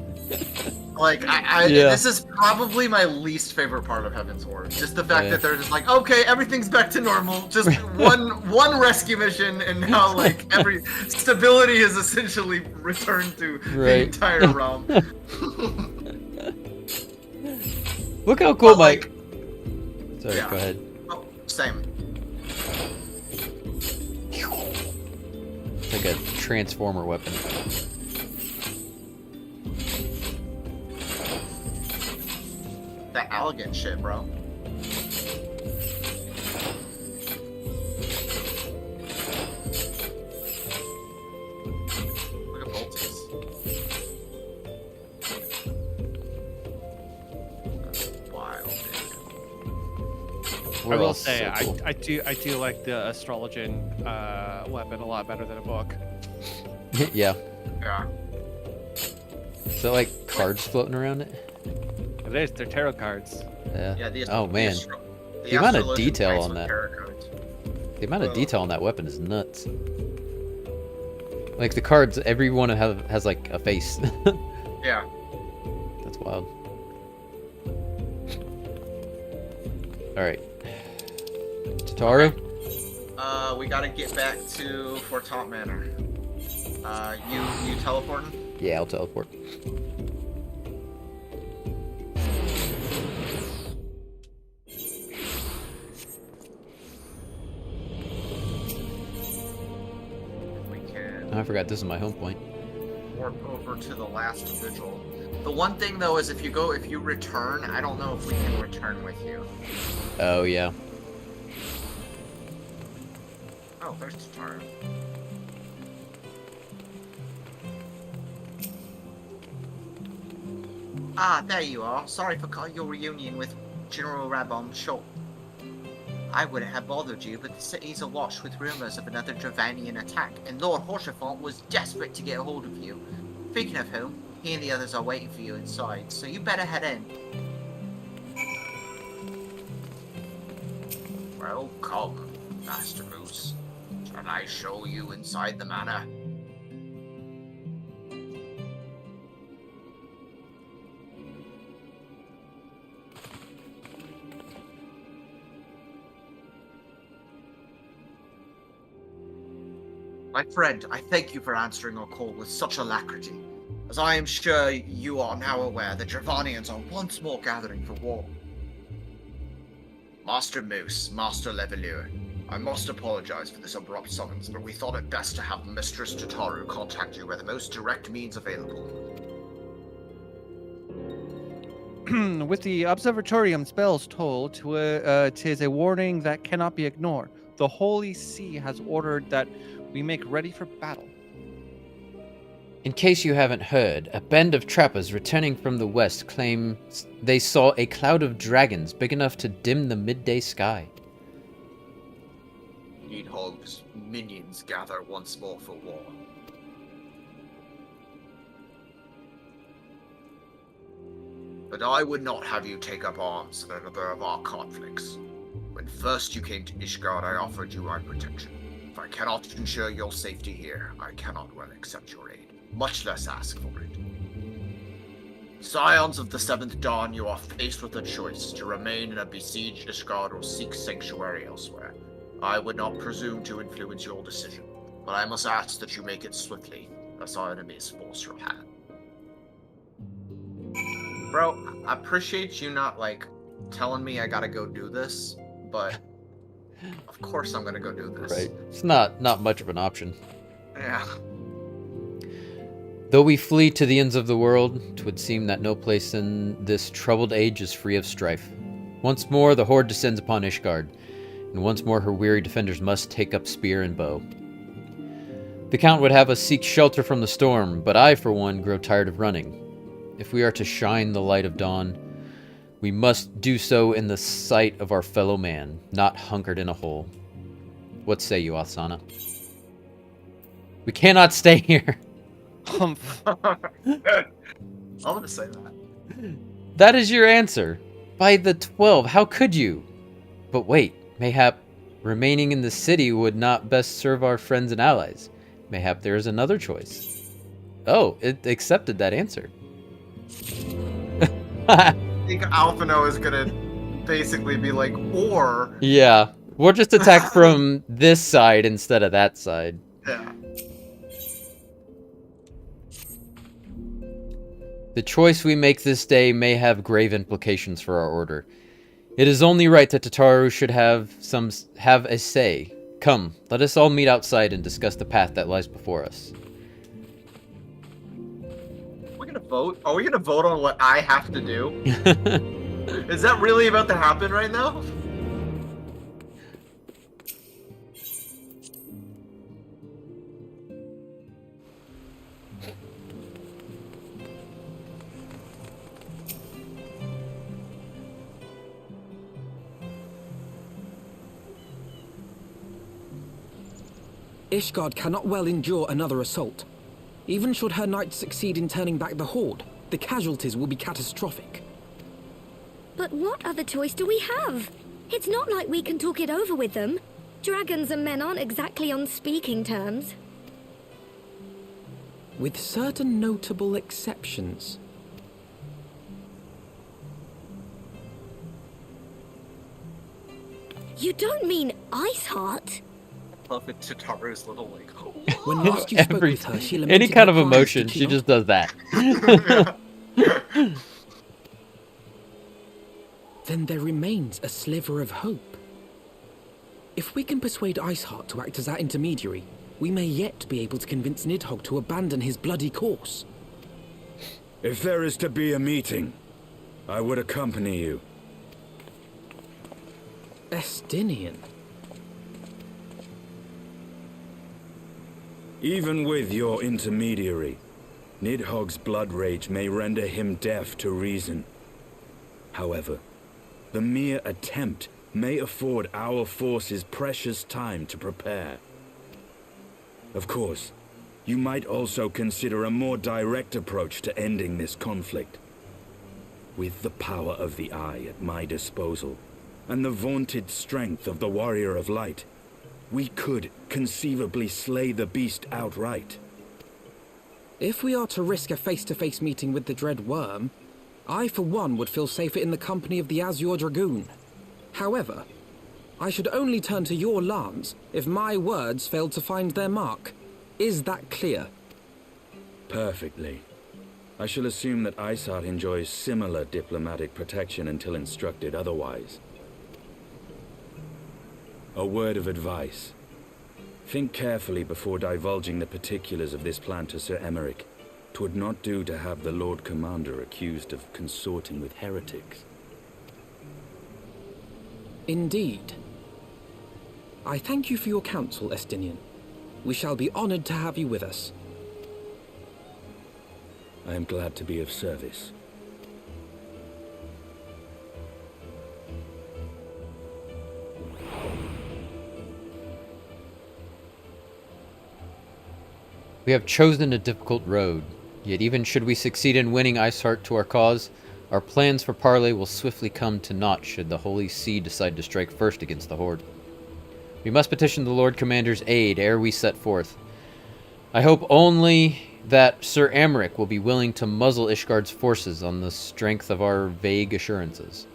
Like, this is probably my least favorite part of Heaven's Ward. Just the fact that they're just like, okay, everything's back to normal. Just one rescue mission, and now, like, every stability has essentially returned to the entire realm. Look how cool, like, Mike. Sorry, go ahead. Oh, same. It's like a transformer weapon. that elegant shit, bro. Look at Voltes. That's wild, dude. I will say, I do like the Astrologian weapon a lot better than a book. Yeah. Yeah. Is that like cards floating around it? It is. They're tarot cards. Yeah. Yeah, Oh man, the amount of detail on that. The amount of Well- detail on that weapon is nuts. Like the cards, every one has like a face. Yeah. That's wild. All right, Tataru. We gotta get back to Fort Taunt Manor. You teleporting? Yeah, I'll teleport. We can I forgot this is my home point. warp over to the last vigil. The one thing though is if you return, I don't know if we can return with you. Oh yeah. Oh, there's Tataru. Ah, there you are. Sorry for calling your reunion with General Rabon short. I wouldn't have bothered you, but the city's awash with rumors of another Dravanian attack, and Lord Horsefont was desperate to get a hold of you. Speaking of whom, he and the others are waiting for you inside, so you better head in. Well, come, Master Moose. Shall I show you inside the manor? My friend, I thank you for answering our call with such alacrity. As I am sure you are now aware, the Dravanians are once more gathering for war. Master Moose, Master Levelure, I must apologize for this abrupt summons, but we thought it best to have Mistress Tataru contact you by the most direct means available. With the Observatorium spells told, 'tis a warning that cannot be ignored. The Holy See has ordered that we make ready for battle. In case you haven't heard, a band of trappers returning from the west claim they saw a cloud of dragons big enough to dim the midday sky. Needhog's minions gather once more for war. But I would not have you take up arms in another of our conflicts. When first you came to Ishgard, I offered you my protection. If I cannot ensure your safety here, I cannot well accept your aid, much less ask for it. Scions of the Seventh Dawn, you are faced with a choice, to remain in a besieged Ishgard or seek sanctuary elsewhere. I would not presume to influence your decision, but I must ask that you make it swiftly, lest our enemies force your hand. Bro, I appreciate you not, telling me I gotta go do this, but of course I'm gonna go do this. Right. It's not much of an option. Yeah. Though we flee to the ends of the world, 'twould seem that no place in this troubled age is free of strife. Once more the horde descends upon Ishgard, and once more her weary defenders must take up spear and bow. The Count would have us seek shelter from the storm, but I, for one, grow tired of running. If we are to shine the light of dawn, we must do so in the sight of our fellow man, not hunkered in a hole. What say you, Asana? We cannot stay here. I'm gonna say that. That is your answer. By the 12, how could you? But wait, mayhap remaining in the city would not best serve our friends and allies. Mayhap there is another choice. Oh, it accepted that answer. I think Alphino is gonna basically be like, or... Yeah, we'll just attack from this side instead of that side. Yeah. The choice we make this day may have grave implications for our order. It is only right that Tataru should have a say. Come, let us all meet outside and discuss the path that lies before us. We're gonna vote? Are we gonna vote on what I have to do? Is that really about to happen right now? Ishgard cannot well endure another assault. Even should her knights succeed in turning back the Horde, the casualties will be catastrophic. But what other choice do we have? It's not like we can talk it over with them. Dragons and men aren't exactly on speaking terms. With certain notable exceptions. You don't mean Iceheart? I love it, Tataru's little like. When last you spoke with her, she lamented any kind of her crimes emotion, to she Keon. just does that. Then there remains a sliver of hope. If we can persuade Iceheart to act as our intermediary, we may yet be able to convince Nidhogg to abandon his bloody course. If there is to be a meeting, I would accompany you. Estinian. Even with your intermediary, Nidhogg's blood rage may render him deaf to reason. However, the mere attempt may afford our forces precious time to prepare. Of course, you might also consider a more direct approach to ending this conflict. With the power of the Eye at my disposal, and the vaunted strength of the Warrior of Light, we could conceivably slay the beast outright. If we are to risk a face-to-face meeting with the Dread Worm, I for one would feel safer in the company of the Azure Dragoon. However, I should only turn to your lance if my words failed to find their mark. Is that clear? Perfectly. I shall assume that Iceheart enjoys similar diplomatic protection until instructed otherwise. A word of advice. Think carefully before divulging the particulars of this plan to Sir Emeric. 'Twould not do to have the Lord Commander accused of consorting with heretics. Indeed. I thank you for your counsel, Estinian. We shall be honored to have you with us. I am glad to be of service. We have chosen a difficult road, yet even should we succeed in winning Iceheart to our cause, our plans for parley will swiftly come to naught should the Holy See decide to strike first against the Horde. We must petition the Lord Commander's aid ere we set forth. I hope only that Sir Emeric will be willing to muzzle Ishgard's forces on the strength of our vague assurances.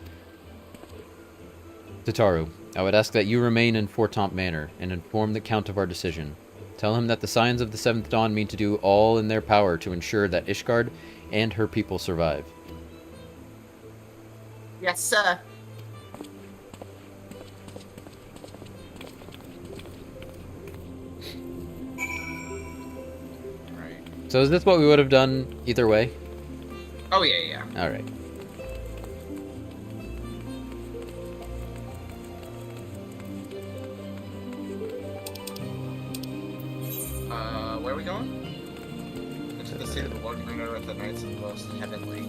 Tataru, I would ask that you remain in Fortomp Manor and inform the Count of our decision. Tell him that the Scions of the Seventh Dawn mean to do all in their power to ensure that Ishgard and her people survive. Yes, sir. So is this what we would have done either way? Oh, yeah. Alright. Where are we going? Into the seat of the Lord Commander with the Knights of the Most Heavenly.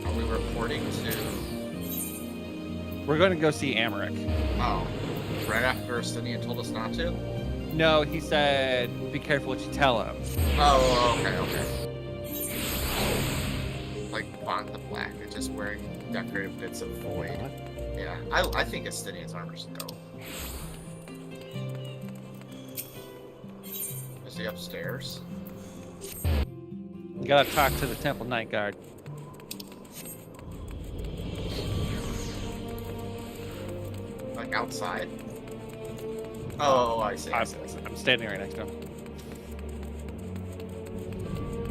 Are we reporting to... We're going to go see Emeric. Oh. Right after Estinian told us not to? No, he said, be careful what you tell him. Oh, okay. Like Bond the Black, it's just wearing decorative bits of void. Yeah, I think Estinian's armor should go. Is he upstairs? You gotta talk to the Temple Night Guard. Like outside? Oh, I see. I'm standing right next to him.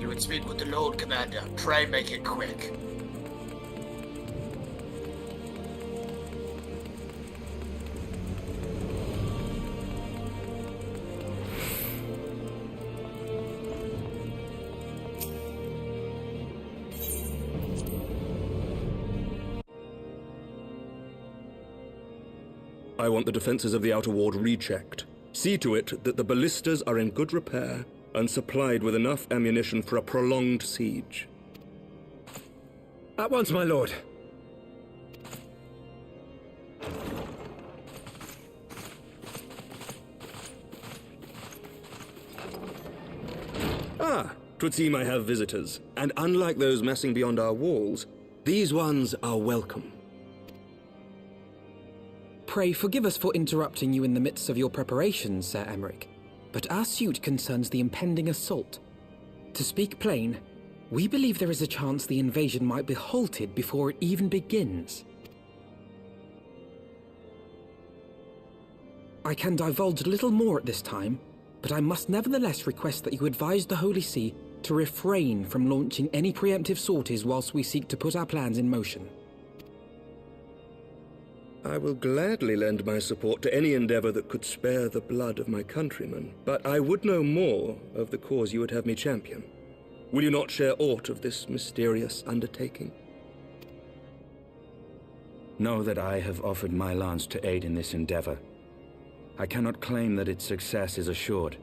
You would speak with the Lord Commander. Pray make it quick. I want the defenses of the outer ward rechecked. See to it that the ballistas are in good repair and supplied with enough ammunition for a prolonged siege. At once, my lord. Ah, 'twould seem I have visitors, and unlike those messing beyond our walls, these ones are welcome. Pray forgive us for interrupting you in the midst of your preparations, Sir Emmerich, but our suit concerns the impending assault. To speak plain, we believe there is a chance the invasion might be halted before it even begins. I can divulge little more at this time, but I must nevertheless request that you advise the Holy See to refrain from launching any preemptive sorties whilst we seek to put our plans in motion. I will gladly lend my support to any endeavor that could spare the blood of my countrymen, but I would know more of the cause you would have me champion. Will you not share aught of this mysterious undertaking? Know that I have offered my lance to aid in this endeavor. I cannot claim that its success is assured,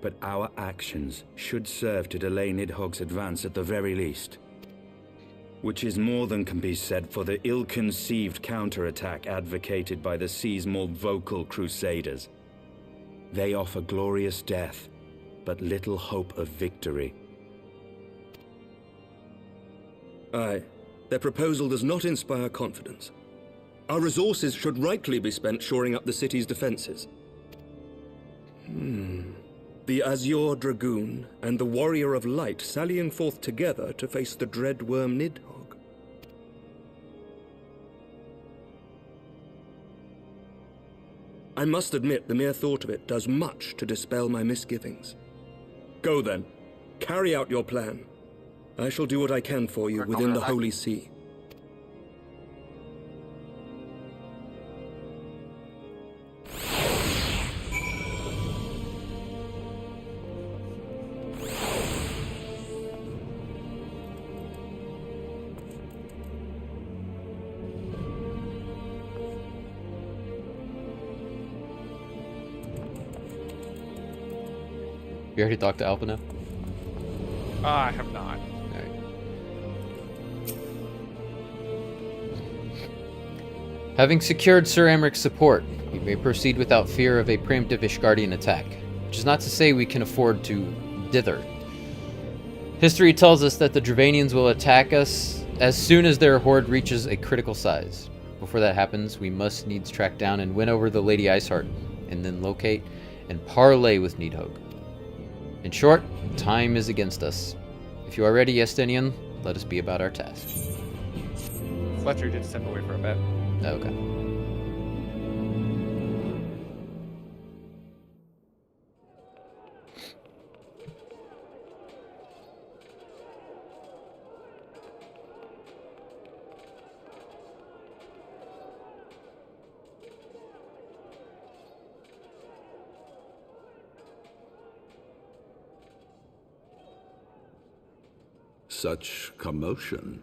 but our actions should serve to delay Nidhogg's advance at the very least. Which is more than can be said for the ill-conceived counterattack advocated by the sea's more vocal crusaders. They offer glorious death, but little hope of victory. Aye, their proposal does not inspire confidence. Our resources should rightly be spent shoring up the city's defenses. The Azure Dragoon and the Warrior of Light sallying forth together to face the dread worm Nidhogg. I must admit the mere thought of it does much to dispel my misgivings. Go then, carry out your plan. I shall do what I can for you within the Holy See. You already talked to Alpino? I have not. Having secured Sir Emmerich's support, we may proceed without fear of a preemptive Ishgardian attack, which is not to say we can afford to dither. History tells us that the Dravanians will attack us as soon as their horde reaches a critical size. Before that happens, we must needs track down and win over the Lady Iceheart, and then locate and parley with Nidhogg. In short, time is against us. If you are ready, Estinian, let us be about our task. Fletcher did step away for a bit. Okay. Such commotion.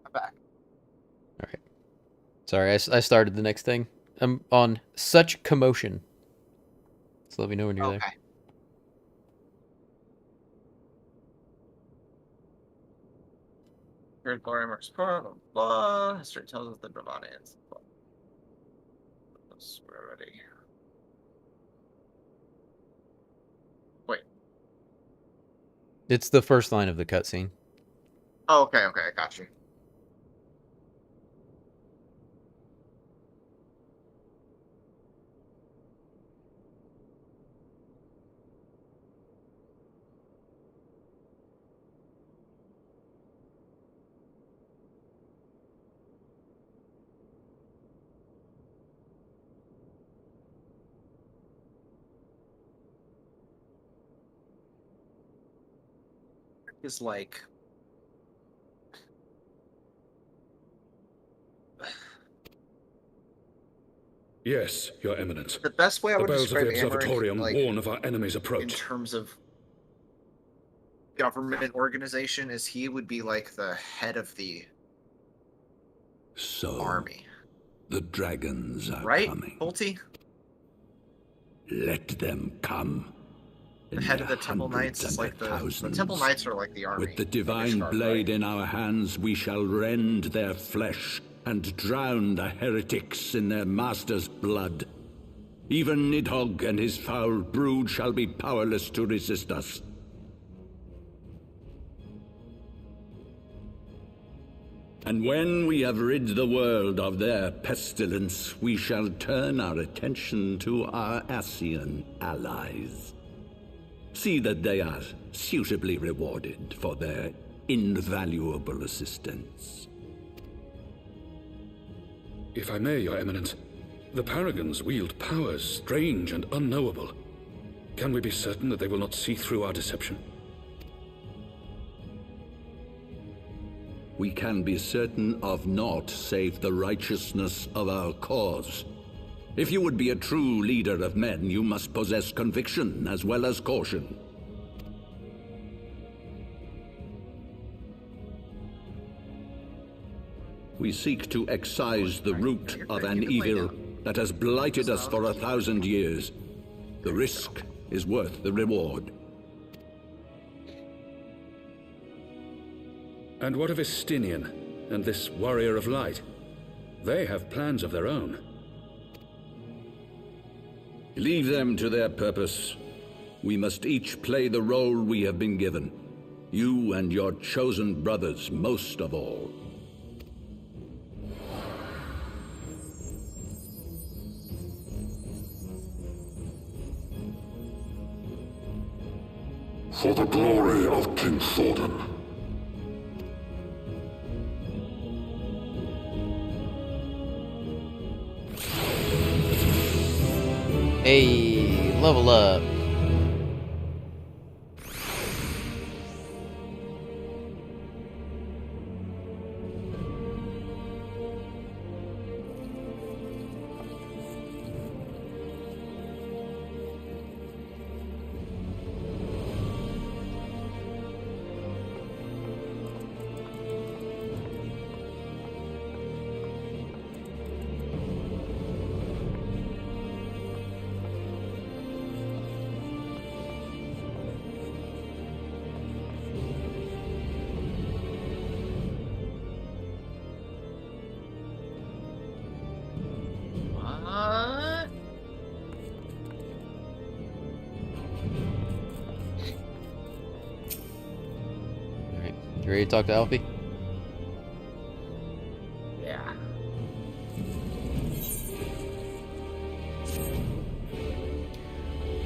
I'm back. Alright. Sorry, I started the next thing. on such commotion. So let me know when you're there. Here's Glorimer's blah, blah, blah. History tells us the Bravanians. We're ready. Wait. It's the first line of the cutscene. Oh, okay, I got you. Is like Yes, Your Eminence. the best way I The would bells of describe the Americ, observatorium like, warn of our enemy's in approach. terms of government organization, is he would be like the head of the army. The dragons are Right, coming. Holty? Let them come. The head of the Temple Knights is like the Temple Knights are like the army. With the divine blade in our hands, we shall rend their flesh and drown the heretics in their master's blood. Even Nidhogg and his foul brood shall be powerless to resist us. And when we have rid the world of their pestilence, we shall turn our attention to our Ascian allies. See that they are suitably rewarded for their invaluable assistance. If I may, Your Eminence, the Paragons wield powers strange and unknowable. Can we be certain that they will not see through our deception? We can be certain of naught save the righteousness of our cause. If you would be a true leader of men, you must possess conviction as well as caution. We seek to excise the root of an evil that has blighted us for 1,000 years. The risk is worth the reward. And what of Estinian and this Warrior of Light? They have plans of their own. Leave them to their purpose. We must each play the role we have been given. You and your chosen brothers most of all. For the glory of King Thordan. Hey, level up. You ready to talk to Alfie? Yeah.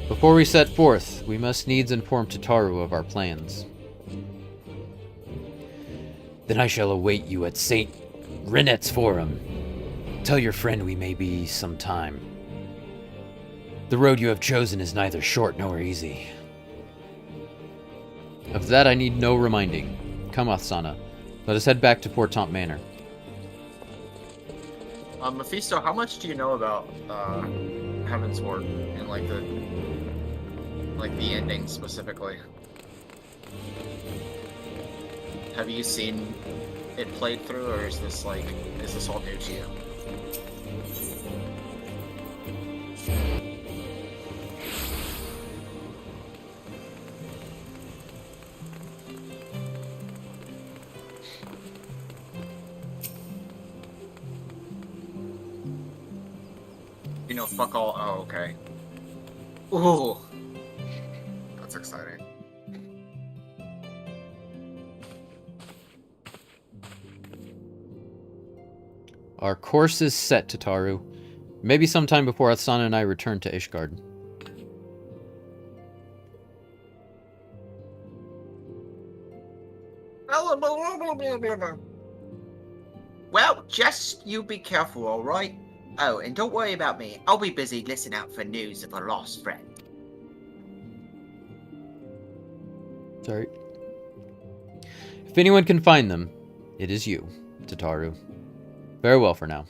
Before we set forth, we must needs inform Tataru of our plans. Then I shall await you at St. Renet's Forum. Tell your friend we may be some time. The road you have chosen is neither short nor easy. Of that I need no reminding. Come, Athsana. Let us head back to Portant Manor. Mephisto, how much do you know about Heaven's Ward and like the ending specifically? Have you seen it played through, or is this all new to you? You know, fuck all. Oh, okay. Ooh. That's exciting. Our course is set, Tataru. Maybe sometime before Asana and I return to Ishgard. Well, just you be careful, alright? Oh, and don't worry about me. I'll be busy listening out for news of a lost friend. Sorry. If anyone can find them, it is you, Tataru. Farewell for now.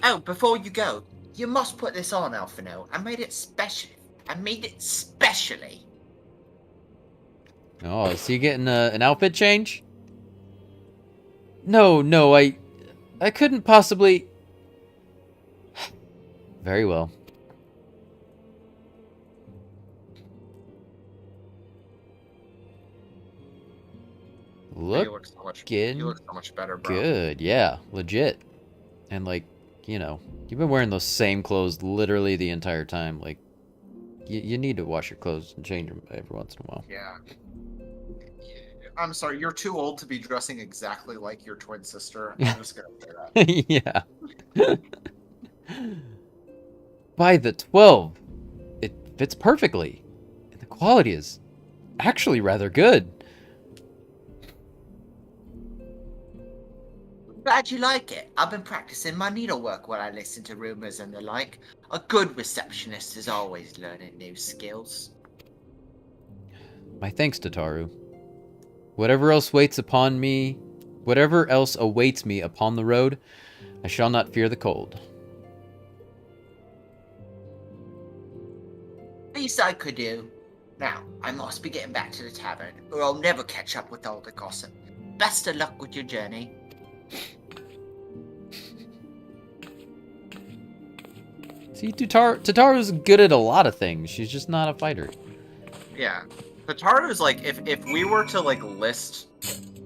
Oh, before you go, you must put this on, Alphino. I made it specially. Oh, is he getting an outfit change? No, I couldn't possibly... Very well. You look so much better, bro. Good, yeah, legit. And like, you know, you've been wearing those same clothes literally the entire time. Like, you need to wash your clothes and change them every once in a while. Yeah. I'm sorry, you're too old to be dressing exactly like your twin sister. I'm just gonna say that. Yeah. By the 12, it fits perfectly. And the quality is actually rather good. Glad you like it. I've been practicing my needlework while I listen to rumors and the like. A good receptionist is always learning new skills. My thanks, Tataru. Whatever else awaits me upon the road, I shall not fear the cold. Least I could do. Now, I must be getting back to the tavern, or I'll never catch up with all the gossip. Best of luck with your journey. See, Tataru's good at a lot of things. She's just not a fighter. Yeah. Tataru's like, if we were to like list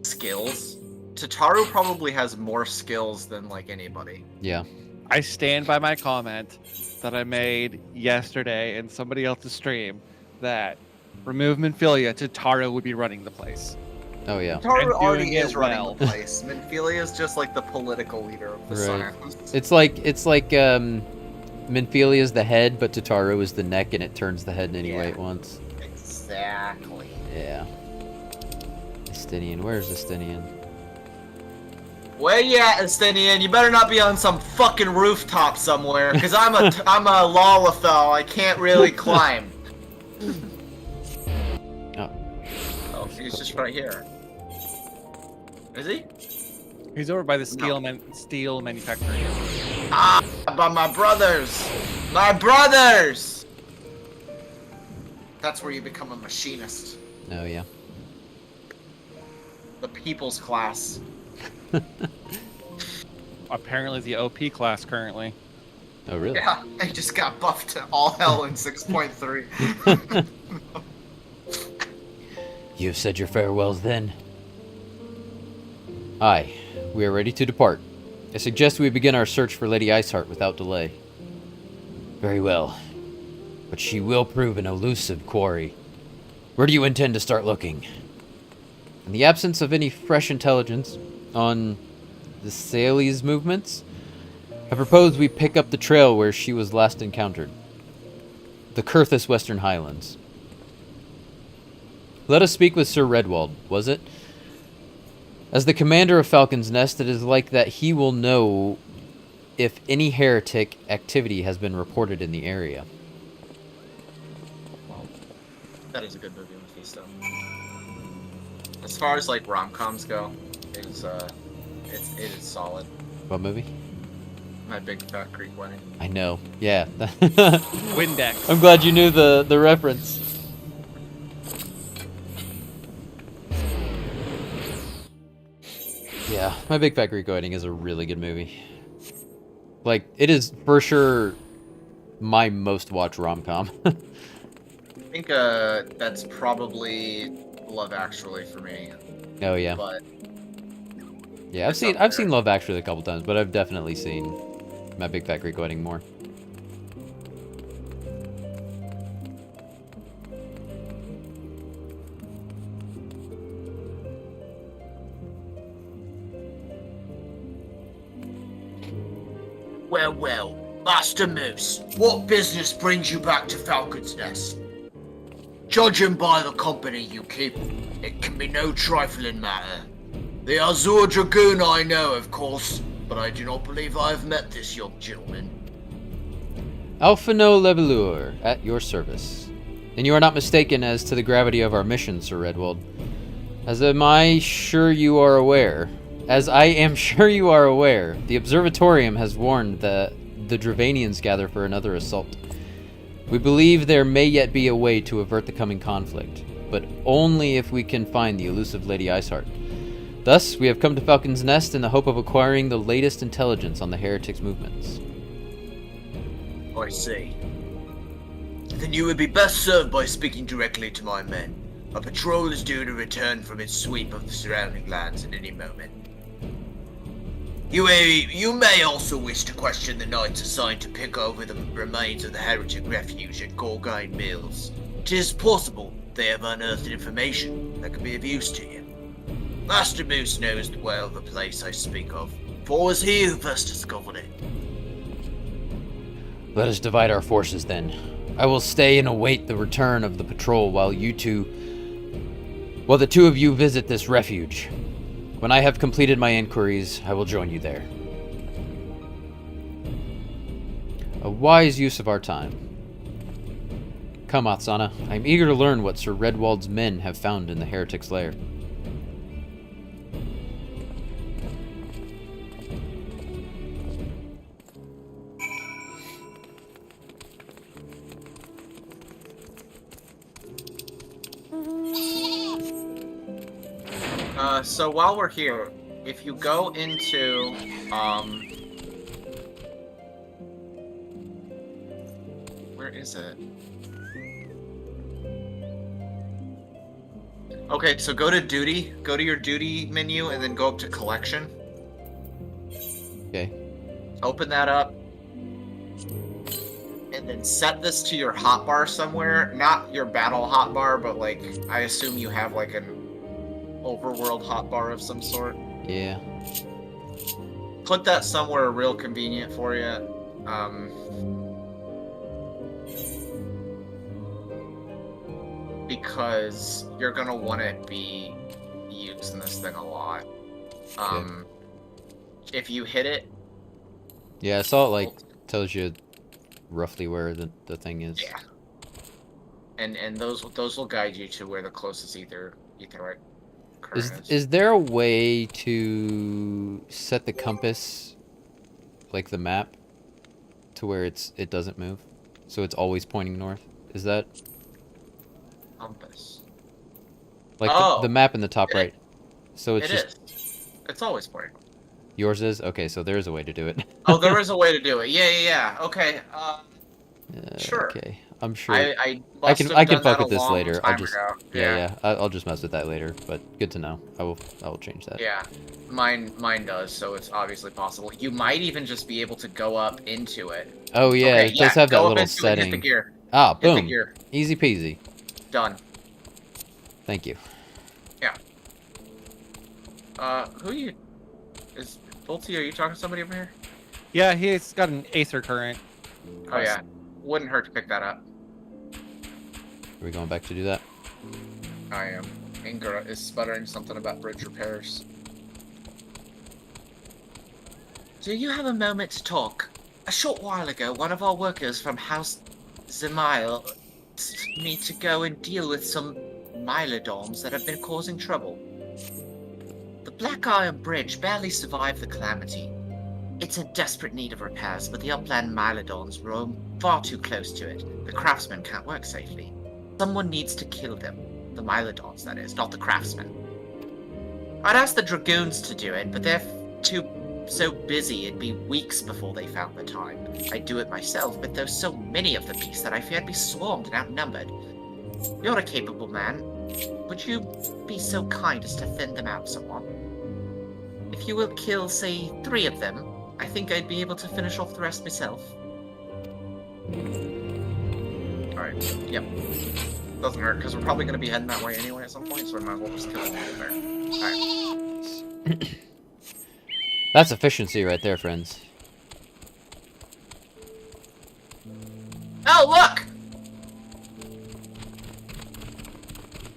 skills, Tataru probably has more skills than like anybody. Yeah. I stand by my comment that I made yesterday in somebody else's stream that remove Minfilia, Tataru would be running the place. Oh yeah. Tataru already is running the place. Minfilia is just like the political leader of the Scions. It's like Minfilia is the head, but Tataru is the neck, and it turns the head in any way it wants. Exactly. Yeah. Estinian, where's Estinian? Where you at, Estinian? You better not be on some fucking rooftop somewhere, because I'm a Lalafell. I can't really climb. Oh, he's just right here. Is he? He's over by the steel manufacturing. Ah, but my brothers! My brothers! That's where you become a machinist. Oh, yeah. The people's class. Apparently the OP class currently. Oh, really? Yeah, I just got buffed to all hell in 6.3. You've said your farewells then. Aye, we are ready to depart. I suggest we begin our search for Lady Iceheart without delay. Very well. But she will prove an elusive quarry. Where do you intend to start looking? In the absence of any fresh intelligence on the Sally's movements, I propose we pick up the trail where she was last encountered. The Kurthus Western Highlands. Let us speak with Sir Redwald, was it? As the commander of Falcon's Nest, it is like that he will know if any heretic activity has been reported in the area. That is a good movie with Fisto. As far as like rom-coms go, it is solid. What movie? My Big Fat Greek Wedding. I know. Yeah. Windex. I'm glad you knew the reference. Yeah, My Big Fat Greek Wedding is a really good movie. Like, it is for sure my most watched rom-com. I think that's probably Love Actually for me. Oh yeah. But yeah, I've seen Love Actually a couple times, but I've definitely seen My Big Fat Greek Wedding more. Well, well, Master Moose, what business brings you back to Falcon's Nest? Judging by the company you keep, it can be no trifling matter. The Azure Dragoon I know, of course, but I do not believe I have met this young gentleman. Alphino Levelure, at your service. And you are not mistaken as to the gravity of our mission, Sir Redwald. As I am sure you are aware, the Observatorium has warned that the Dravanians gather for another assault. We believe there may yet be a way to avert the coming conflict, but only if we can find the elusive Lady Iceheart. Thus, we have come to Falcon's Nest in the hope of acquiring the latest intelligence on the heretics' movements. I see. Then you would be best served by speaking directly to my men. A patrol is due to return from its sweep of the surrounding lands at any moment. You may also wish to question the knights assigned to pick over the remains of the heretic refuge at Gorgain Mills. It is possible they have unearthed information that could be of use to you. Master Moose knows well the place I speak of, for it was he who first discovered it. Let us divide our forces then. I will stay and await the return of the patrol while the two of you visit this refuge. When I have completed my inquiries, I will join you there. A wise use of our time. Come, Atsana. I am eager to learn what Sir Redwald's men have found in the heretic's lair. So while we're here, if you go into, where is it? Okay, so go to duty, go to your duty menu, and then go up to collection. Okay. Open that up. And then set this to your hotbar somewhere. Not your battle hotbar, but like, I assume you have like an overworld hotbar of some sort. Yeah. Put that somewhere real convenient for you. Because you're gonna want to be using this thing a lot. If you hit it. Yeah, I saw it like tells you roughly where the thing is. Yeah. And those will guide you to where the closest ether Is there a way to set the compass, like the map, to where it doesn't move, so it's always pointing north? Is that compass? Like the map in the top right. So it's It's always pointing. Yours is? Okay, so there is a way to do it. Oh, there is a way to do it. Yeah. Okay. Sure. Okay. I'm sure. I can fuck with this later. I'll just Yeah. I'll just mess with that later. But good to know. I will change that. Yeah, mine does. So it's obviously possible. You might even just be able to go up into it. Oh yeah, okay, it does have that little setting. setting. Hit the gear. Ah, Hit boom. the gear. Easy peasy. Done. Thank you. Yeah. Who you? Is Bolty? Are you talking to somebody over here? Yeah, he's got an Aether current. Oh yeah, wouldn't hurt to pick that up. Are we going back to do that? I am. Ingra is sputtering something about bridge repairs. Do you have a moment to talk? A short while ago, one of our workers from House Zemail asked me to go and deal with some Mylodons that have been causing trouble. The Black Iron Bridge barely survived the calamity. It's in desperate need of repairs, but the upland Mylodons roam far too close to it. The craftsmen can't work safely. Someone needs to kill them. The Mylodons, that is, not the craftsmen. I'd asked the Dragoons to do it, but they're so busy it'd be weeks before they found the time. I'd do it myself, but there's so many of the beasts that I fear I'd be swarmed and outnumbered. You're a capable man. would you be so kind as to thin them out somewhat? If you will kill, say, 3 of them, I think I'd be able to finish off the rest myself. Alright, yep. Doesn't hurt, because we're probably going to be heading that way anyway at some point, so we might as well just kill them over there. Alright. That's efficiency right there, friends. Oh, look!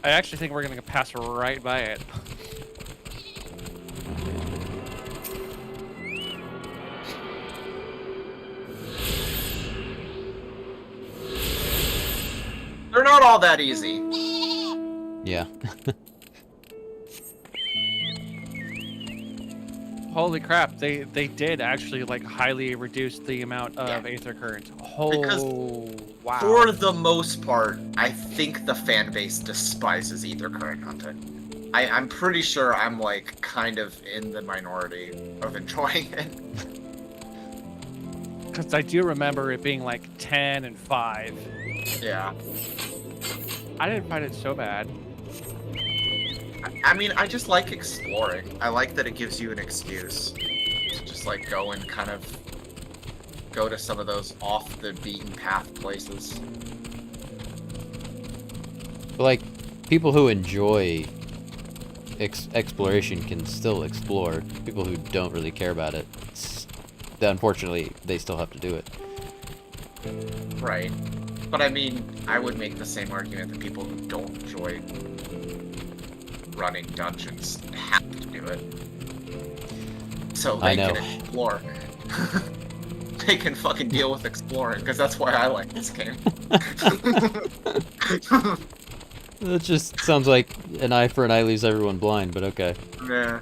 I actually think we're gonna pass right by it. They're not all that easy. Yeah. Holy crap, they did actually like highly reduce the amount of aether current. Oh, wow. For the most part, I think the fan base despises ether current hunting. I'm pretty sure I'm like kind of in the minority of enjoying it. Because I do remember it being like 10 and 5. Yeah. I didn't find it so bad. I mean, I just like exploring. I like that it gives you an excuse to just like go and kind of go to some of those off the beaten path places. But like, people who enjoy exploration can still explore. People who don't really care about it, unfortunately, they still have to do it. Right. But I mean, I would make the same argument that people who don't enjoy running dungeons have to do it. So they can explore. They can fucking deal with exploring, because that's why I like this game. That just sounds like an eye for an eye leaves everyone blind, but okay. Yeah.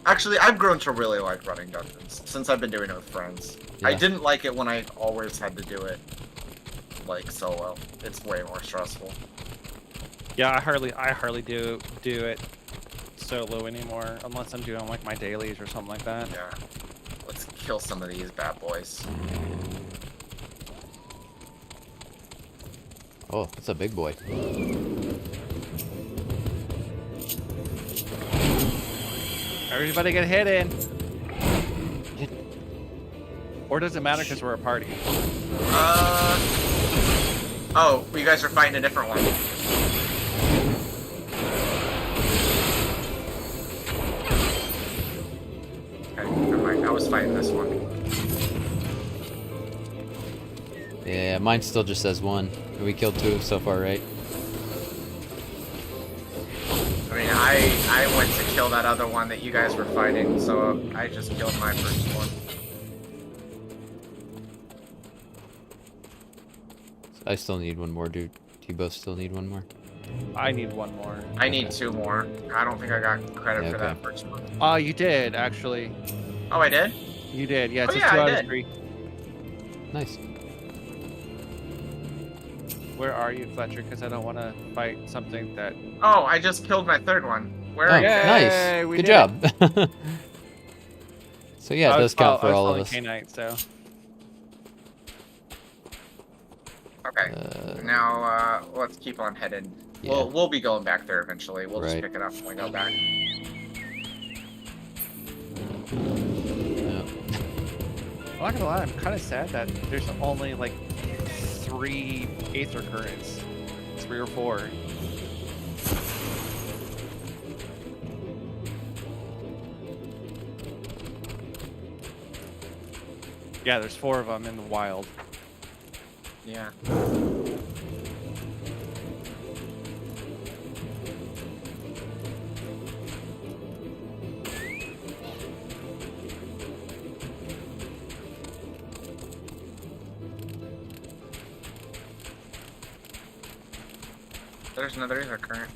Actually, I've grown to really like running dungeons since I've been doing it with friends. Yeah. I didn't like it when I always had to do it like solo. It's way more stressful. Yeah, I hardly do it solo anymore, unless I'm doing like my dailies or something like that. Yeah. Let's kill some of these bad boys. Oh, that's a big boy. Everybody get hit in. Or does it matter because we're a party? Oh, you guys are fighting a different one. Okay, never mind. I was fighting this one. Yeah, mine still just says 1. We killed 2 so far, right? I mean, I went to kill that other one that you guys were fighting, so I just killed my first one. I still need 1 more, dude. Do you both still need 1 more? I need 1 more. I need 2 more. I don't think I got credit for that first one. You did, actually. Oh, I did? You did, yeah. Oh, It's yeah, 2 I out did. of 3. Nice. Where are you, Fletcher? Because I don't want to fight something that... Oh, I just killed my 3rd one. Where Oh, are you? nice. we Good did job. So yeah, it does count for all of us. K-Nite, so. Okay. Now, let's keep on heading. Yeah. We'll be going back there eventually. We'll just Right. pick it up when we go back. I'm not gonna lie, I'm kind of sad that there's only like 3 aether currents. 3 or 4. Yeah, there's 4 of them in the wild. Yeah. There's another ether current.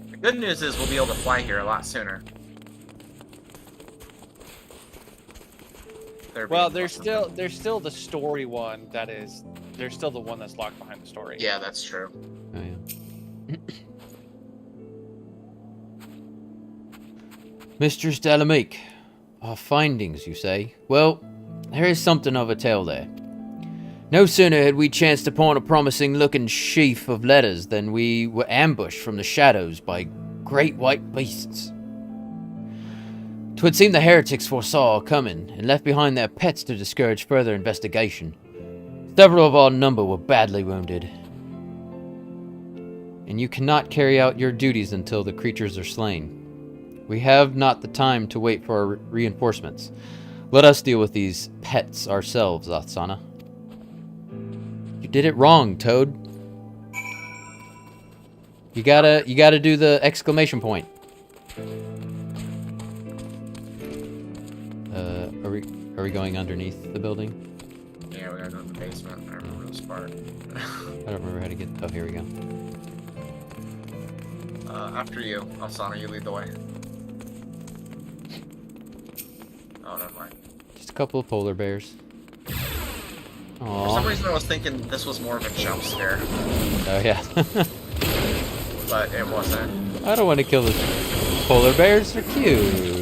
The good news is we'll be able to fly here a lot sooner. Well, there's still the story one that is there's still the one that's locked behind the story. Yeah, that's true. Oh, yeah. Mistress Dalamik, our findings, you say? Well, there is something of a tale there. No sooner had we chanced upon a promising-looking sheaf of letters than we were ambushed from the shadows by great white beasts. 'Twould seem the heretics foresaw our coming, and left behind their pets to discourage further investigation. Several of our number were badly wounded. And you cannot carry out your duties until the creatures are slain. We have not the time to wait for our reinforcements. Let us deal with these pets ourselves, Athsana. You did it wrong, Toad. You gotta do the exclamation point. Are we going underneath the building? Yeah, we gotta go in the basement. I remember this part. I don't remember how to get. Oh, here we go. After you, Alsana, you lead the way. Oh, never mind. Just a couple of polar bears. For Aww. some reason, I was thinking this was more of a jump scare. Oh yeah. But it wasn't. I don't want to kill the polar bears. They're cute.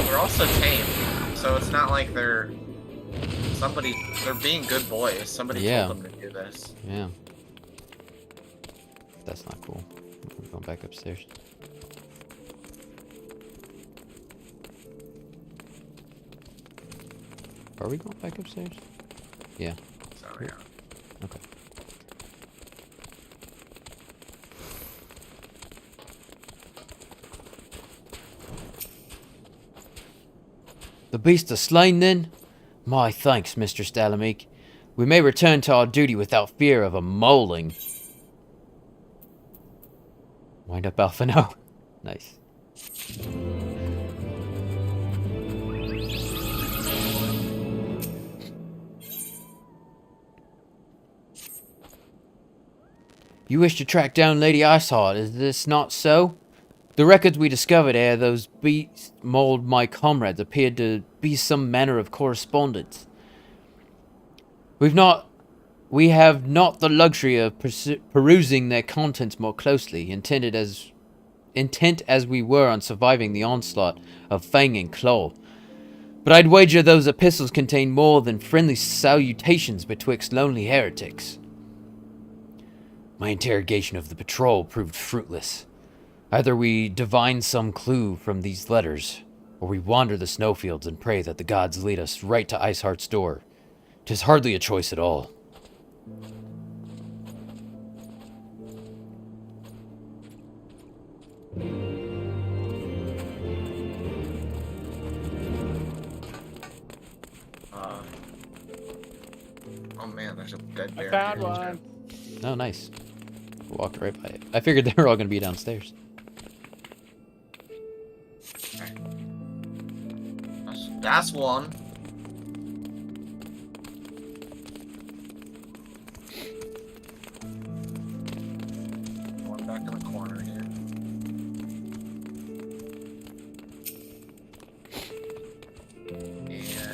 They're also tame, so it's not like they're being good boys. Somebody told them to do this. Yeah. That's not cool. I'm going back upstairs. Are we going back upstairs? Yeah. So, yeah. Okay. The beast are slain then? My thanks, Mistress Dalamik. We may return to our duty without fear of a mauling. Wind up Alpha now. Nice. You wish to track down Lady Iceheart, is this not so? The records we discovered ere those beasts mauled my comrades appeared to be some manner of correspondence. We have not the luxury of perusing their contents more closely, intent as we were on surviving the onslaught of Fang and Claw. But I'd wager those epistles contain more than friendly salutations betwixt lonely heretics. My interrogation of the patrol proved fruitless. Either we divine some clue from these letters, or we wander the snowfields and pray that the gods lead us right to Iceheart's door. 'Tis hardly a choice at all. Oh man, there's a dead bear. I found here. one. Oh, nice. Walked right by it. I figured they were all going to be downstairs. Okay. That's one. One back in the corner here.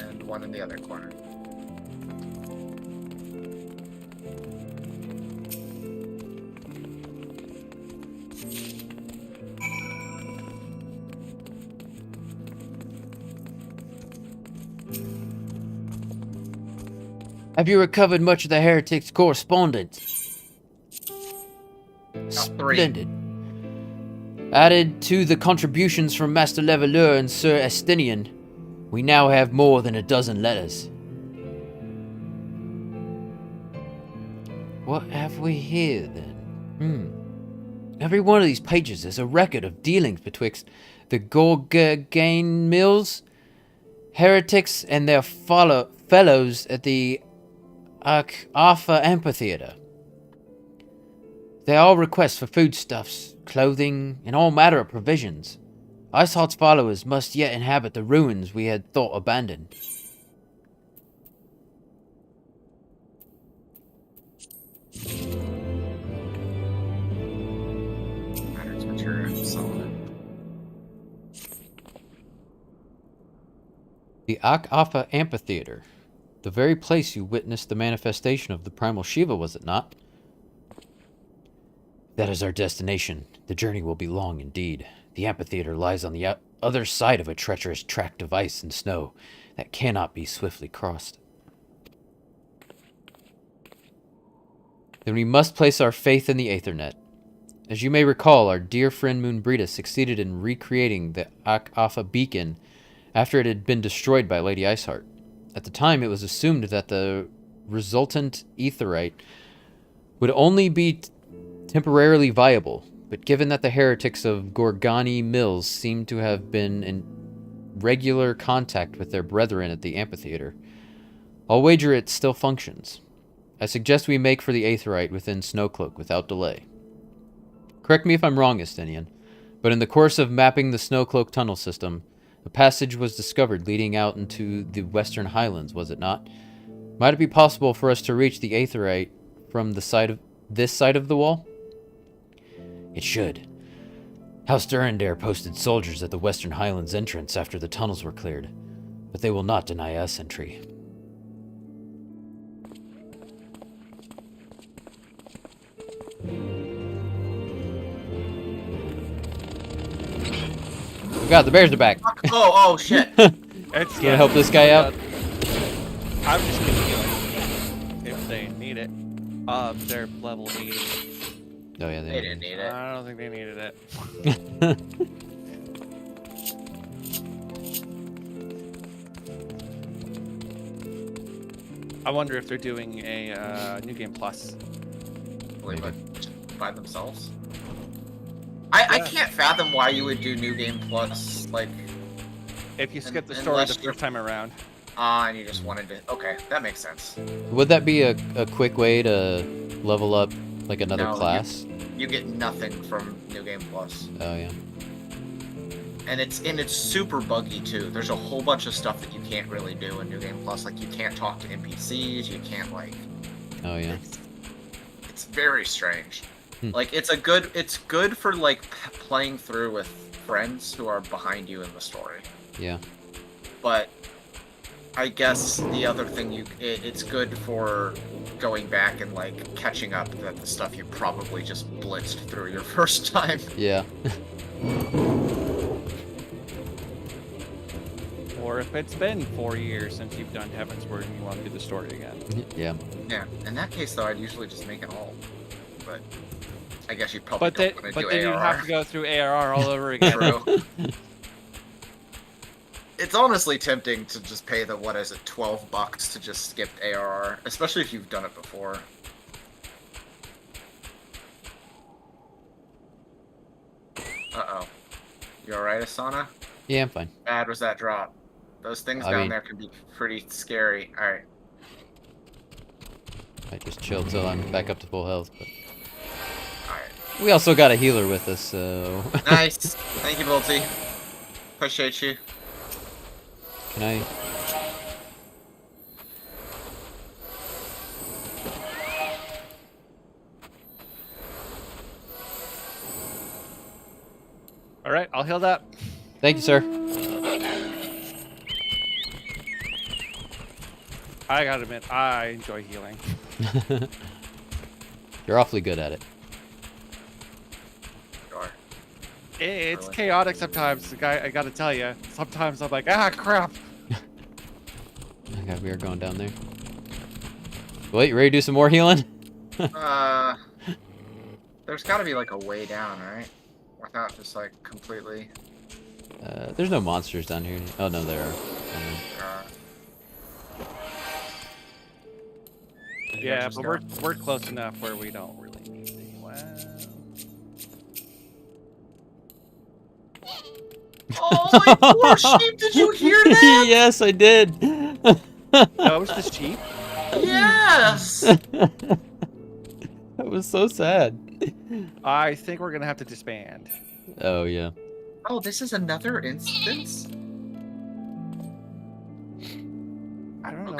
And one in the other corner. Have you recovered much of the heretics' correspondence? Three. Splendid. Added to the contributions from Master Leveleur and Sir Estinian, we now have more than a dozen letters. What have we here, then? Every one of these pages is a record of dealings betwixt the Gorgane Mills, heretics, and their fellows at the Arthur Amphitheater. They all request for foodstuffs, clothing, and all manner of provisions. Iceheart's followers must yet inhabit the ruins we had thought abandoned. Matters material, solid. The Arthur Amphitheater. The very place you witnessed the manifestation of the primal Shiva, was it not? That is our destination. The journey will be long indeed. The amphitheater lies on the other side of a treacherous tract of ice and snow that cannot be swiftly crossed. Then we must place our faith in the Aethernet. As you may recall, our dear friend Moonbrita succeeded in recreating the Ak-Afa beacon after it had been destroyed by Lady Iceheart. At the time, it was assumed that the resultant aetherite would only be temporarily viable, but given that the heretics of Gorgani Mills seem to have been in regular contact with their brethren at the amphitheater, I'll wager it still functions. I suggest we make for the aetherite within Snowcloak without delay. Correct me if I'm wrong, Estinian, but in the course of mapping the Snowcloak tunnel system, a passage was discovered leading out into the Western Highlands, was it not? Might it be possible for us to reach the aetherite from this side of the wall? It should. House Durandare posted soldiers at the Western Highlands entrance after the tunnels were cleared, but they will not deny us entry. Oh god, the bears are back! Oh shit! It's gonna help this guy out? I'm just gonna heal if they need it. They're level 80. Oh yeah, they didn't need it. I don't think they needed it. I wonder if they're doing a New Game Plus. By themselves? I can't fathom why you would do New Game Plus, like... If you skip the story the first time around. And you just wanted to... Okay, that makes sense. Would that be a quick way to level up, like, another class? You get nothing from New Game Plus. Oh, yeah. And it's super buggy, too. There's a whole bunch of stuff that you can't really do in New Game Plus. Like, you can't talk to NPCs, you can't, like... Oh, yeah. It's very strange. Like, it's good for, like, playing through with friends who are behind you in the story. Yeah. But I guess the other thing it's good for going back and, like, catching up that the stuff you probably just blitzed through your first time. Yeah. Or if it's been 4 years since you've done Heaven's Word and you want to do the story again. Yeah. Yeah. In that case, though, I'd usually just make it all. But I guess you probably But then you have to go through ARR all over again. True. It's honestly tempting to just pay the, what is it, $12 to just skip ARR, especially if you've done it before. Uh-oh. You alright, Asana? Yeah, I'm fine. Bad was that drop. Those things down there can be pretty scary. Alright. I just chill till I'm back up to full health, but... Alright. We also got a healer with us, so... Nice! Thank you, Bolty. Appreciate you. Can I... Alright, I'll heal that. Thank you, sir. I gotta admit, I enjoy healing. You're awfully good at it. It's chaotic sometimes, I gotta tell you. Sometimes I'm like, ah, crap. Okay, we are going down there. Wait, you ready to do some more healing? There's gotta be like a way down, right? Without just like completely... There's no monsters down here. Oh, no, there are. Yeah, but we're close enough where we don't really need to. Wow. Oh, my poor sheep! Did you hear that? Yes, I did. That was the sheep? Yes! That was so sad. I think we're gonna have to disband. Oh, yeah. Oh, this is another instance? I don't know.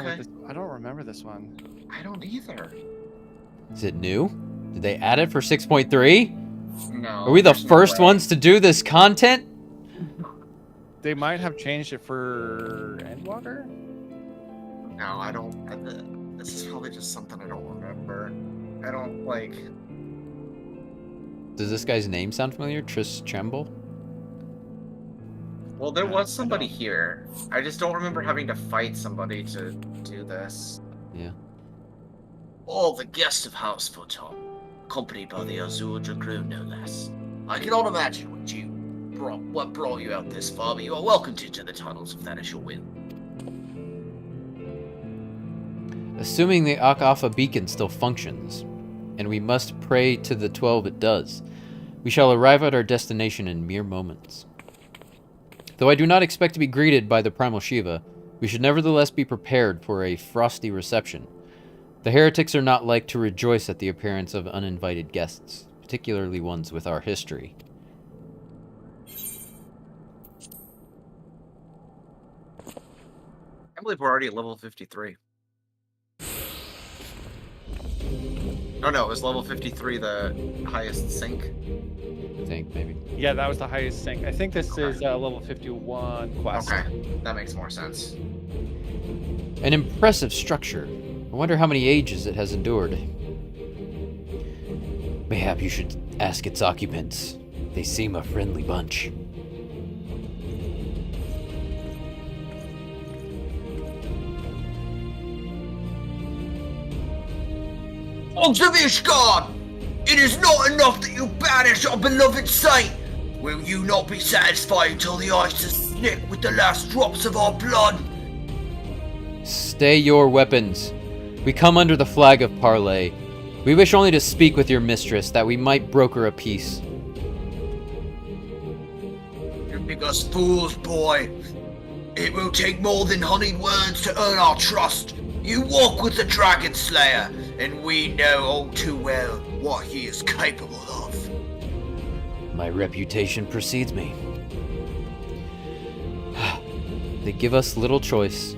I don't remember this one. I don't either. Is it new? Did they add it for 6.3? No. Are we the first ones to do this content? They might have changed it for Endwalker? No, I don't. This is probably just something I don't remember. I don't like. Does this guy's name sound familiar? Tremble? Well, there was somebody here. I just don't remember having to fight somebody to do this. Yeah. All the guests of House Photon, accompanied by the Azure Dragoon, no less. I cannot imagine what brought you out this far, but you are welcomed into the tunnels if that is your will. Assuming the Ak-Alpha beacon still functions, and we must pray to the 12 it does, we shall arrive at our destination in mere moments. Though I do not expect to be greeted by the Primal Shiva, we should nevertheless be prepared for a frosty reception. The heretics are not like to rejoice at the appearance of uninvited guests, particularly ones with our history. I believe we're already at level 53. Oh no, is level 53 the highest sync? I think, maybe. Yeah, that was the highest sync. I think this is level 51 quest. Okay, that makes more sense. An impressive structure. I wonder how many ages it has endured. Mayhap you should ask its occupants. They seem a friendly bunch. Hogs of Ishgard! It is not enough that you banish our beloved saint! Will you not be satisfied until the ice is snicked with the last drops of our blood? Stay your weapons. We come under the flag of parley. We wish only to speak with your mistress, that we might broker a peace. You make us fools, boy. It will take more than honeyed words to earn our trust. You walk with the Dragon Slayer, and we know all too well what he is capable of. My reputation precedes me. They give us little choice.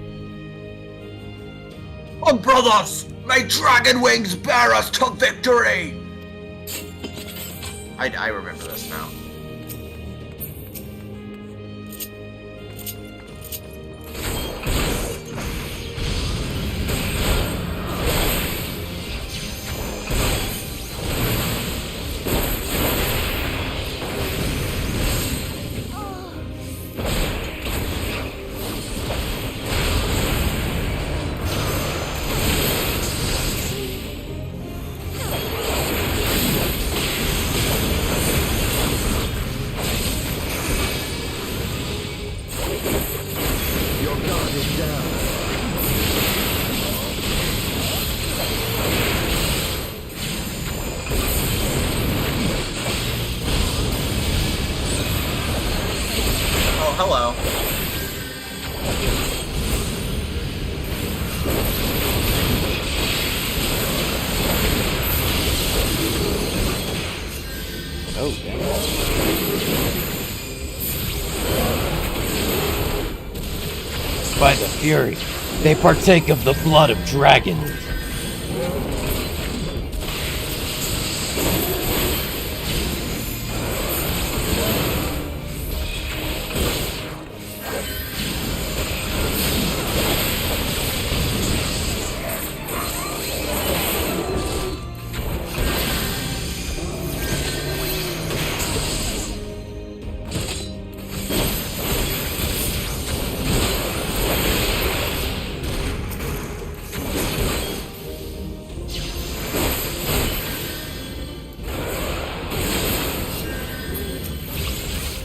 Oh, brothers! May dragon wings bear us to victory! I remember this now. Hello. Oh, damn. By the Fury, they partake of the blood of dragons.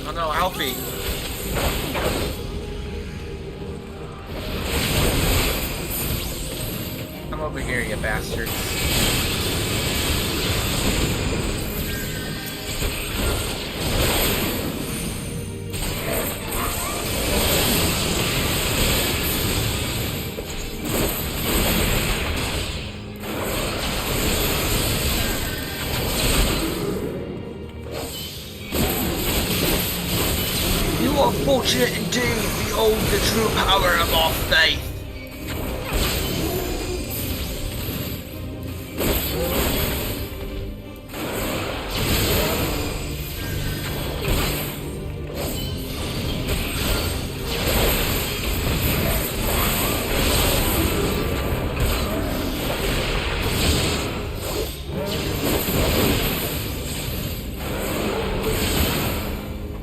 Oh no, Alfie. Come over here, you bastards. You are fortunate indeed, behold the true power of our faith.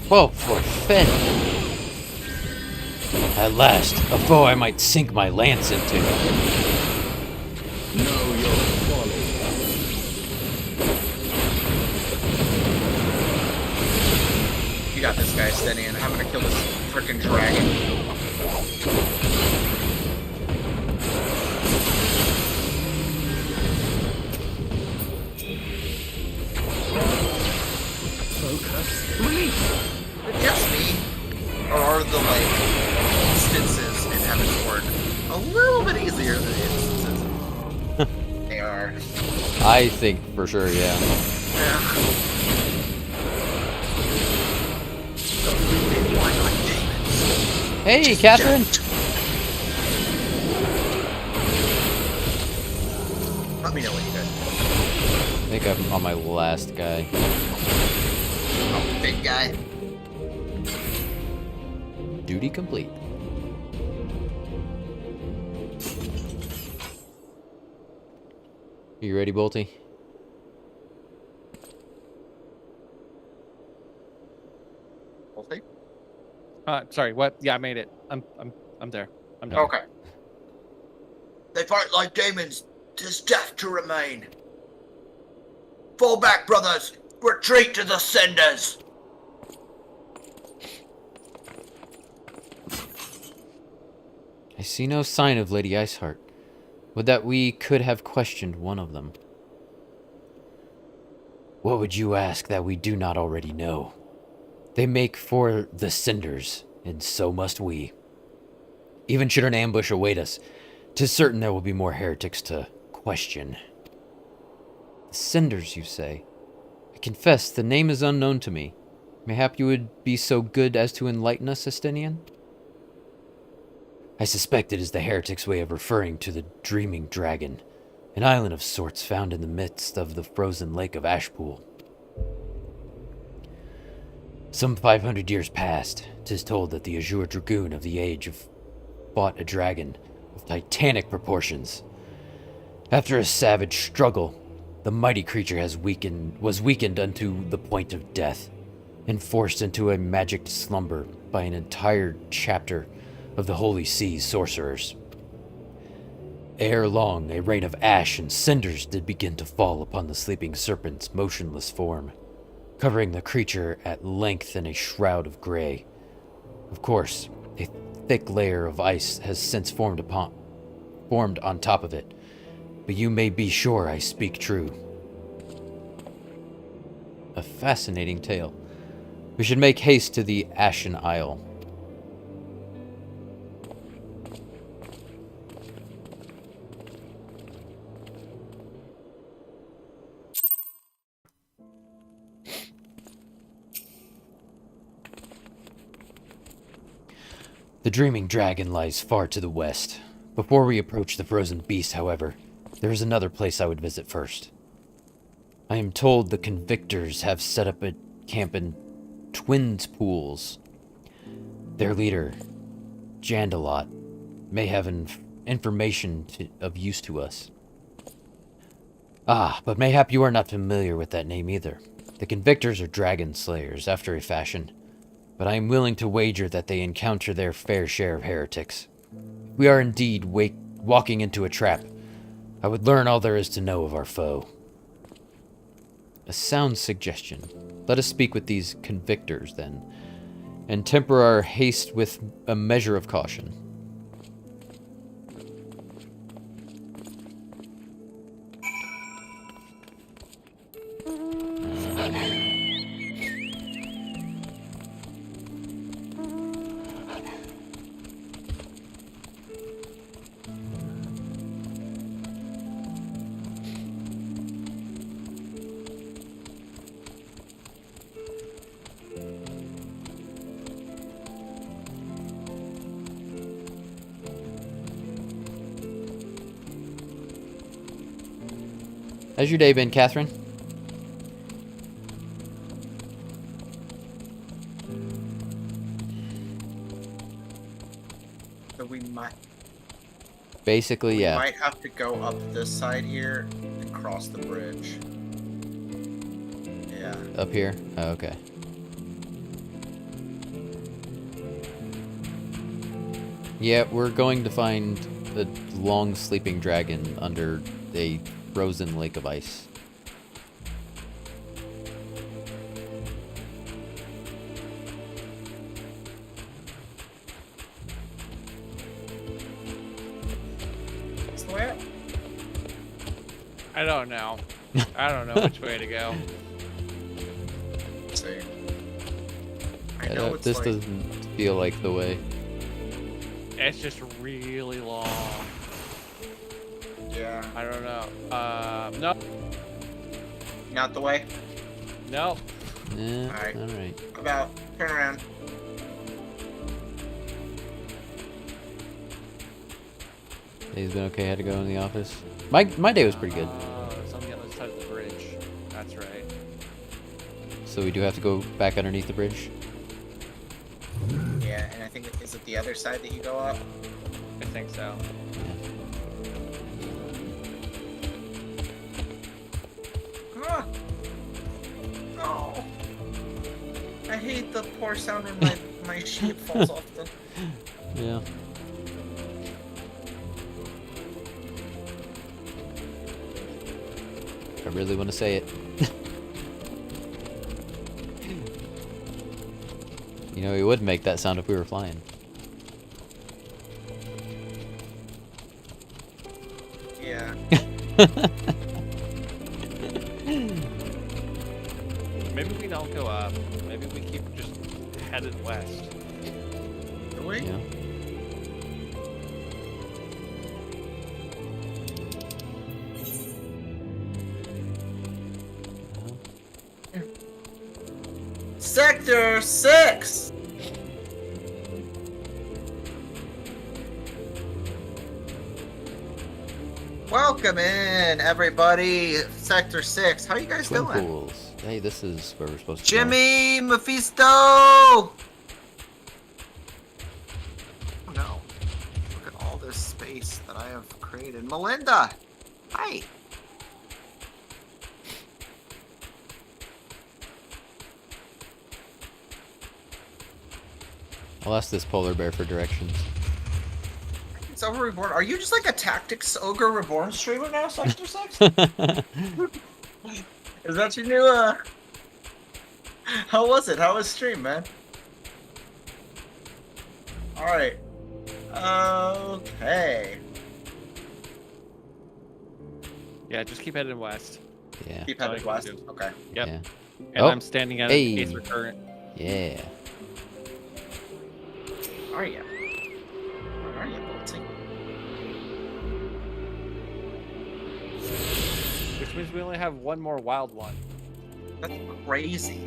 Well, for Finn. At last, a foe I might sink my lance into. Know your folly. You got this guy, Stenian. I'm gonna kill this freaking dragon. Focus. Release. Just me, or are the instances in Heaven's Ward a little bit easier than the instances? They are. I think for sure, yeah. Hey, Catherine! Let me know when you guys. I think I'm on my last guy. Oh, big guy. Duty complete. You ready, Bolty? Bolty? Sorry, what? Yeah, I made it. I'm there. I'm done. Okay. They fight like demons. 'Tis death to remain. Fall back, brothers. Retreat to the cinders. I see no sign of Lady Iceheart. Would that we could have questioned one of them. What would you ask that we do not already know? They make for the cinders, and so must we. Even should an ambush await us, 'tis certain there will be more heretics to question. The cinders, you say? I confess, the name is unknown to me. Mayhap you would be so good as to enlighten us, Estinian? I suspect it is the heretic's way of referring to the Dreaming Dragon, an island of sorts found in the midst of the frozen lake of Ashpool. Some 500 years past, 'tis told that the Azure Dragoon of the age fought a dragon of titanic proportions. After a savage struggle, the mighty creature was weakened unto the point of death, and forced into a magic slumber by an entire chapter of the Holy Sea's sorcerers. Ere long, a rain of ash and cinders did begin to fall upon the sleeping serpent's motionless form, covering the creature at length in a shroud of gray. Of course, a thick layer of ice has since formed on top of it, but you may be sure I speak true. A fascinating tale. We should make haste to the Ashen Isle. The Dreaming Dragon lies far to the west. Before we approach the frozen beast, however, there is another place I would visit first. I am told the convictors have set up a camp in Twins Pools. Their leader, Jandalot, may have information of use to us. Ah, but mayhap you are not familiar with that name either. The convictors are dragon slayers, after a fashion, but I am willing to wager that they encounter their fair share of heretics. We are indeed walking into a trap. I would learn all there is to know of our foe. A sound suggestion. Let us speak with these convictors, then, and temper our haste with a measure of caution. How's your day been, Catherine? So we might. Basically, yeah. We might have to go up this side here and cross the bridge. Yeah. Up here? Oh, okay. Yeah, we're going to find a long sleeping dragon under a frozen lake of ice. That's the way. I don't know. I don't know which way to go. Let's see. I Yeah, know it's this like... doesn't feel like the way. It's just really long. Yeah. I don't know. No. Not the way? No. Yeah, Alright. alright. About. Turn around. Day's been okay, had to go in the office. My day was pretty good. It's on the other side of the bridge. That's right. So we do have to go back underneath the bridge. Yeah, and I think, is it the other side that you go up? I think so. Ah! Oh! I hate the poor sound when my sheep falls off the... Yeah. I really want to say it. You know, it would make that sound if we were flying. Yeah. Maybe we don't go up. Maybe we keep just headed west. Really? Yeah. Sector 6! Welcome in, everybody. Sector 6. How you guys Twin doing? pools. Hey, this is where we're supposed to go. Jimmy! Mephisto! Oh no. Look at all this space that I have created. Melinda! Hi! I'll ask this polar bear for directions. It's over reborn. Are you just like a Tactics Ogre Reborn streamer now, Sector 6? Is that your new, How was it? How was stream, man? Alright. Okay. Yeah, just keep heading west. Yeah. Keep heading west. Okay. Yep. Yeah. And Oh, I'm standing at hey. an Aether current. Yeah. Are you? Where are you, bolting? Which means we only have one more wild one. That's crazy.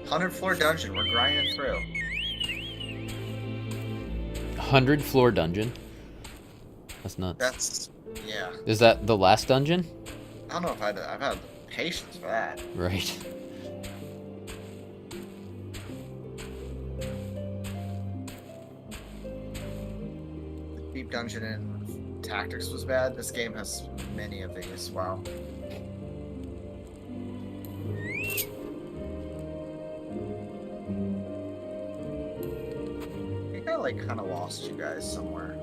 100 floor dungeon. We're grinding through. 100 floor dungeon. That's nuts. That's yeah. Is that the last dungeon? I don't know if I've had the patience for that. Right. Deep dungeon in Tactics was bad. This game has many of these. Wow. I think I like kind of lost you guys somewhere.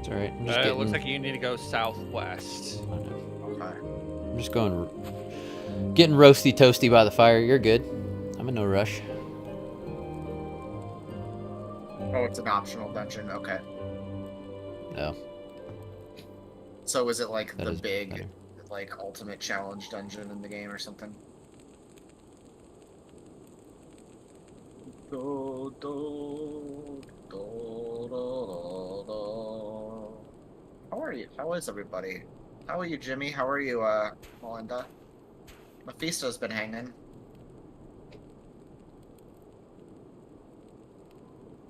It's alright. I'm just It getting... looks like you need to go southwest. Okay. I'm just going... Getting roasty toasty by the fire. You're good. I'm in no rush. Oh, it's an optional dungeon. Okay. No. So is it like That the is big, better. like ultimate challenge dungeon in the game or something? Do, do, do, do, do. How are you? How is everybody? How are you, Jimmy? How are you, Melinda? Mephisto's been hanging.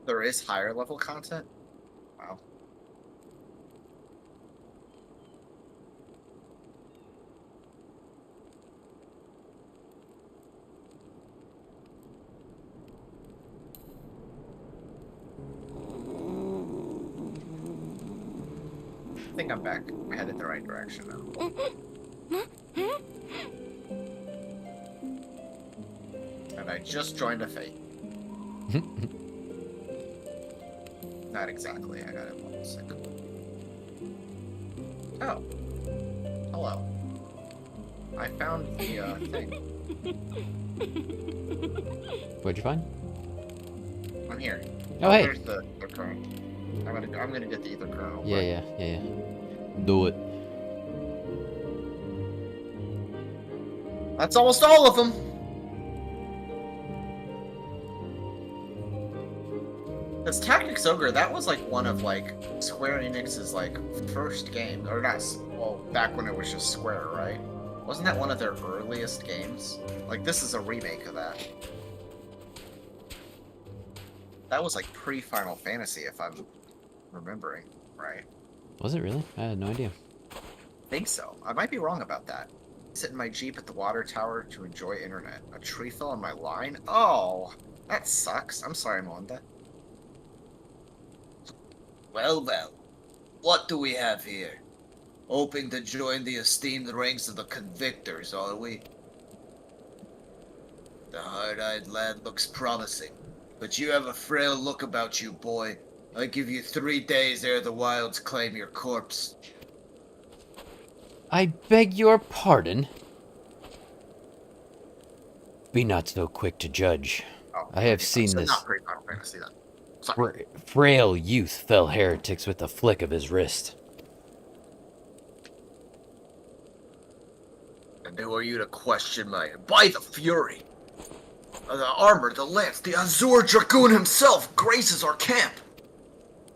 There is higher level content? Wow. I think I'm back. I'm headed the right direction now. And I just joined a fate. Not exactly. I got it level 6. Oh. Hello. I found the thing. What'd you find? I'm here. Oh, hey. There's the current. I'm gonna get the ether kernel. Yeah. Do it. That's almost all of them. This Tactics Ogre, that was like one of like Square Enix's like first games, or not? Well, back when it was just Square, right? Wasn't that one of their earliest games? Like this is a remake of that. That was like pre-Final Fantasy, if I'm remembering right. Was it really? I had no idea. I think so. I might be wrong about that. Sit in my Jeep at the water tower to enjoy internet. A tree fell on my line? Oh, that sucks. I'm sorry, Melinda. Well, what do we have here? Hoping to join the esteemed ranks of the convictors, are we? The hard-eyed lad looks promising, but you have a frail look about you, boy. I give you 3 days ere the wilds claim your corpse. I beg your pardon. Be not so quick to judge. Oh, I have seen so this. not pre-Final Fantasy then. Sorry. Frail youth fell heretics with the flick of his wrist. And who are you to question my... By the Fury! The armor, the lance, the Azure Dragoon himself graces our camp!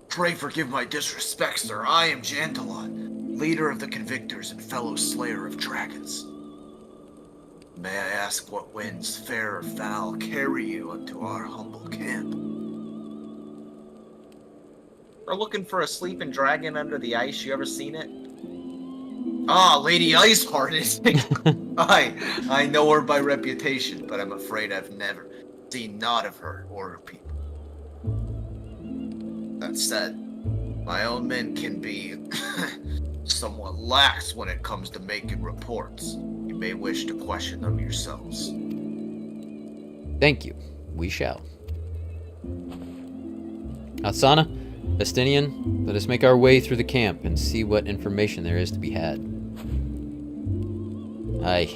Pray forgive my disrespect, sir. I am Jantalon, leader of the Convictors and fellow slayer of dragons. May I ask what winds, fair or foul, carry you unto our humble camp? We're looking for a sleeping dragon under the ice. You ever seen it? Ah, Lady Iceheart is. I know her by reputation, but I'm afraid I've never seen naught of her or her people. That said, my own men can be somewhat lax when it comes to making reports. You may wish to question them yourselves. Thank you. We shall. Asana, Estinian, let us make our way through the camp and see what information there is to be had. Aye.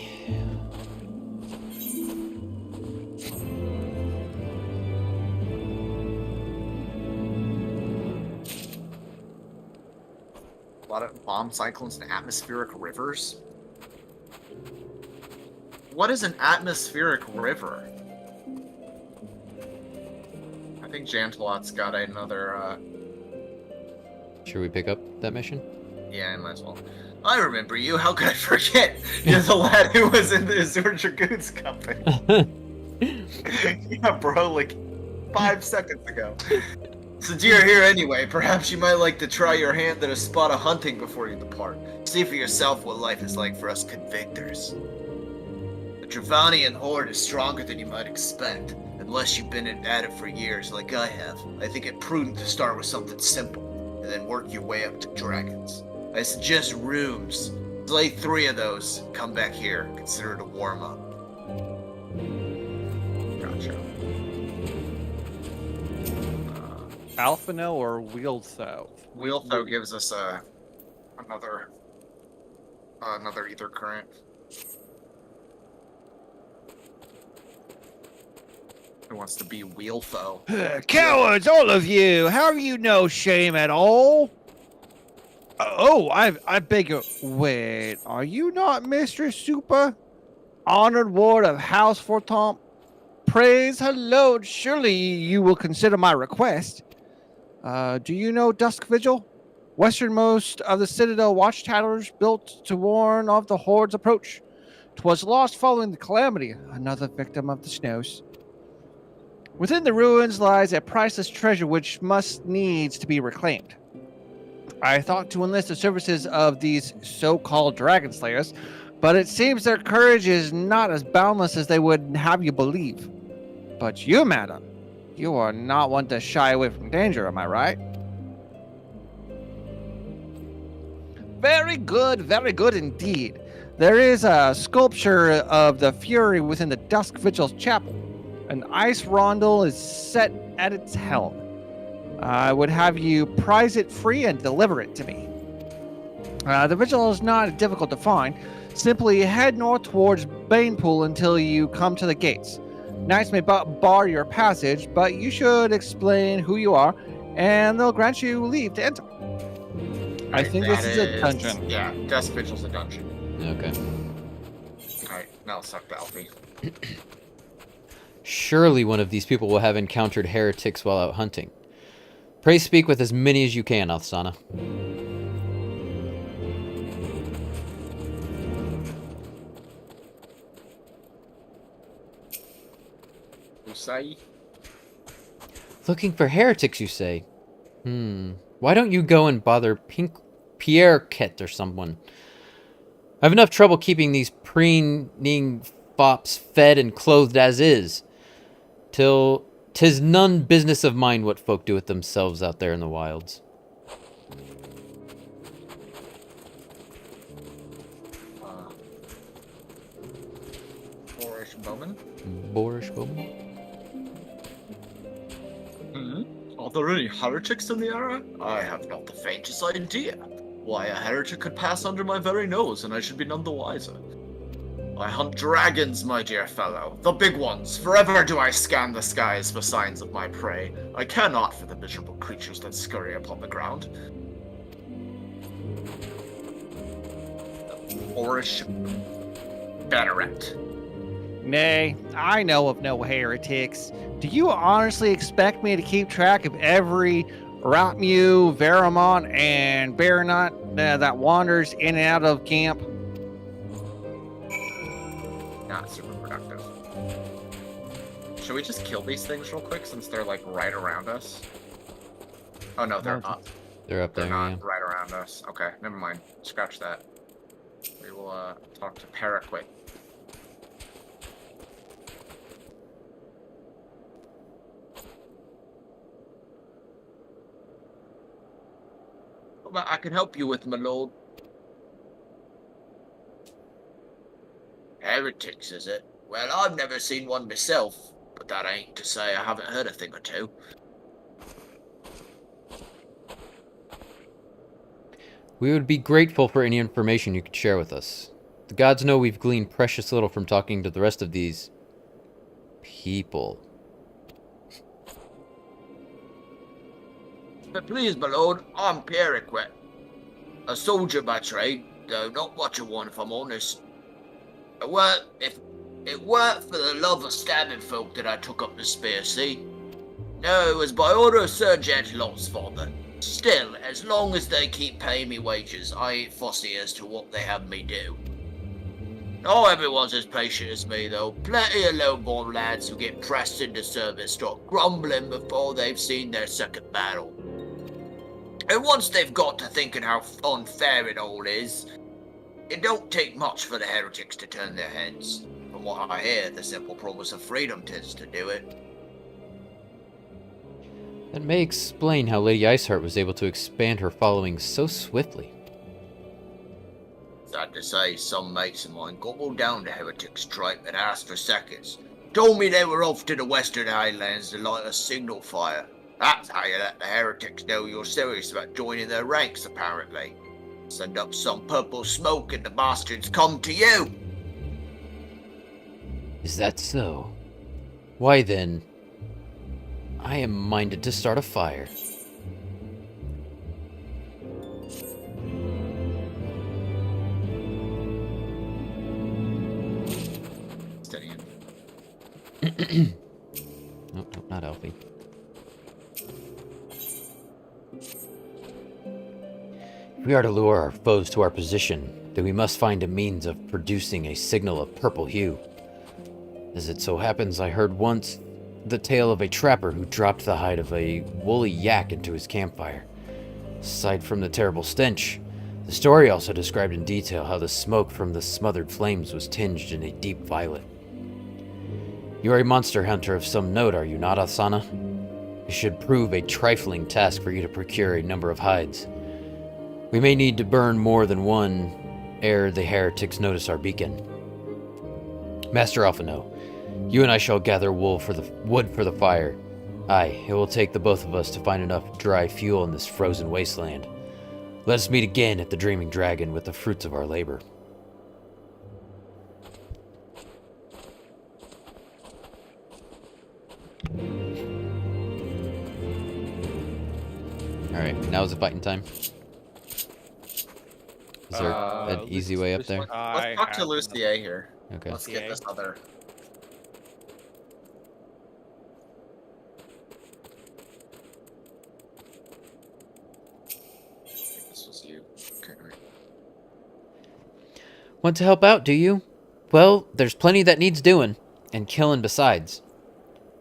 A lot of bomb cyclones and atmospheric rivers. What is an atmospheric river? I think Jantalot's got another, Should we pick up that mission? Yeah, I might as well. I remember you. How could I forget? You're the lad who was in the Azure Dragoons company. Yeah, bro, like 5 seconds ago. Since you're here anyway, perhaps you might like to try your hand at a spot of hunting before you depart. See for yourself what life is like for us convictors. The Travanian horde is stronger than you might expect. Unless you've been at it for years like I have, I think it prudent to start with something simple, and then work your way up to dragons. I suggest rooms. Slay 3 of those, come back here. Consider it a warm-up. Gotcha. Alphino or Wheeltho? Wheeltho gives us another ether current. Who wants to be Wheeltho? Cowards, all of you! Have you no shame at all? Oh, I beg your... Wait, are you not Mr. Super? Honored ward of House Fortomp? Praise hello, surely you will consider my request. Do you know Dusk Vigil? Westernmost of the Citadel watchtowers built to warn of the horde's approach. 'Twas lost following the calamity, another victim of the snows. Within the ruins lies a priceless treasure which must needs to be reclaimed. I thought to enlist the services of these so-called dragon slayers, but it seems their courage is not as boundless as they would have you believe. But you, madam, you are not one to shy away from danger, am I right? Very good indeed. There is a sculpture of the Fury within the Dusk Vigil's chapel. An ice rondel is set at its helm. I would have you prize it free and deliver it to me. The vigil is not difficult to find. Simply head north towards Banepool until you come to the gates. Knights may bar your passage, but you should explain who you are, and they'll grant you leave to enter. I think this is a dungeon. Yeah, Death Vigil's a dungeon. Okay. Alright, now let's talk to Alfie. Surely one of these people will have encountered heretics while out hunting. Pray speak with as many as you can, Althsana. Usai? Looking for heretics, you say? Why don't you go and bother Pierre Kett or someone? I have enough trouble keeping these preening fops fed and clothed as is. Till 'tis none business of mine what folk do with themselves out there in the wilds. Boorish Bowman? Boorish Bowman? Are there any heretics in the area? I have not the faintest idea. Why a heretic could pass under my very nose, and I should be none the wiser. I hunt dragons, my dear fellow, the big ones. Forever do I scan the skies for signs of my prey. I care not for the miserable creatures that scurry upon the ground. Boorish Banneret. Nay, I know of no heretics. Do you honestly expect me to keep track of every Rotmew, Veramont, and Baronot that wanders in and out of camp? Not super productive. Should we just kill these things real quick since they're like right around us? Oh no, they're up. They're up there, They're not yeah. right around us. Okay, never mind. Scratch that. We will talk to Paraquit. What I can help you with, my lord. Heretics, is it? Well, I've never seen one myself, but that ain't to say I haven't heard a thing or two. We would be grateful for any information you could share with us. The gods know we've gleaned precious little from talking to the rest of these people. But please, my lord, I'm Paraquet. A soldier by trade, though not much of one if I'm honest. If it weren't for the love of stabbing folk that I took up the spear, see? No, it was by order of Sir Jantelot's father. Still, as long as they keep paying me wages, I ain't fussy as to what they have me do. Not everyone's as patient as me, though. Plenty of low-born lads who get pressed into service start grumbling before they've seen their second battle. And once they've got to thinking how unfair it all is, it don't take much for the heretics to turn their heads. From what I hear, the simple promise of freedom tends to do it. That may explain how Lady Iceheart was able to expand her following so swiftly. Sad to say, some mates of mine gobbled down the heretics' tripe and asked for seconds. Told me they were off to the Western Highlands to light a signal fire. That's how you let the heretics know you're serious about joining their ranks, apparently. Send up some purple smoke and the bastards come to you! Is that so? Why then, I am minded to start a fire. Steady Nope, not Alfie. If we are to lure our foes to our position, then we must find a means of producing a signal of purple hue. As it so happens, I heard once the tale of a trapper who dropped the hide of a woolly yak into his campfire. Aside from the terrible stench, the story also described in detail how the smoke from the smothered flames was tinged in a deep violet. You are a monster hunter of some note, are you not, Asana? It should prove a trifling task for you to procure a number of hides. We may need to burn more than one ere the heretics notice our beacon. Master Alphino, you and I shall gather wood for the fire. Aye, it will take the both of us to find enough dry fuel in this frozen wasteland. Let us meet again at the Dreaming Dragon with the fruits of our labor. Alright, now is the fighting time. Is there an easy way up there? Let's talk to Lucia here. Okay. Let's get this other. This was you. Okay, right. Want to help out, do you? Well, there's plenty that needs doing, and killing besides.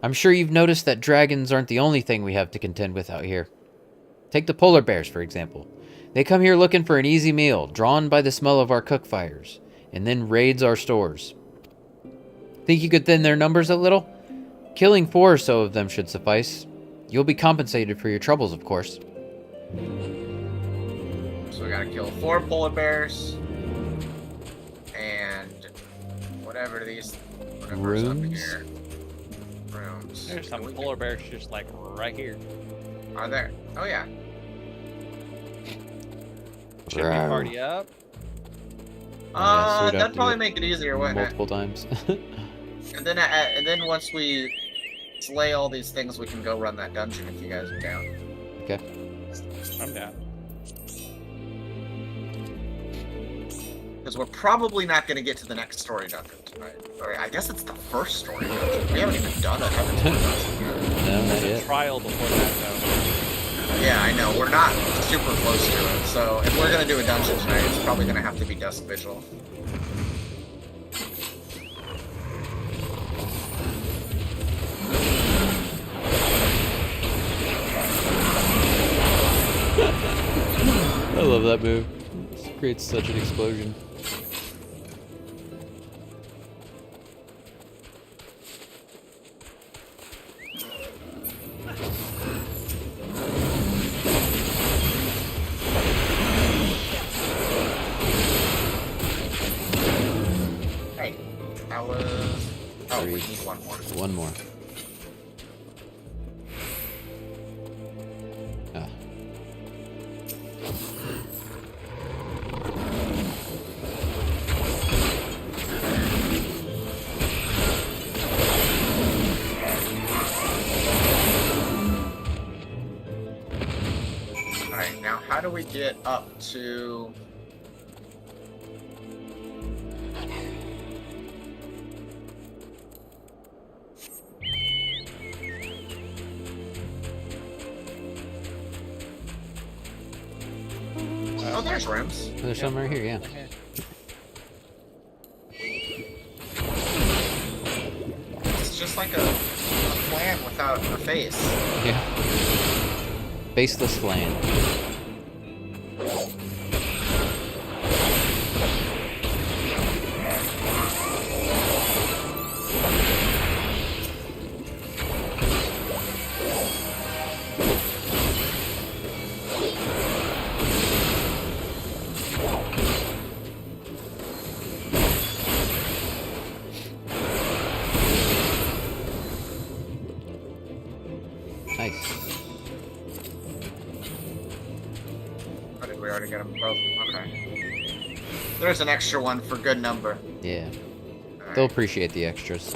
I'm sure you've noticed that dragons aren't the only thing we have to contend with out here. Take the polar bears, for example. They come here looking for an easy meal, drawn by the smell of our cook fires, and then raids our stores. Think you could thin their numbers a little? Killing 4 or so of them should suffice. You'll be compensated for your troubles, of course. So we gotta kill 4 polar bears. And whatever these whatever's up here. Rooms. There's some polar bears just like right here. Are there? Oh yeah. Should we party up? That'd probably make it easier, wouldn't multiple times. And then once we slay all these things, we can go run that dungeon if you guys are down. Okay. I'm down. Because we're probably not going to get to the next story dungeon tonight. Or I guess it's the first story dungeon. We haven't even done a heaven's Door dungeon. No, not yet. Trial before that, though. Yeah, I know. We're not super close to it. So if we're going to do a dungeon tonight, it's probably going to have to be Dusk Vigil. I love that move. It creates such an explosion. Hey, that was... Oh, we need one more. One more. Ah. Alright, now how do we get up to... Oh, there's rooms. There's some right here, yeah. It's just like a flan without a face. Yeah. Faceless flan. Nice. Or did we already get them both? Okay. There's an extra one for good number. Yeah. They'll appreciate the extras.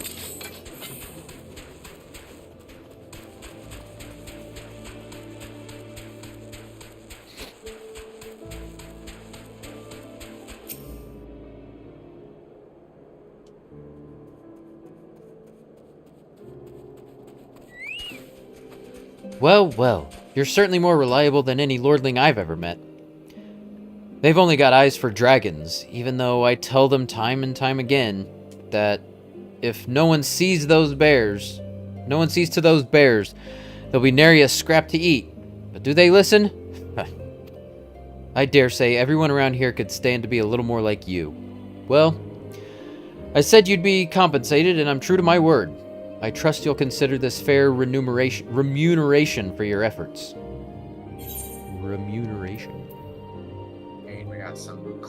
Well, well, you're certainly more reliable than any lordling I've ever met. They've only got eyes for dragons, even though I tell them time and time again that if no one sees to those bears, there'll be nary a scrap to eat. But do they listen? I dare say everyone around here could stand to be a little more like you. Well, I said you'd be compensated, and I'm true to my word. I trust you'll consider this fair remuneration for your efforts. Remuneration. Hey, we got some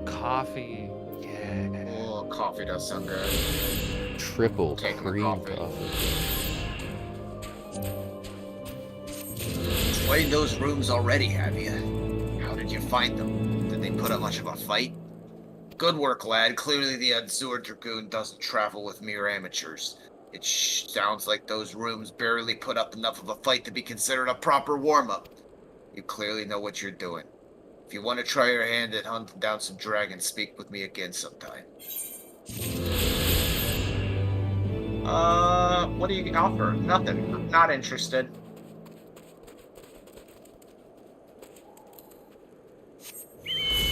coffee. Yeah. Oh, coffee does sound good. Triple Take cream coffee. coffee. Played those rooms already, have you? How did you find them? Did they put up much of a fight? Good work, lad. Clearly the Azure Dragoon doesn't travel with mere amateurs. It sounds like those rooms barely put up enough of a fight to be considered a proper warm-up. You clearly know what you're doing. If you want to try your hand at hunting down some dragons, speak with me again sometime. What do you offer? Nothing. I'm not interested.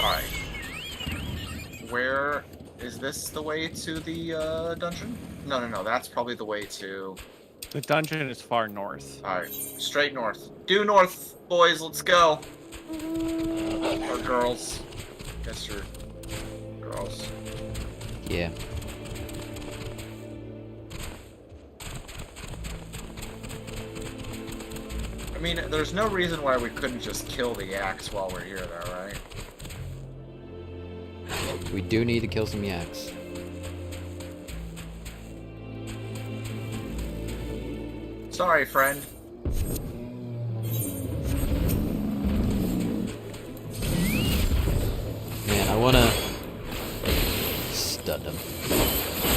Alright. Where is this the way to the dungeon? No, that's probably the way to... The dungeon is far north. Alright, straight north. Due north, boys, let's go. Or girls. Guess you're girls. Yeah. I mean, there's no reason why we couldn't just kill the yaks while we're here, though, right? We do need to kill some yaks. Sorry, friend. Man, I wanna stud them.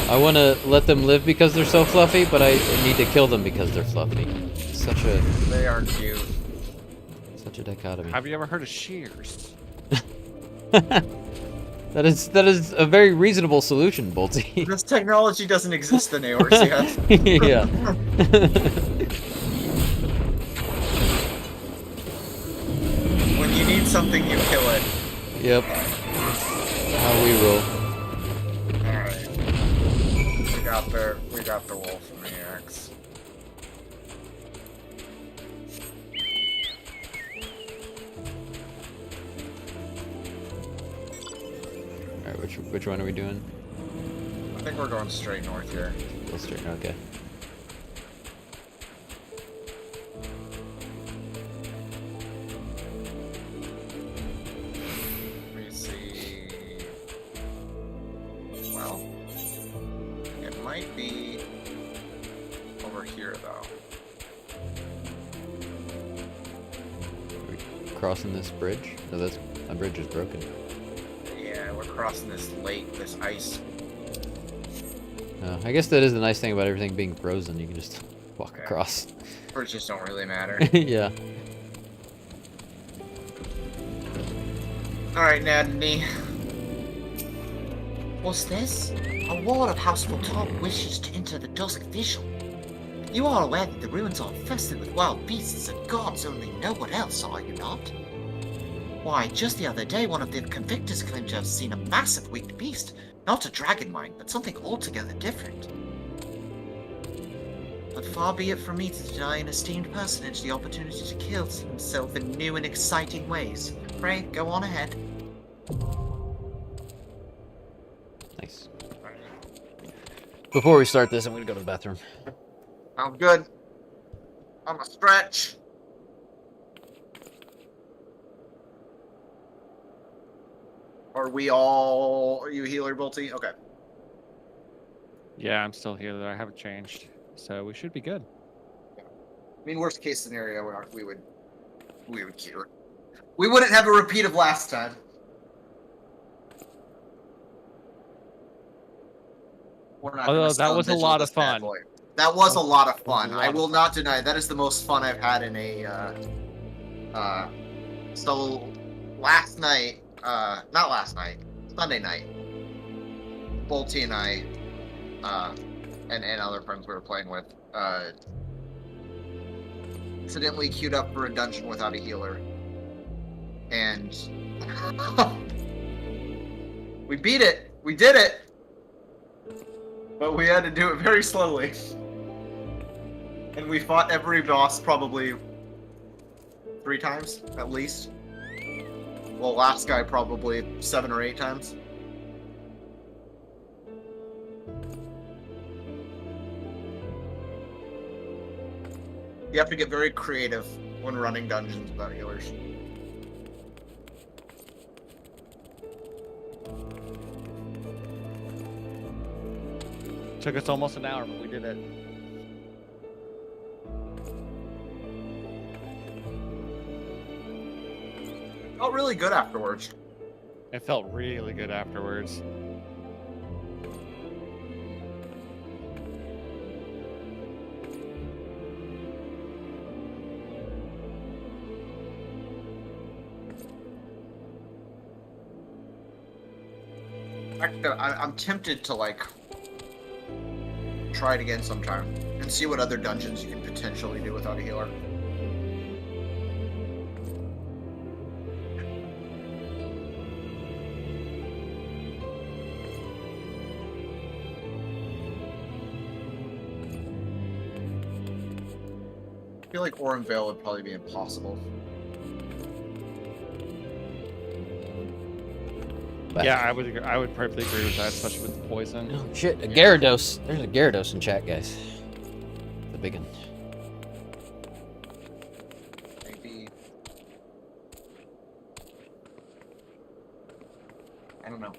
I wanna let them live because they're so fluffy, but I need to kill them because they're fluffy. Such a... They are cute. Such a dichotomy. Have you ever heard of shears? That is a very reasonable solution, Bolty. This technology doesn't exist in Aorus yet. Yeah. When you need something, you kill it. Yep. How we roll. Alright. We got the wolf and the axe. Alright, which one are we doing? I think we're going straight north here. Go straight, okay. Let me see. Well, it might be over here, though. Are we crossing this bridge? No, that bridge is broken. Yeah, we're crossing this lake, this ice. I guess that is the nice thing about everything being frozen. You can just walk across. Bridges don't really matter. Yeah. Alright, Nadney. What's this? A ward of House Top wishes to enter the Dusk Vigil. You are aware that the ruins are infested with wild beasts and gods only know what else, are you not? Why, just the other day one of the convictors claimed to have seen a massive winged beast. Not a dragon mind, but something altogether different. But far be it from me to deny an esteemed personage the opportunity to kill himself in new and exciting ways. Pray, go on ahead. Nice. Before we start this, I'm gonna go to the bathroom. Sounds good. I'm a stretch. Are you healer, Bolty? Okay. Yeah, I'm still here. I haven't changed, so we should be good. I mean, worst case scenario, we would cure. We wouldn't have a repeat of last time. We're not Although that was a lot of fun. That was a lot of fun. I will not deny that is the most fun I've had in a. So last night, not last night, Sunday night, Bolty and I, and other friends we were playing with, accidentally queued up for a dungeon without a healer, and we beat it. We did it. But we had to do it very slowly. And we fought every boss probably 3 times, at least. Well, last guy probably 7 or 8 times. You have to get very creative when running dungeons without healers. Took us almost an hour, but we did it. Felt really good afterwards. It felt really good afterwards. I'm tempted to like try it again sometime and see what other dungeons you can potentially do without a healer. I feel like Orenvale would probably be impossible. Yeah, I would perfectly agree with that, especially with the poison. Oh shit, a Gyarados. There's a Gyarados in chat, guys. The big one. Maybe. I don't know.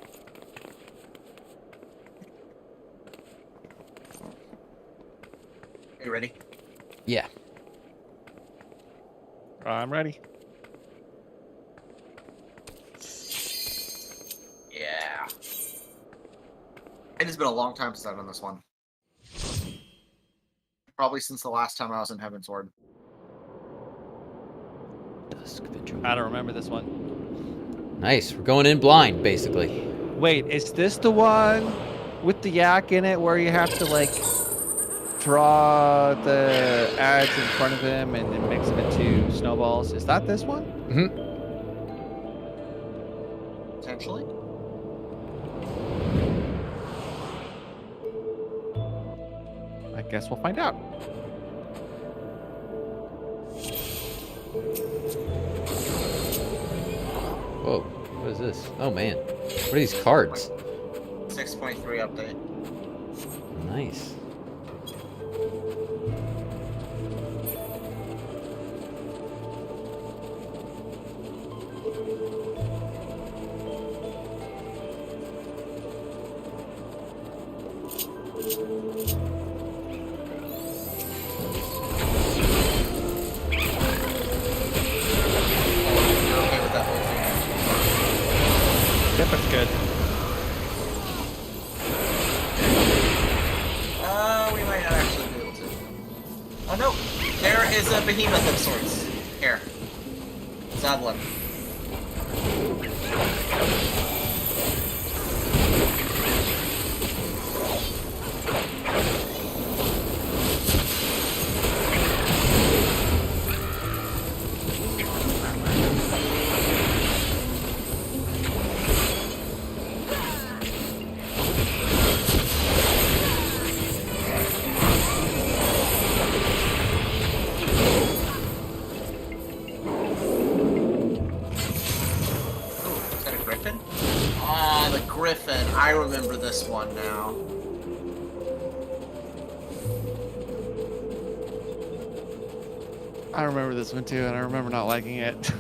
Are you ready? Yeah. I'm ready. Yeah. It has been a long time since I've done this one. Probably since the last time I was in Heavensward. I don't remember this one. Nice. We're going in blind, basically. Wait, is this the one with the yak in it where you have to like draw the ads in front of him and then mix them into snowballs? Is that this one? Mm-hmm. Potentially. I guess we'll find out. Whoa, what is this? Oh man, what are these cards? 6.3 update. Nice. Yep, that's good. We might not actually be able to. Oh no! There is a behemoth of sorts. Here. Zadlin. Griffin. I remember this one now. I remember this one too, and I remember not liking it.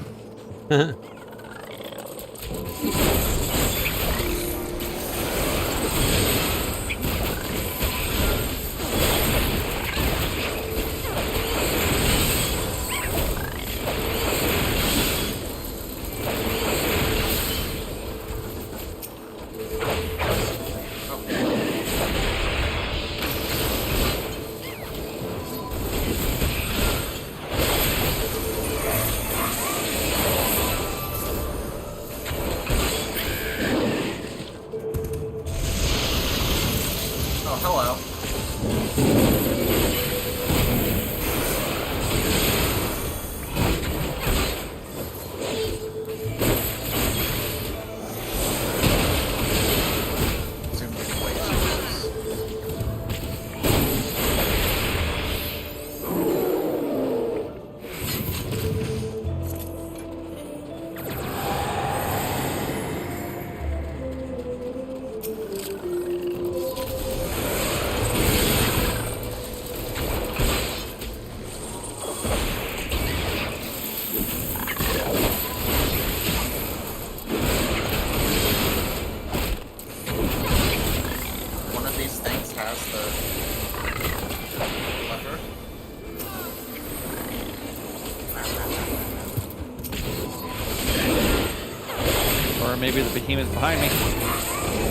maybe the behemoth behind me.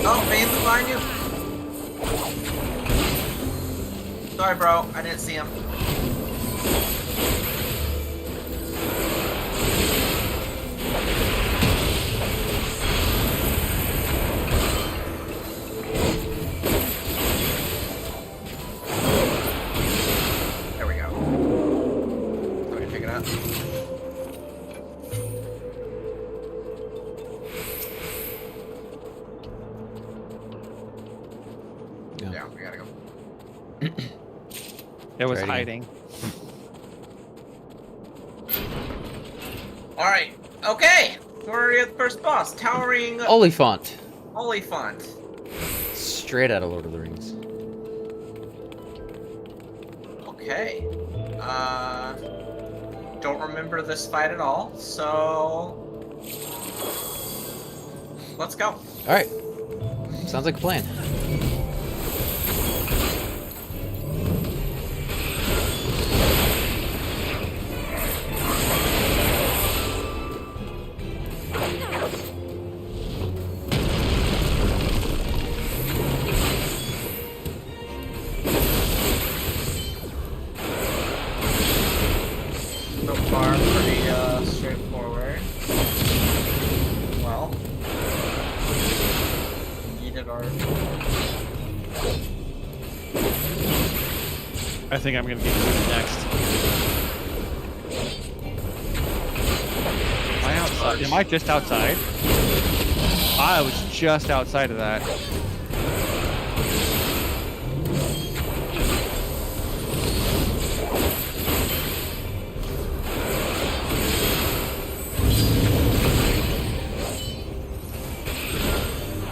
Oh, Bane's behind you. Sorry, bro. I didn't see him. There we go. Let me pick it up. Yeah, we gotta go. It was Trading. hiding. Alright, okay. We're already at the first boss. Towering Oliphant. Oliphant. Straight out of Lord of the Rings. Okay. Don't remember this fight at all, so let's go. Alright. Sounds like a plan. So far, pretty straightforward. Well, needed our. I think I'm gonna get you next. Am I outside? Am I just outside? I was just outside of that.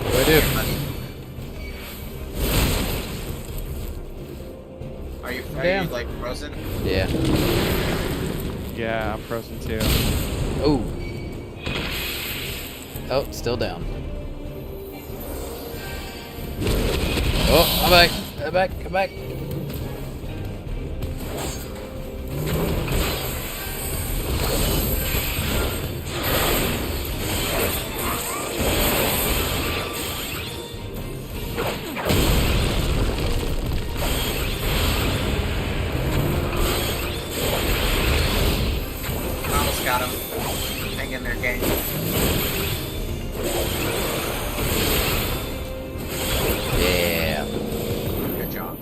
What do I do? Are you Damn. like frozen? Yeah. Yeah, I'm frozen too. Oh. Oh, still down. Oh, I'm back. I'm back. Come back. Almost got him. Hang in there, gang. Yeah. Good job.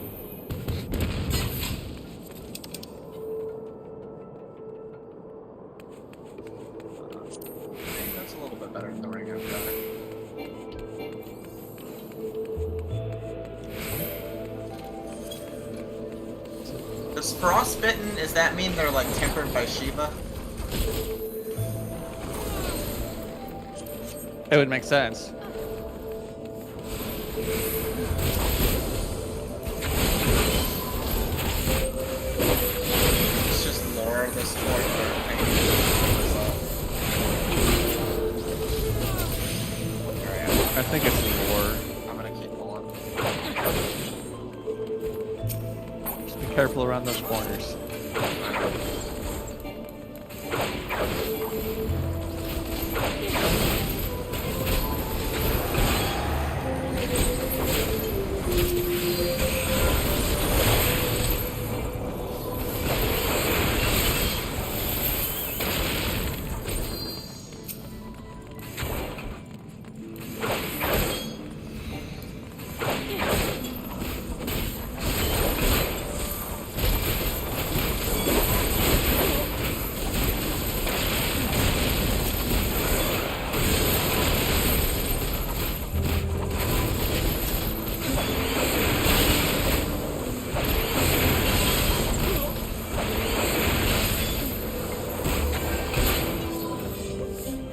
I think that's a little bit better than the ring I've got. Does frostbitten, does that mean they're like tempered by Shiva? It would make sense. It's just lore of this point where I think it's lore. I'm gonna keep pulling. Just be careful around those corners.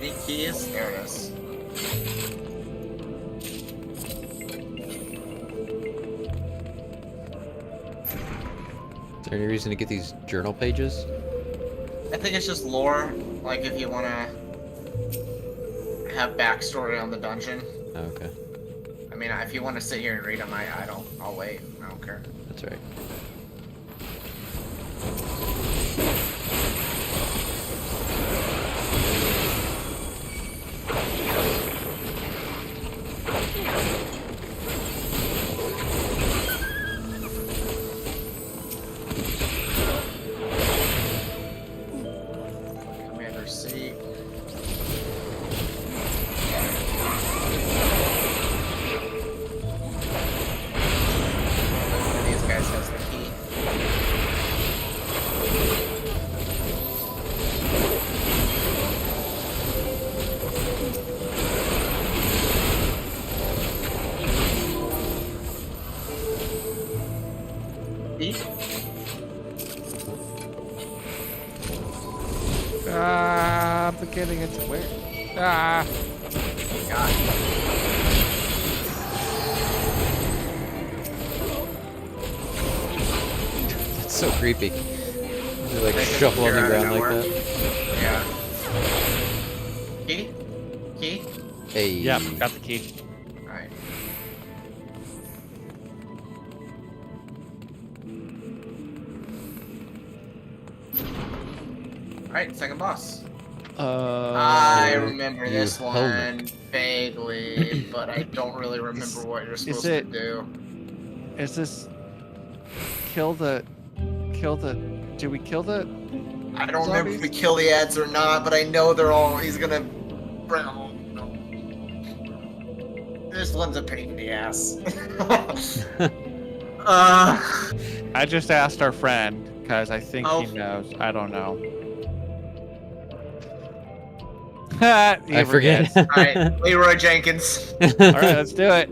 Any keys? There it is. Is there any reason to get these journal pages? I think it's just lore, like if you want to have backstory on the dungeon. Oh, okay. I mean, if you want to sit here and read them, I'll wait. I don't care. That's right. getting into where? Ah. God. That's so creepy. You like shuffle on the ground like that. Yeah. Key? Key? Hey. Yep, got the key. Alright. Alright, second boss. I remember this one vaguely, but I don't really remember what you're supposed to do. Is this kill the do we kill the I don't remember if zombies? we kill the ads or not, but I know they're all he's gonna this one's a pain in the ass. I just asked our friend because I think he knows. I don't know. I forget. Alright, Leroy Jenkins. Alright, let's do it.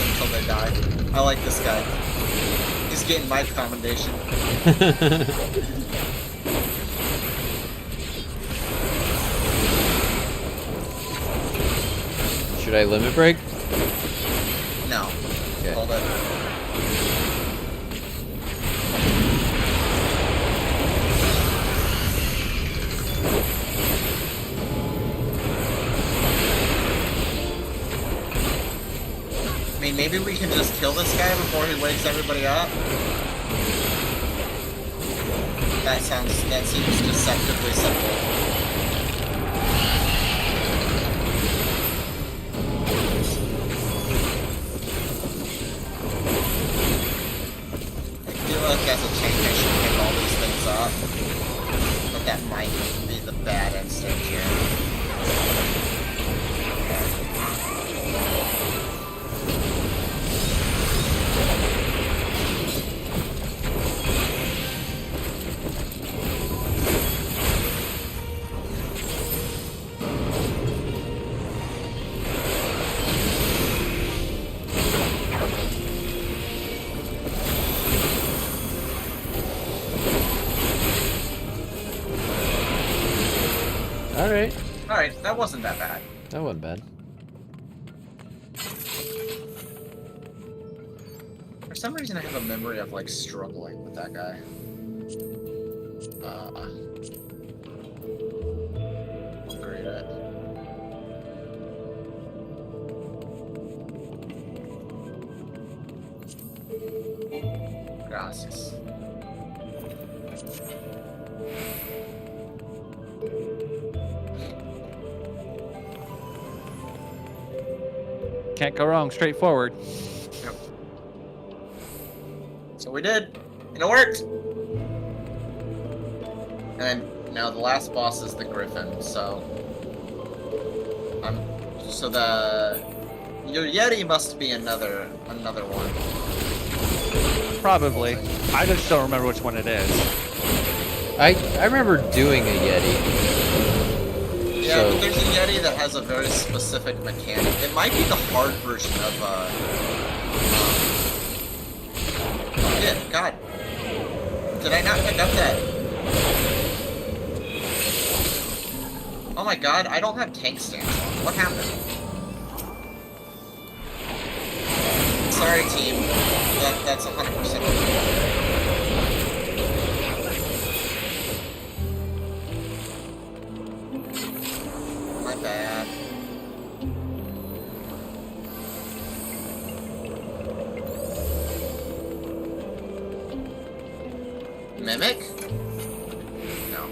Until they die. I like this guy. He's getting my commendation. Should I limit break? No. Okay. Hold it. I mean, maybe we can just kill this guy before he wakes everybody up. That seems deceptively simple. I feel like as a tank I should pick all these things up, but that might be the bad instinct here. Alright. Alright, that wasn't that bad. That wasn't bad. For some reason I have a memory of like struggling with that guy. I'm great at. Gracias. Can't go wrong, straightforward. Yep. So we did, and it worked. And then now the last boss is the Griffin. So, your Yeti must be another one. Probably. I just don't remember which one it is. I remember doing a Yeti. Yeah, So- but there's a Yeti that has a very specific mechanic. It might be the hard version of, oh, yeah, God. Did I not pick up that? Oh my God, I don't have tank stance on. What happened? Sorry, team. That's 100% okay. My bad. Mimic? No.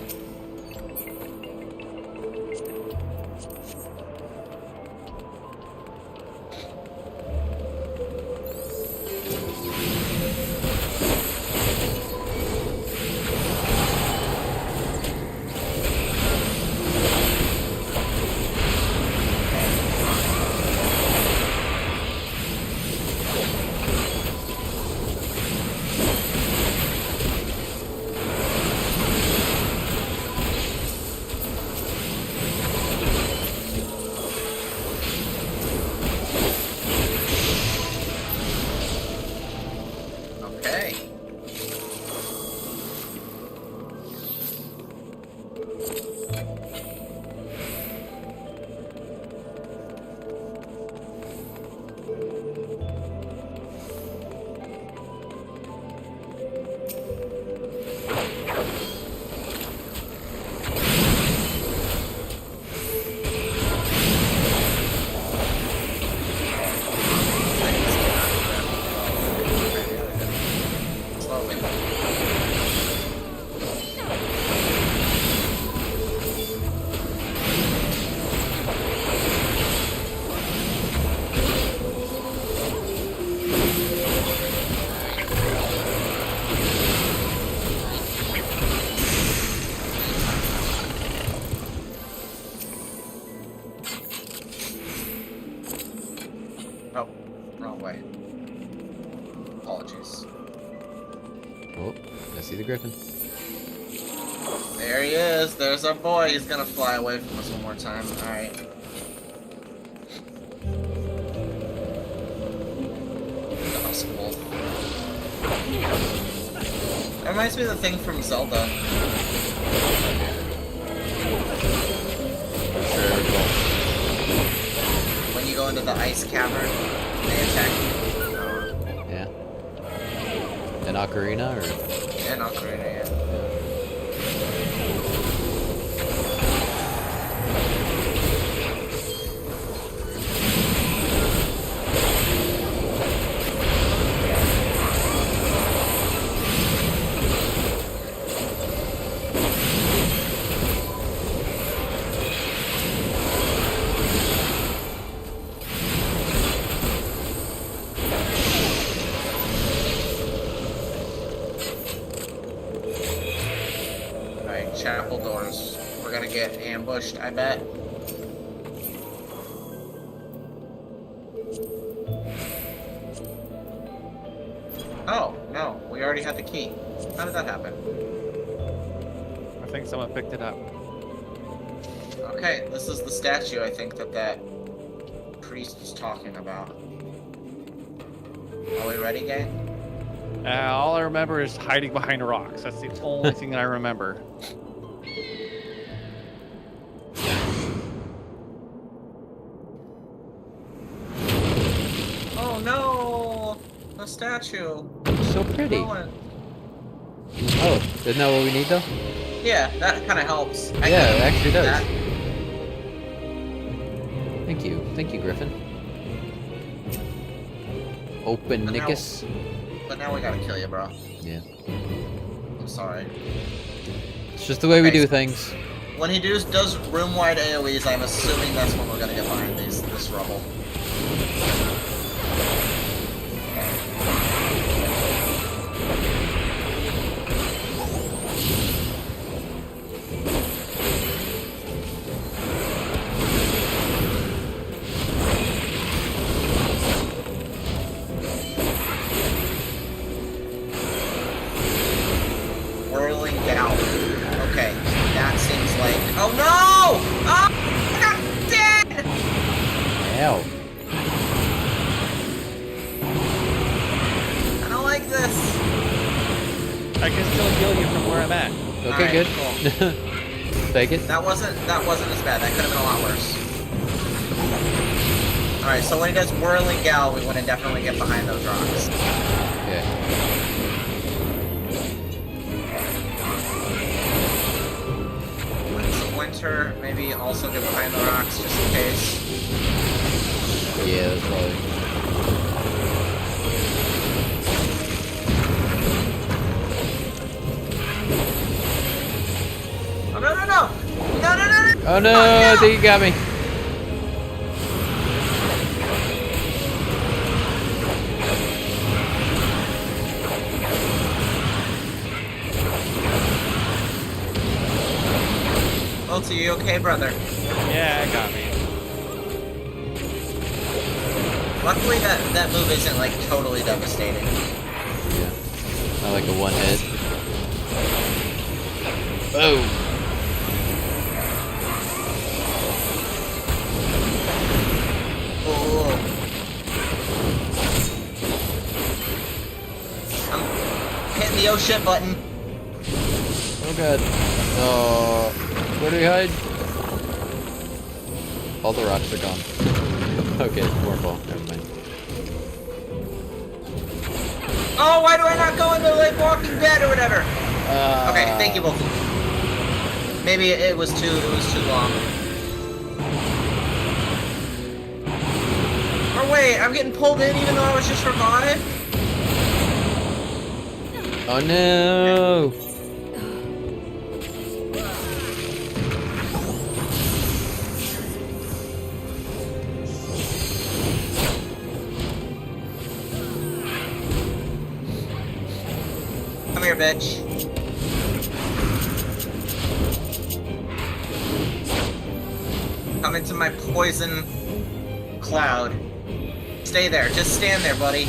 way. Apologies. Oh, I see the griffin. There he is. There's our boy. He's gonna fly away from us one more time. Alright. Dusk wolf. That reminds me of the thing from Zelda. When you go into the ice cavern, they attack you. Yeah. An ocarina, or? An ocarina, yeah. Chapel doors. We're gonna get ambushed, I bet. Oh, no. We already had the key. How did that happen? I think someone picked it up. Okay, this is the statue I think that priest is talking about. Are we ready, gang? All I remember is hiding behind rocks. That's the only thing that I remember. Oh no! The statue. So pretty. Ruined. Oh, isn't that what we need though? Yeah, that kind of helps. Yeah, it actually does. That. Thank you, Griffin. Open Nickus. But now we gotta kill you, bro. Yeah. I'm sorry. It's just the way we do things. When he does room-wide AoEs, I'm assuming that's when we're gonna get behind this rubble. Whirling down. Okay, that seems like. Oh no! Oh, I'm dead! Ow. I don't like this. I can still heal you from where I'm at. Okay, good. Cool. Take it. That wasn't as bad. That could have been a lot worse. All right, so when he does whirling gal, we want to definitely get behind those rocks. Okay. Winter, maybe also get behind the rocks just in case. Yeah, that's probably. Oh no! Oh no! I think you got me. Ulti, you okay, brother? Yeah, I got me. Luckily, that move isn't like totally devastating. Yeah. Not like a one hit. Boom. Oh. I'm hitting the oh shit button. Oh god. Oh. Where do we hide? All the rocks are gone. Okay, more ball. Never mind. Oh, why do I not go into like Walking Dead or whatever? Okay, thank you both. Maybe it was too long. Or wait, I'm getting pulled in even though I was just revived? Oh no! Come here, bitch. Come into my poison cloud. stay there. Just stand there, buddy.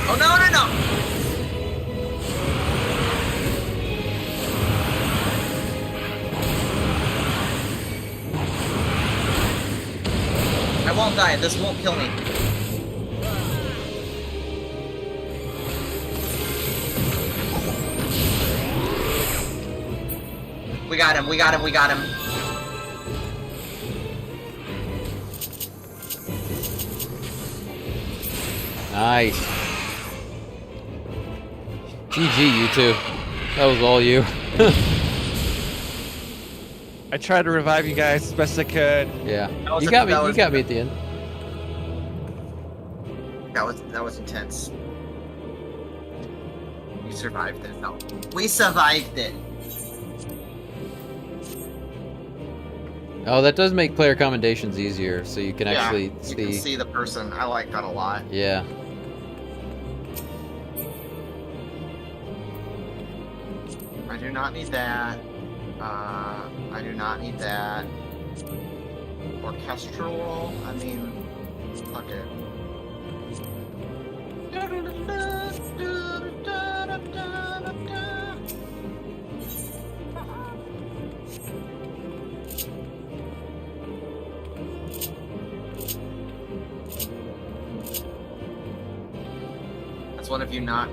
Oh, no, no, no! I won't die. This won't kill me. We got him, we got him, we got him. Nice. GG, you two. That was all you. I tried to revive you guys as best I could. Yeah. You got me at the end. That was intense. We survived it. No. We survived it. Oh, that does make player commendations easier, so you can actually you see. can see the person. I like that a lot. Yeah. I do not need that. I do not need that. Orchestral, I mean, fuck it. That's one of you not,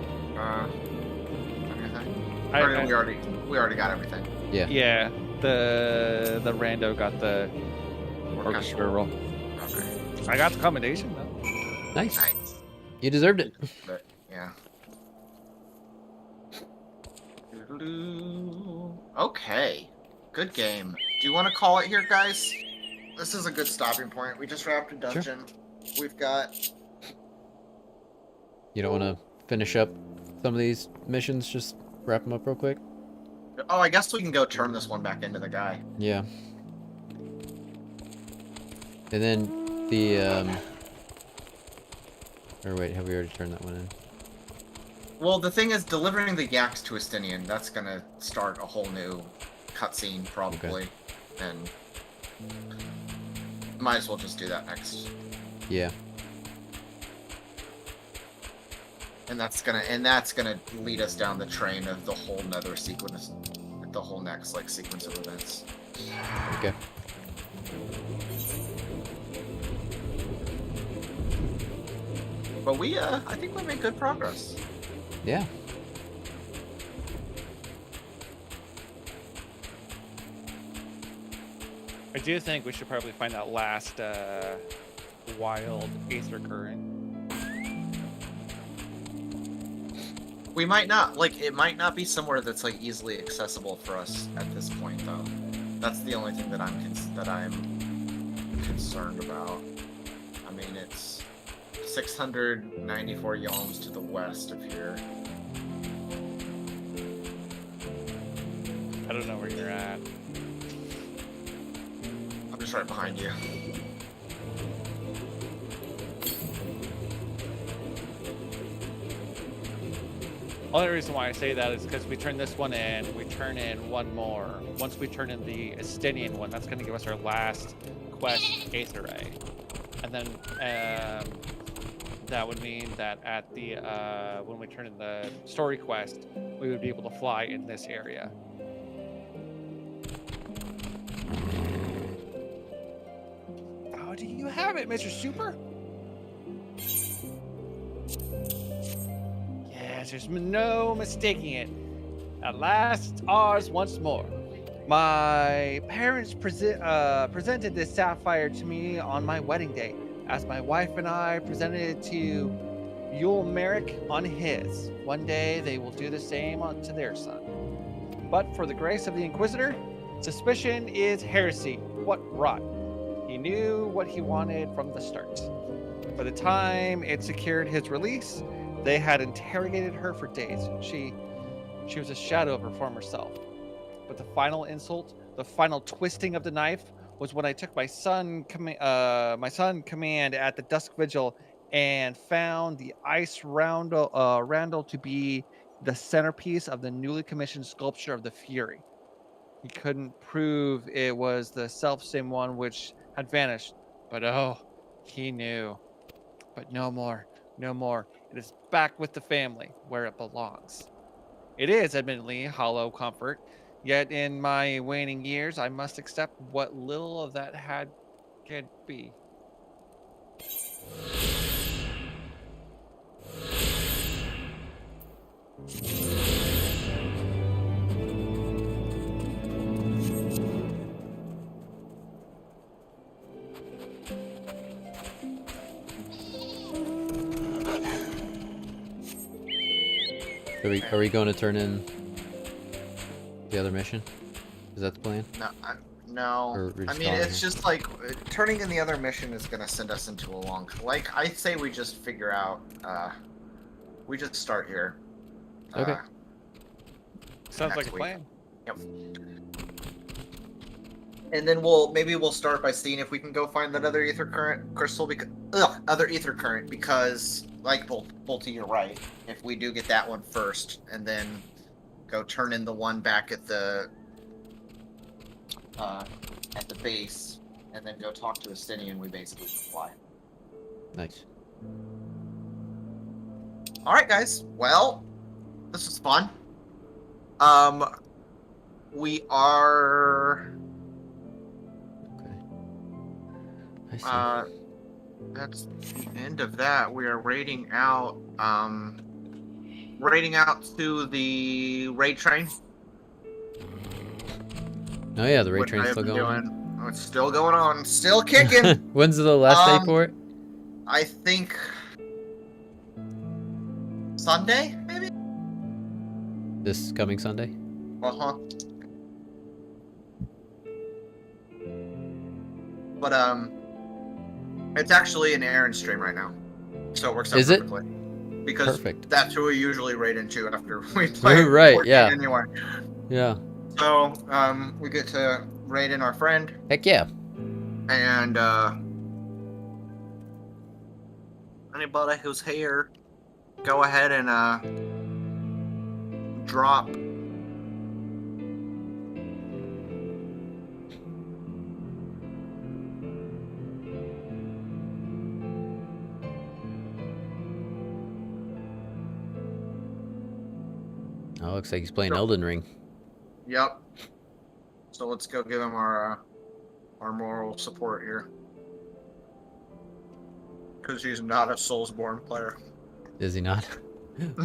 everything? We already got everything. Yeah. Yeah. The rando got the orchestra roll. Okay. I got the commendation though. Nice. You deserved it. But, yeah. Okay. Good game. Do you want to call it here, guys? This is a good stopping point. We just wrapped a dungeon. Sure. We've got... You don't want to finish up some of these missions? Just wrap them up real quick? Oh, I guess we can go turn this one back into the guy. Yeah. And then the, or wait, have we already turned that one in? Well, the thing is, delivering the yaks to Estinian, that's gonna start a whole new cutscene, probably. Okay. And might as well just do that next. Yeah. And that's gonna lead us down the train of the whole nether sequence, the whole next sequence of events. Okay. But I think we made good progress. Yeah. I do think we should probably find that last wild aether current. We might not, it might not be somewhere that's, easily accessible for us at this point, though. That's the only thing that I'm concerned about. I mean, it's 694 yalms to the west of here. I don't know where you're at. I'm just right behind you. Only reason why I say that is because we turn this one in, we turn in one more. Once we turn in the Estinian one, that's going to give us our last quest, Aether Ray. And then that would mean that at the when we turn in the story quest, we would be able to fly in this area. How do you have it, Mr. Super? Yes, there's no mistaking it. At last, it's ours once more. My parents presented this sapphire to me on my wedding day, as my wife and I presented it to Yule Merrick on his. One day, they will do the same to their son. But for the grace of the Inquisitor, suspicion is heresy. What rot. He knew what he wanted from the start. By the time it secured his release, they had interrogated her for days. She was a shadow of her former self. But the final insult, the final twisting of the knife, was when I took my son command at the Dusk Vigil and found the ice roundel to be the centerpiece of the newly commissioned sculpture of the Fury. He couldn't prove it was the self-same one which had vanished, but oh, he knew. But no more, no more. It is back with the family, where it belongs. It is admittedly hollow comfort, yet in my waning years, I must accept what little of that could be. Are we going to turn in the other mission? Is that the plan? No. Or we're I just mean, following it's him? just like turning in the other mission is gonna send us into a long. Like, I say we just figure out. We just start here. Okay. Sounds like next a week. plan. Yep. And then maybe we'll start by seeing if we can go find that other ether current crystal other ether current because like Bolty, you're right. If we do get that one first and then go turn in the one back at the base and then go talk to Estinian, we basically fly. Nice. All right, guys. Well, this was fun. We are. I see. That's the end of that. We are raiding out. To the raid train. Oh yeah, the raid What train's I've still been going on. doing. Oh, it's still going on. Still kicking. When's the last day for it? I think Sunday, maybe. This coming Sunday? Uh-huh. But it's actually an Aaron stream right now, so it works out Is it? perfectly. Because Perfect. that's who we usually raid into after we play. Right, 14 yeah. Anyway. Yeah. So we get to raid in our friend, Heck yeah. and anybody who's here, go ahead and drop. Oh, looks like he's playing Elden Ring. Yep. So let's go give him our moral support here. Because he's not a Soulsborne player. Is he not?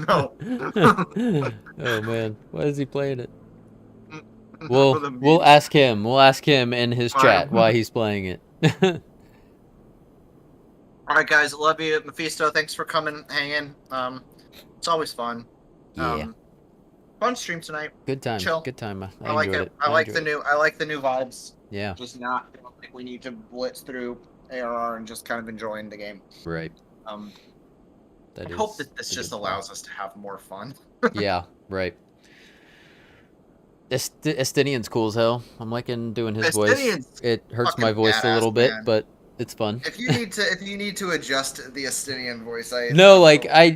No. Oh man, why is he playing it? for the We'll ask him. We'll ask him in his Fine. chat why he's playing it. Alright guys, love you. Mephisto, thanks for coming, hanging. It's always fun. Yeah. Fun stream tonight. Good time. Chill. Good time. I like enjoyed it. I like the new vibes. Yeah. Just not feeling like we need to blitz through ARR and just kind of enjoying the game. Right. I That hope is that this a just good allows us to have more fun. Yeah, right. Estinian's cool as hell. I'm liking doing his voice. Estinian's It hurts my fucking voice a little badass, bit, man. but it's fun. If you need to adjust the Estinian voice, No, like I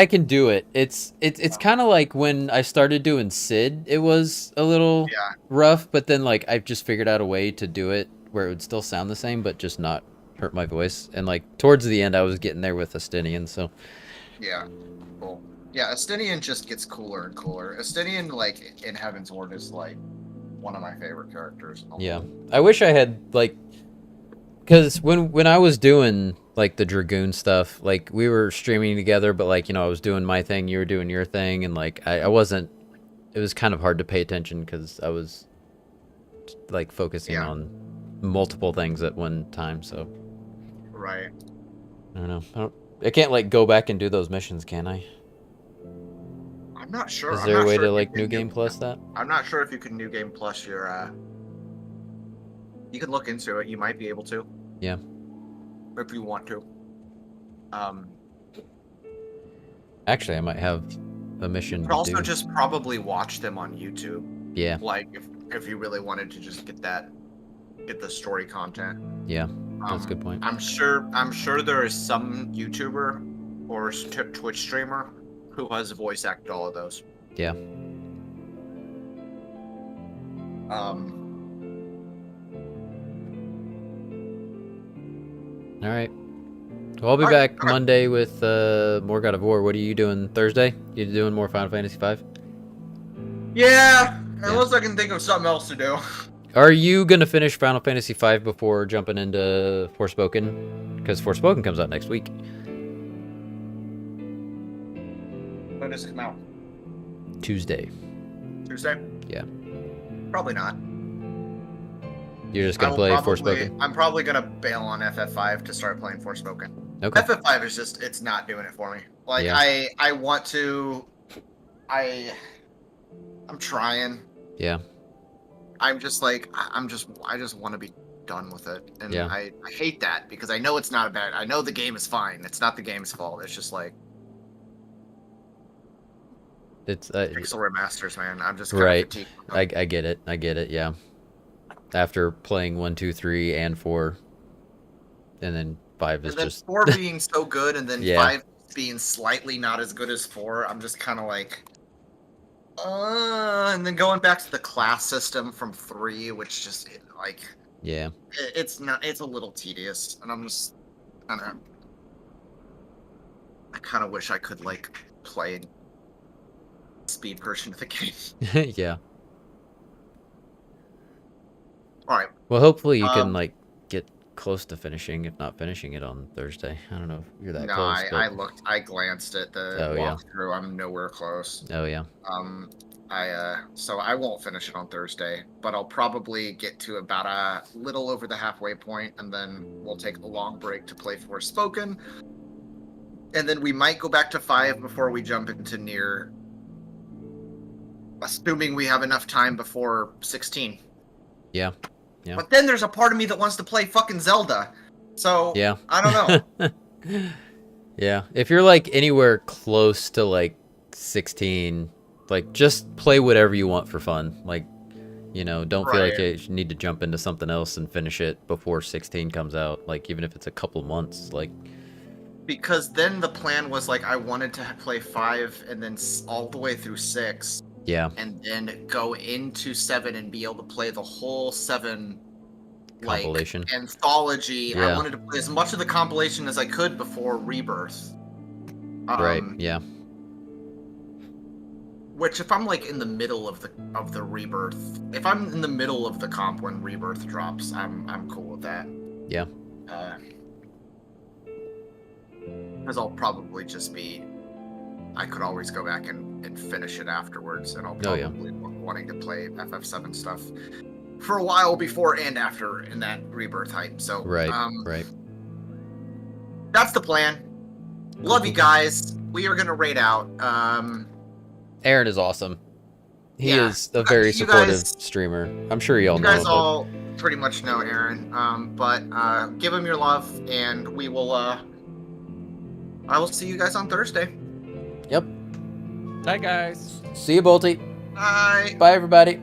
can do it. It's kind of like when I started doing Sid, it was a little rough, but then like I've just figured out a way to do it where it would still sound the same, but just not hurt my voice. And like towards the end, I was getting there with Estinian, so Yeah, cool. Yeah, Estinian just gets cooler and cooler. Estinian, like in Heaven's Ward, is like one of my favorite characters. yeah. I wish I had like, because when I was doing like the Dragoon stuff, like we were streaming together, but like, you know, I was doing my thing, you were doing your thing, and like I wasn't, it was kind of hard to pay attention because I was like focusing on multiple things at one time, so Right. I don't know. I can't like go back and do those missions, can I? I'm not sure. Is I'm there not a way sure to if like you New can Game Plus that? I'm not sure if you can New Game Plus your. You can look into it. You might be able to. Yeah. If you want to. Actually, I might have a mission You to could also do. just probably watch them on YouTube. Yeah. Like if you really wanted to just get the story content. Yeah. That's a good point. I'm sure there is some YouTuber or Twitch streamer who has voice acted all of those. Yeah. All right. Well, I'll be back Monday with more God of War. What are you doing Thursday? You doing more Final Fantasy V? Yeah, unless I can think of something else to do. Are you gonna finish Final Fantasy V before jumping into Forspoken? Because Forspoken comes out next week. When does it come out? Tuesday. Tuesday? Yeah. Probably not. You're just gonna play Forspoken? I'm probably gonna bail on FF5 to start playing Forspoken. Okay. FF5 is just, it's not doing it for me. Like, Yeah. I want to... I'm trying. Yeah. I'm just like, I just want to be done with it. And Yeah. I hate that because I know it's not a bad, I know the game is fine. It's not the game's fault. It's just like, It's pixel remasters, man. I'm just right. fatigued. I get it. I get it. Yeah. After playing 1, 2, 3, and 4, and then 5 is And then just 4 being so good, and then Yeah. 5 being slightly not as good as 4, I'm just kind of like, and then going back to the class system from 3, which just like, yeah. it's a little tedious, and I'm just kind of, I kind of wish I could like play speed version of the game. Yeah. All right. Well, hopefully you can like get close to finishing, if not finishing it on Thursday. I don't know if you're that No, close. I glanced at the Oh, yeah. walkthrough. I'm nowhere close. Oh yeah. So I won't finish it on Thursday, but I'll probably get to about a little over the halfway point, and then we'll take a long break to play Forspoken, and then we might go back to 5 before we jump into Nier, assuming we have enough time before 16. Yeah. Yeah. But then there's a part of me that wants to play fucking Zelda, so Yeah. I don't know. Yeah. If you're like anywhere close to like 16, like just play whatever you want for fun. Like, you know, don't feel like Right. you need to jump into something else and finish it before 16 comes out. Like even if it's a couple months, like Because then the plan was like I wanted to play 5 and then all the way through 6. yeah. And then go into 7 and be able to play the whole 7 like Compilation. anthology. I Yeah. wanted to play as much of the compilation as I could before Rebirth. Right. Yeah. Which, if I'm like in the middle of the Rebirth, if I'm in the middle of the comp when Rebirth drops, I'm cool with that. Yeah. Because I'll probably just be. I could always go back and finish it afterwards, and I'll Oh, yeah. probably be wanting to play FF7 stuff for a while before and after in that Rebirth hype. So Right. Right. that's the plan. Love you guys. We are gonna raid out. Aaron is awesome. He Yeah. is a very You supportive guys- streamer. I'm sure you all You know guys him, but- all pretty much know Aaron, but give him your love, and we will. I will see you guys on Thursday. Yep. Bye, guys. See you, Bolty. Bye. Bye, everybody.